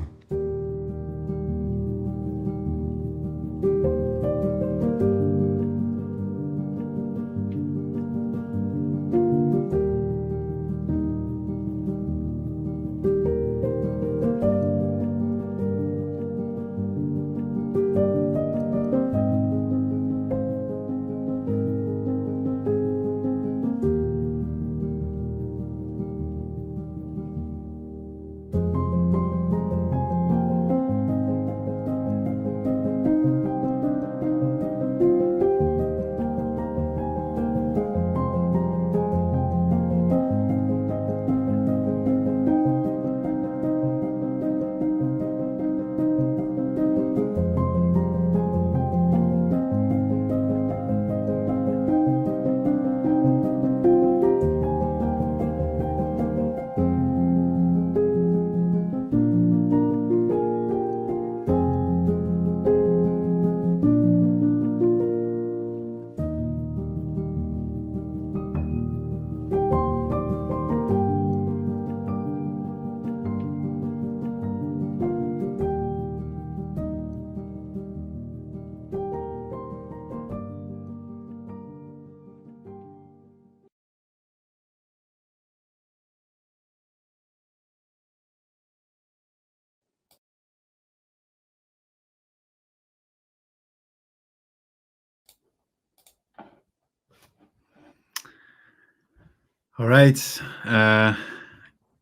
All right,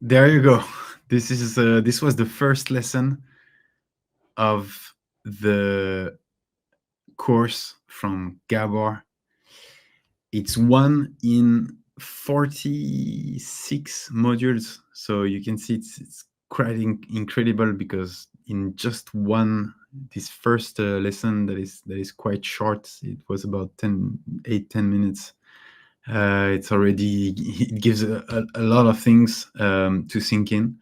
there you go. This was the first lesson of the course from Gabor. It's one in 46 modules, so you can see it's quite incredible, because in just this first lesson that is quite short, it was about 10 minutes. It gives a lot of things to sink in,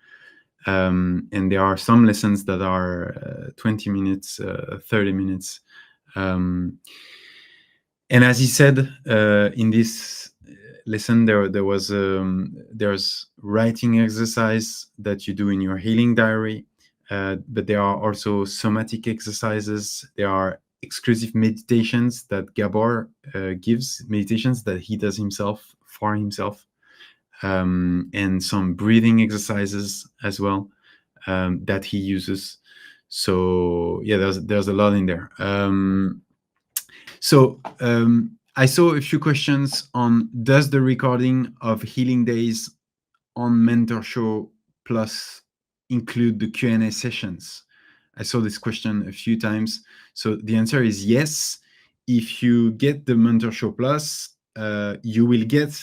and there are some lessons that are 20 minutes, 30 minutes, and as he said, in this lesson, there's writing exercise that you do in your healing diary, but there are also somatic exercises. There are exclusive meditations that Gabor gives, meditations that he does himself for himself, and some breathing exercises as well that he uses. So yeah, there's a lot in there. I saw a few questions on, does the recording of Healing Days on Mentor Show Plus include the Q&A sessions? I saw this question a few times. So the answer is yes. If you get the Mentor Show Plus, you will get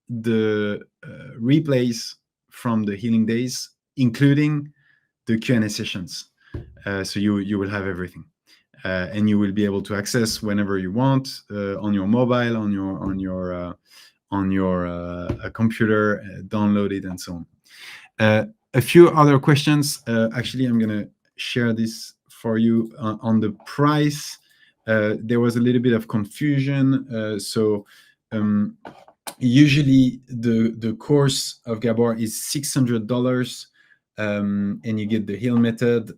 the replays from the Healing Days, including the Q&A sessions. So you will have everything. And you will be able to access whenever you want, on your mobile, on your computer, download it, and so on. A few other questions. Actually, I'm going to share this for you on the price. There was a little bit of confusion. Usually the course of Gabor is $600. And you get the Heal Method,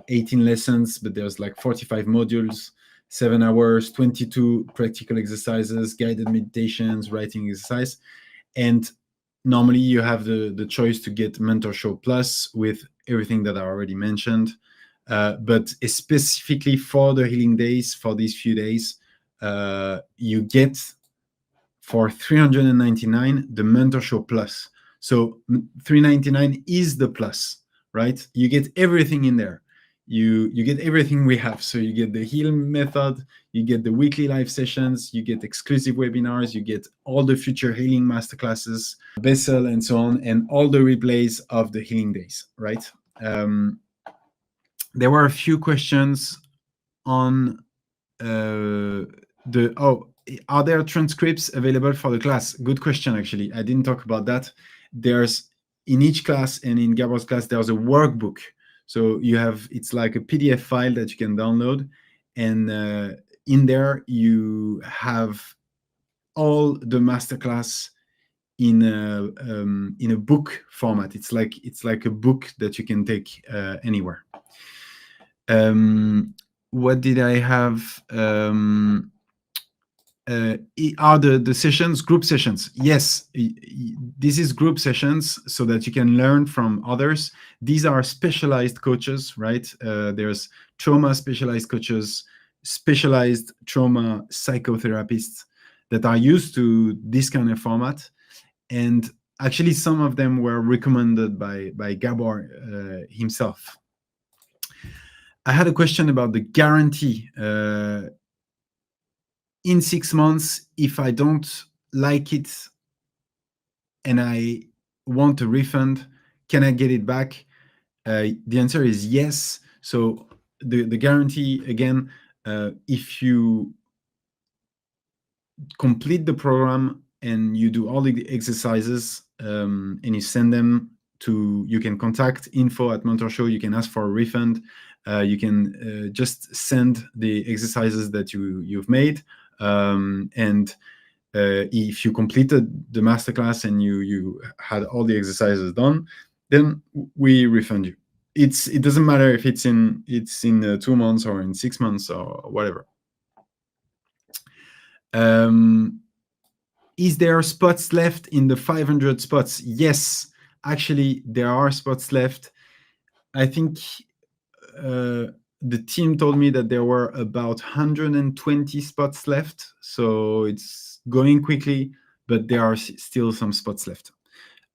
18 lessons, but there's like 45 modules, 7 hours, 22 practical exercises, guided meditations, writing exercise. And normally you have the choice to get Mentor Show Plus with everything that I already mentioned. But specifically for the Healing Days, for these few days, you get for $399 the Mentor Show Plus. So $399 is the plus, right? You get everything in there. You get everything we have. So you get the Heal Method, you get the weekly live sessions, you get exclusive webinars, you get all the future healing masterclasses, Bessel, and so on, and all the replays of the Healing Days, right? There were a few questions on are there transcripts available for the class? Good question, actually. I didn't talk about that. There's, in each class and in Gabor's class, there's a workbook. So it's like a PDF file that you can download, and in there you have all the masterclass in a book format. It's like a book that you can take anywhere. What did I have? Are the sessions group sessions? Yes, this is group sessions so that you can learn from others. These are specialized coaches, right? There's trauma specialized coaches, specialized trauma psychotherapists that are used to this kind of format. And actually, some of them were recommended by Gabor himself. I had a question about the guarantee. In 6 months, if I don't like it and I want a refund, can I get it back? The answer is yes. So the guarantee, again, if you complete the program and you do all the exercises and you send them to, you can contact info@mentorshow, you can ask for a refund, you can just send the exercises that you've made, and if you completed the masterclass and you had all the exercises done, then we refund you. It doesn't matter if it's in 2 months or in 6 months or whatever. Is there spots left in the 500 spots? Yes, actually there are spots left. I think the team told me that there were about 120 spots left, so it's going quickly, but there are still some spots left.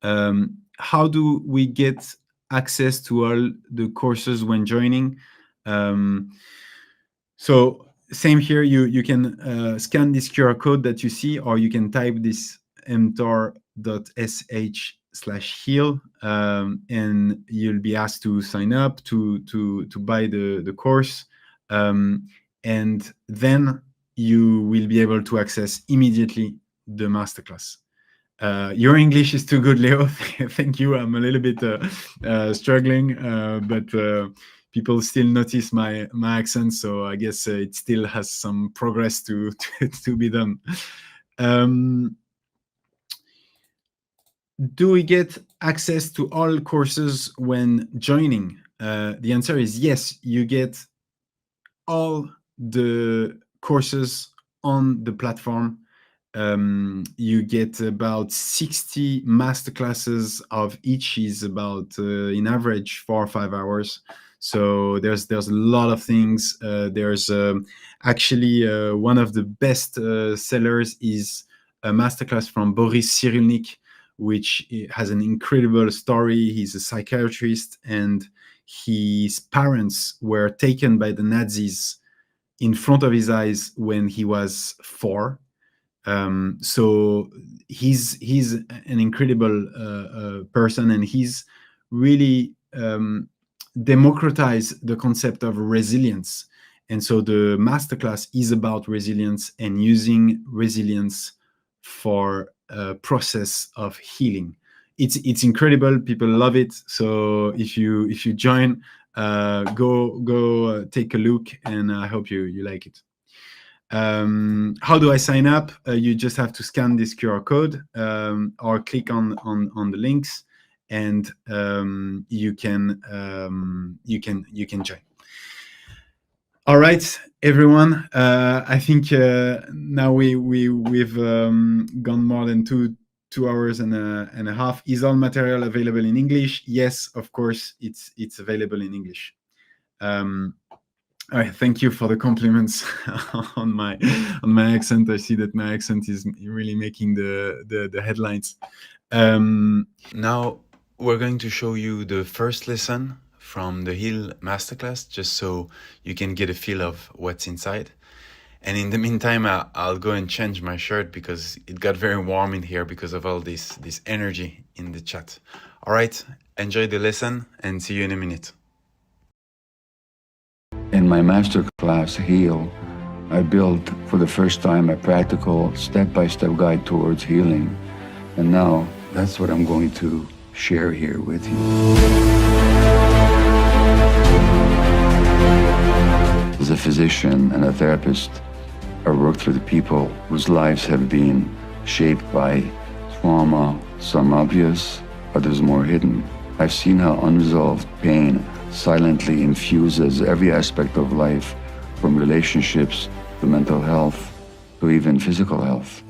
How do we get access to all the courses when joining? So same here, you can scan this QR code that you see, or you can type this mtor.sh/heal, and you'll be asked to sign up to buy the course, and then you will be able to access immediately the masterclass. Your English is too good, Leo. Thank you. I'm a little bit struggling, but people still notice my accent, so I guess it still has some progress to be done. Do we get access to all courses when joining? The answer is yes. You get all the courses on the platform. You get about 60 masterclasses of each, is about in average 4 or 5 hours. So there's a lot of things. There's actually one of the best sellers is a masterclass from Boris Cyrulnik, which has an incredible story. He's a psychiatrist, and his parents were taken by the Nazis in front of his eyes when he was 4. So he's an incredible person, and he's really democratized the concept of resilience. And so the masterclass is about resilience and using resilience for a process of healing. It's incredible. People love it. So if you join, go take a look, and I hope you like it. How do I sign up? You just have to scan this QR code or click on the links, and you can join. All right, everyone. I think now we've gone more than two hours and a half. Is all material available in English? Yes, of course, it's available in English. All right, thank you for the compliments on my accent. I see that my accent is really making the headlines. Now we're going to show you the first lesson from the Heal Masterclass, just so you can get a feel of what's inside. And in the meantime, I'll go and change my shirt because it got very warm in here because of all this energy in the chat. All right, enjoy the lesson and see you in a minute. In my masterclass, Heal, I built for the first time a practical step-by-step guide towards healing. And now that's what I'm going to share here with you. As a physician and a therapist, I worked with people whose lives have been shaped by trauma, some obvious, others more hidden. I've seen how unresolved pain silently infuses every aspect of life, from relationships to mental health to even physical health.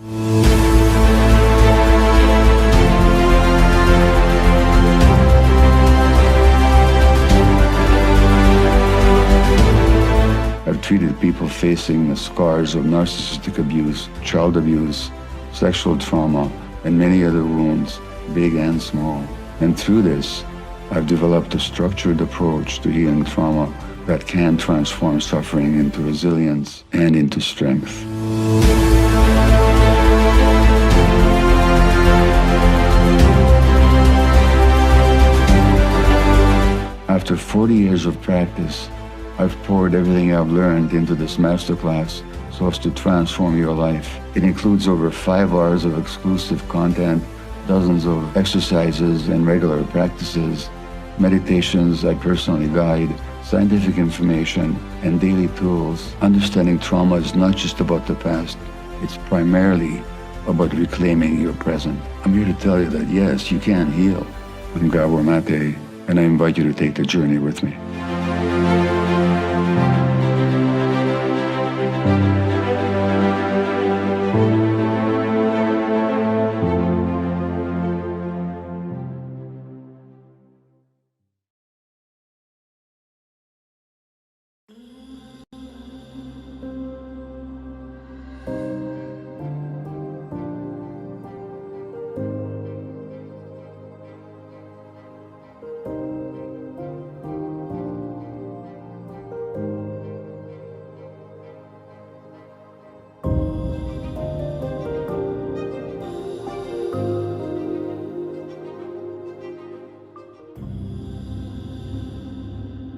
I've treated people facing the scars of narcissistic abuse, child abuse, sexual trauma, and many other wounds, big and small. And through this, I've developed a structured approach to healing trauma that can transform suffering into resilience and into strength. After 40 years of practice, I've poured everything I've learned into this masterclass so as to transform your life. It includes over 5 hours of exclusive content, dozens of exercises and regular practices, meditations I personally guide, scientific information, and daily tools. Understanding trauma is not just about the past. It's primarily about reclaiming your present. I'm here to tell you that yes, you can heal. I'm Gabor Maté, and I invite you to take the journey with me.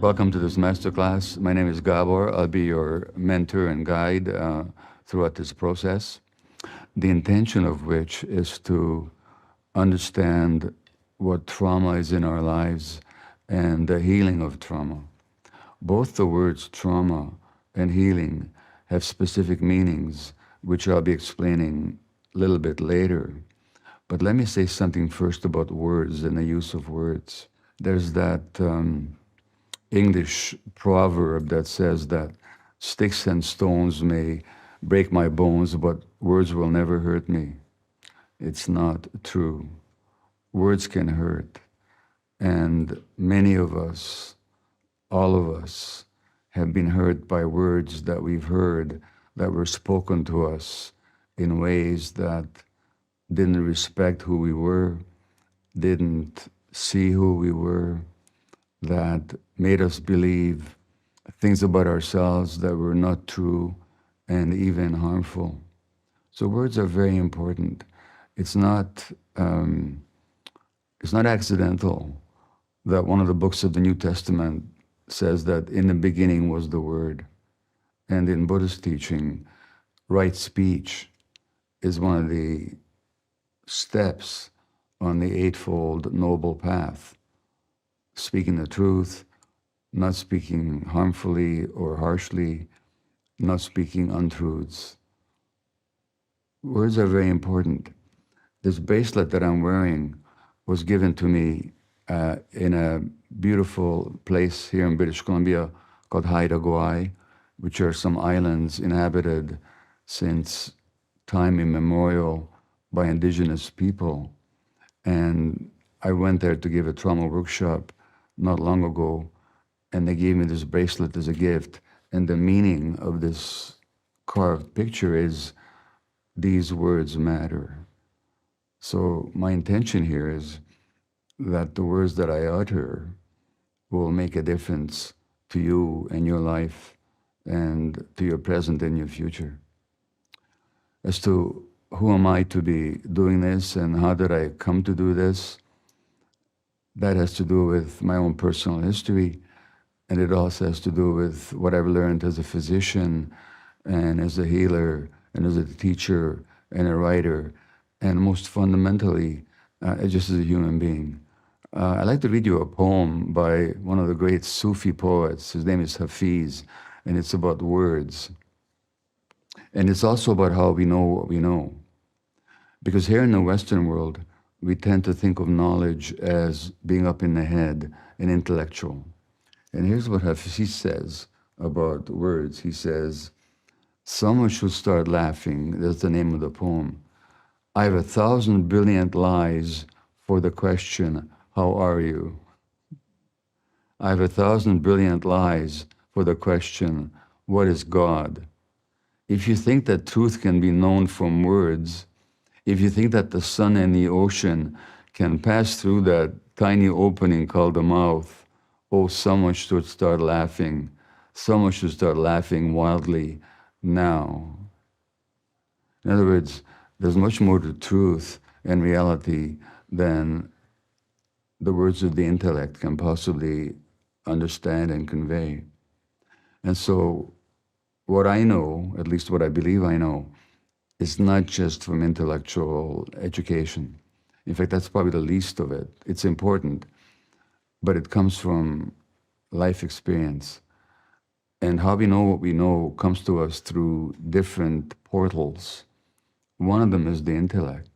Welcome to this masterclass. My name is Gabor. I'll be your mentor and guide throughout this process, the intention of which is to understand what trauma is in our lives and the healing of trauma. Both the words trauma and healing have specific meanings, which I'll be explaining a little bit later. But let me say something first about words and the use of words. There's that English proverb that says that sticks and stones may break my bones, but words will never hurt me. It's not true. Words can hurt. And many of us, all of us, have been hurt by words that we've heard that were spoken to us in ways that didn't respect who we were, didn't see who we were, that made us believe things about ourselves that were not true and even harmful. So words are very important. It's not accidental that one of the books of the New Testament says that in the beginning was the Word. And in Buddhist teaching, right speech is one of the steps on the Eightfold Noble Path. Speaking the truth, not speaking harmfully or harshly, not speaking untruths. Words are very important. This bracelet that I'm wearing was given to me in a beautiful place here in British Columbia called Haida, which are some islands inhabited since time immemorial by indigenous people. And I went there to give a trauma workshop not long ago, and they gave me this bracelet as a gift. And the meaning of this carved picture is, these words matter. So my intention here is that the words that I utter will make a difference to you and your life and to your present and your future. As to who am I to be doing this and how did I come to do this, that has to do with my own personal history, and it also has to do with what I've learned as a physician and as a healer and as a teacher and a writer, and most fundamentally, just as a human being. I'd like to read you a poem by one of the great Sufi poets. His name is Hafiz, and it's about words. And it's also about how we know what we know. Because here in the Western world, we tend to think of knowledge as being up in the head and intellectual. And here's what Hafiz says about words. He says, someone should start laughing. That's the name of the poem. I have 1,000 brilliant lies for the question, how are you? I have 1,000 brilliant lies for the question, what is God? If you think that truth can be known from words, if you think that the sun and the ocean can pass through that tiny opening called the mouth, oh, someone should start laughing. Someone should start laughing wildly now. In other words, there's much more to truth and reality than the words of the intellect can possibly understand and convey. And so what I know, at least what I believe I know, is not just from intellectual education. In fact, that's probably the least of it. It's important, but it comes from life experience. And how we know what we know comes to us through different portals. One of them is the intellect,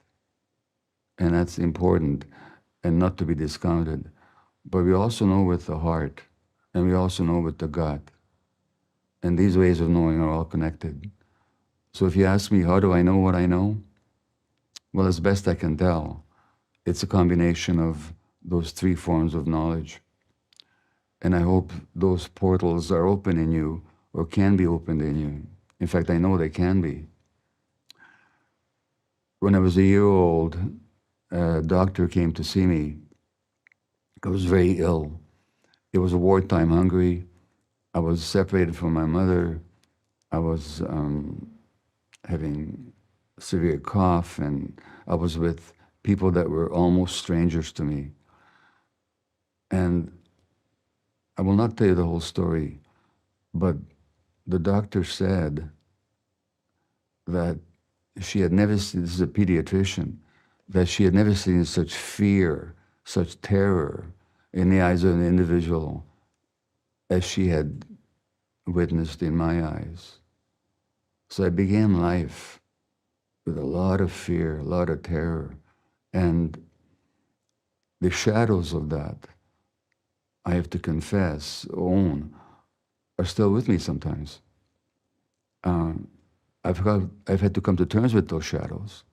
and that's important and not to be discounted. But we also know with the heart, and we also know with the gut. And these ways of knowing are all connected. So if you ask me, how do I know what I know? Well, as best I can tell, it's a combination of those three forms of knowledge. And I hope those portals are open in you or can be opened in you. In fact, I know they can be. When I was a year old, a doctor came to see me. I was very ill. It was a wartime Hungary. I was separated from my mother. I was having severe cough, and I was with people that were almost strangers to me. And I will not tell you the whole story, but the doctor said that she had never seen, this is a pediatrician, that she had never seen such fear, such terror in the eyes of an individual as she had witnessed in my eyes. So I began life with a lot of fear, a lot of terror, and the shadows of that, I have to confess, own, are still with me sometimes. I've had to come to terms with those shadows.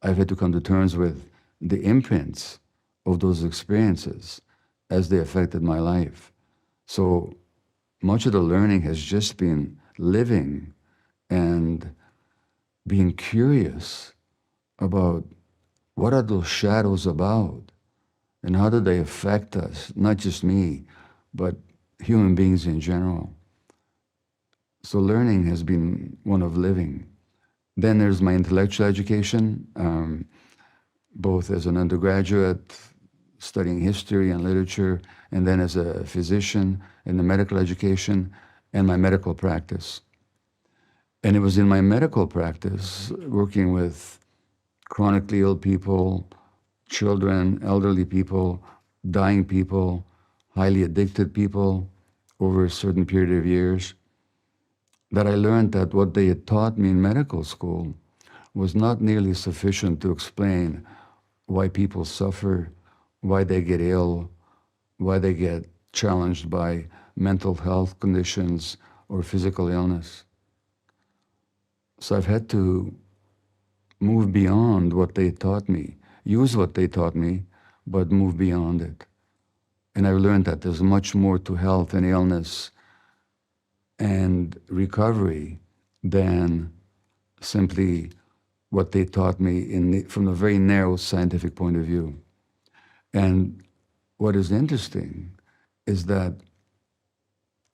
I've had to come to terms with the imprints of those experiences as they affected my life. So much of the learning has just been living and being curious about what are those shadows about and how do they affect us, not just me, but human beings in general. So learning has been one of living. Then there's my intellectual education, both as an undergraduate studying history and literature, and then as a physician in the medical education and my medical practice. And it was in my medical practice, working with chronically ill people, children, elderly people, dying people, highly addicted people over a certain period of years, that I learned that what they had taught me in medical school was not nearly sufficient to explain why people suffer, why they get ill, why they get challenged by mental health conditions or physical illness. So I've had to move beyond what they taught me, use what they taught me, but move beyond it. And I've learned that there's much more to health and illness and recovery than simply what they taught me from a very narrow scientific point of view. And what is interesting is that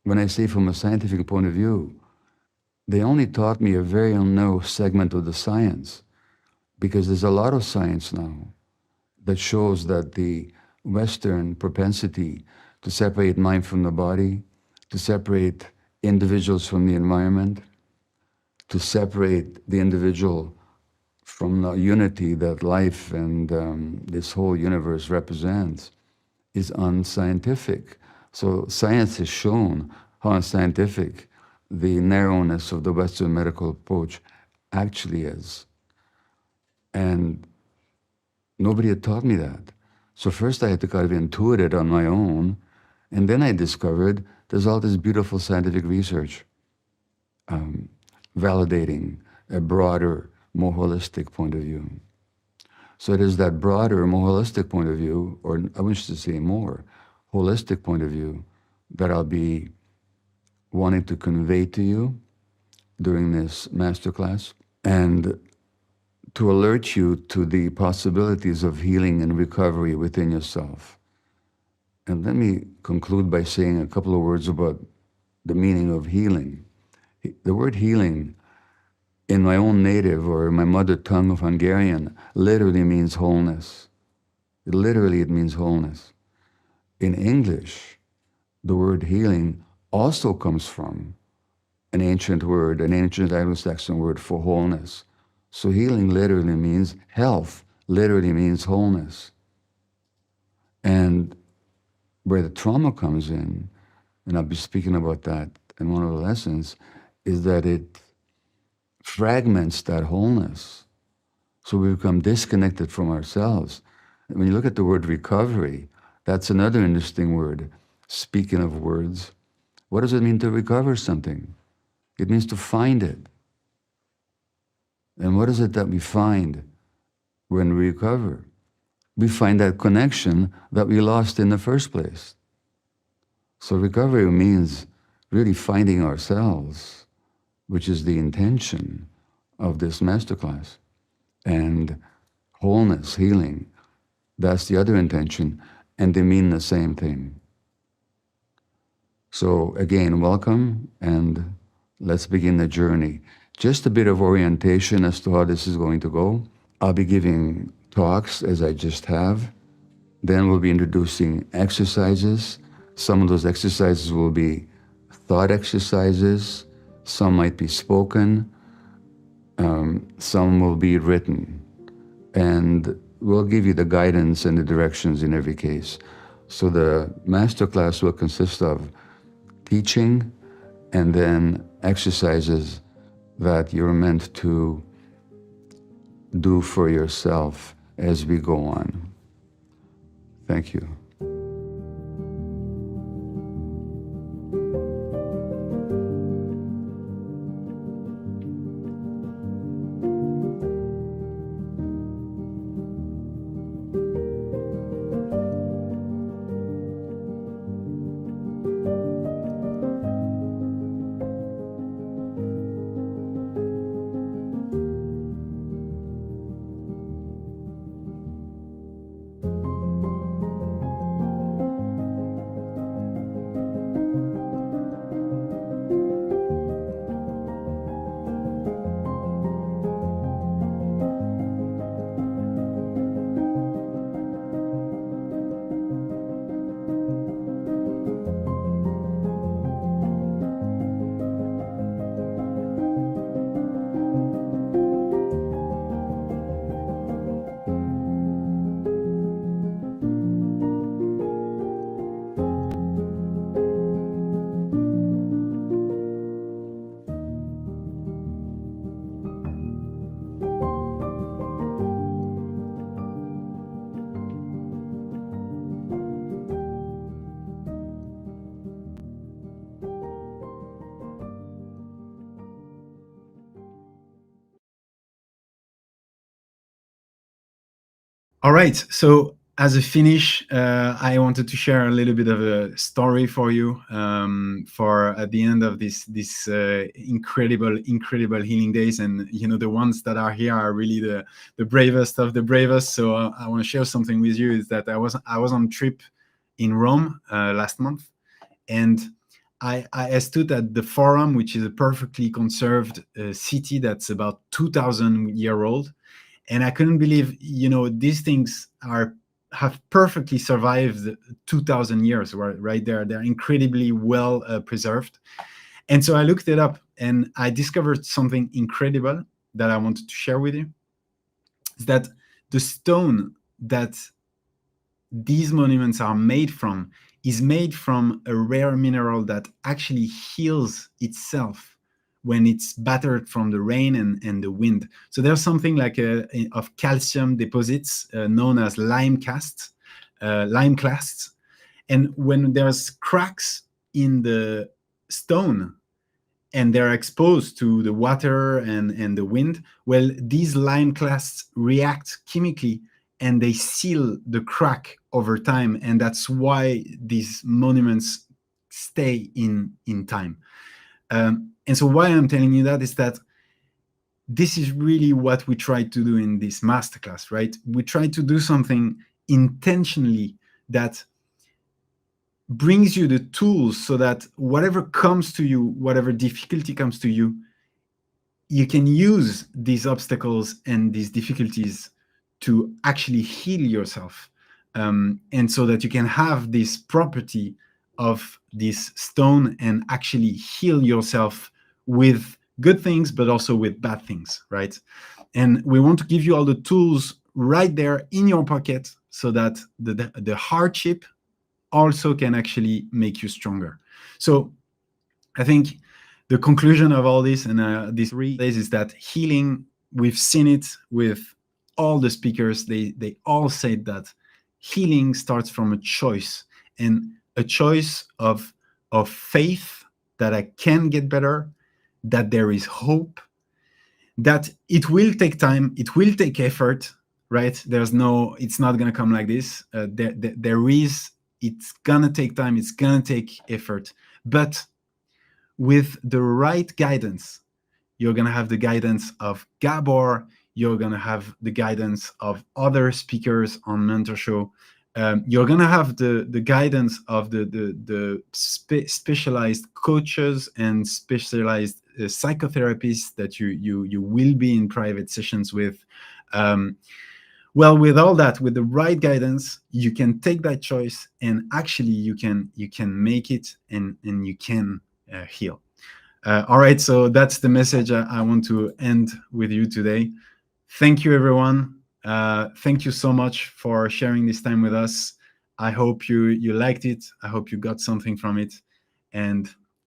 when I say from a scientific point of view, they only taught me a very narrow segment of the science, because there's a lot of science now that shows that the Western propensity to separate mind from the body, to separate individuals from the environment, to separate the individual from the unity that life and this whole universe represents, is unscientific. So science has shown how unscientific the narrowness of the Western medical approach actually is. And nobody had taught me that. So first I had to kind of intuit it on my own, and then I discovered there's all this beautiful scientific research validating a broader, more holistic point of view. So it is that broader, more holistic point of view, or I wish to say more, holistic point of view that I'll be wanting to convey to you during this masterclass, and to alert you to the possibilities of healing and recovery within yourself. And let me conclude by saying a couple of words about the meaning of healing. The word healing in my own native or my mother tongue of Hungarian literally means wholeness. It means wholeness. In English, the word healing also comes from an ancient Anglo-Saxon word for wholeness. So healing literally means health, literally means wholeness. And where the trauma comes in, and I'll be speaking about that in one of the lessons, is that it fragments that wholeness. So we become disconnected from ourselves. And when you look at the word recovery, that's another interesting word. Speaking of words, what does it mean to recover something? It means to find it. And what is it that we find when we recover? We find that connection that we lost in the first place. So recovery means really finding ourselves, which is the intention of this masterclass. And wholeness, healing, that's the other intention, and they mean the same thing. So again, welcome, and let's begin the journey. Just a bit of orientation as to how this is going to go. I'll be giving talks as I just have. Then we'll be introducing exercises. Some of those exercises will be thought exercises. Some might be spoken. Some will be written. And we'll give you the guidance and the directions in every case. So the masterclass will consist of teaching and then exercises that you're meant to do for yourself as we go on. Thank you. All right. So as a finish, I wanted to share a little bit of a story for you for at the end of this incredible healing days. And the ones that are here are really the bravest of the bravest. So I want to share something with you. Is that I was on trip in Rome last month, and I stood at the Forum, which is a perfectly conserved city that's about 2,000 year old. And I couldn't believe, these things have perfectly survived 2,000 years, right there. They're incredibly well preserved. And so I looked it up, and I discovered something incredible that I wanted to share with you. Is that the stone that these monuments are made from is made from a rare mineral that actually heals itself when it's battered from the rain and the wind. So there's something like of calcium deposits known as lime clasts. And when there's cracks in the stone and they're exposed to the water and the wind, well, these lime clasts react chemically and they seal the crack over time. And that's why these monuments stay in time. And so why I'm telling you that is that this is really what we try to do in this masterclass, right? We try to do something intentionally that brings you the tools so that whatever comes to you, whatever difficulty comes to you, you can use these obstacles and these difficulties to actually heal yourself. And so that you can have this property of this stone and actually heal yourself with good things, but also with bad things, right? And we want to give you all the tools right there in your pocket so that the hardship also can actually make you stronger. So I think the conclusion of all this and these 3 days is that healing, we've seen it with all the speakers. They all said that healing starts from a choice, and a choice of faith that I can get better, that there is hope, that it will take time, it will take effort, right? It's not going to come like this. It's going to take time, it's going to take effort. But with the right guidance, you're going to have the guidance of Gabor, you're going to have the guidance of other speakers on Mentor Show. You're going to have the guidance of the specialized coaches and specialized psychotherapists that you will be in private sessions with. Well, with all that, with the right guidance, you can take that choice and actually you can make it and you can heal. All right, so that's the message I want to end with you today. Thank you, everyone. Thank you so much for sharing this time with us. I hope you liked it. I hope you got something from it. And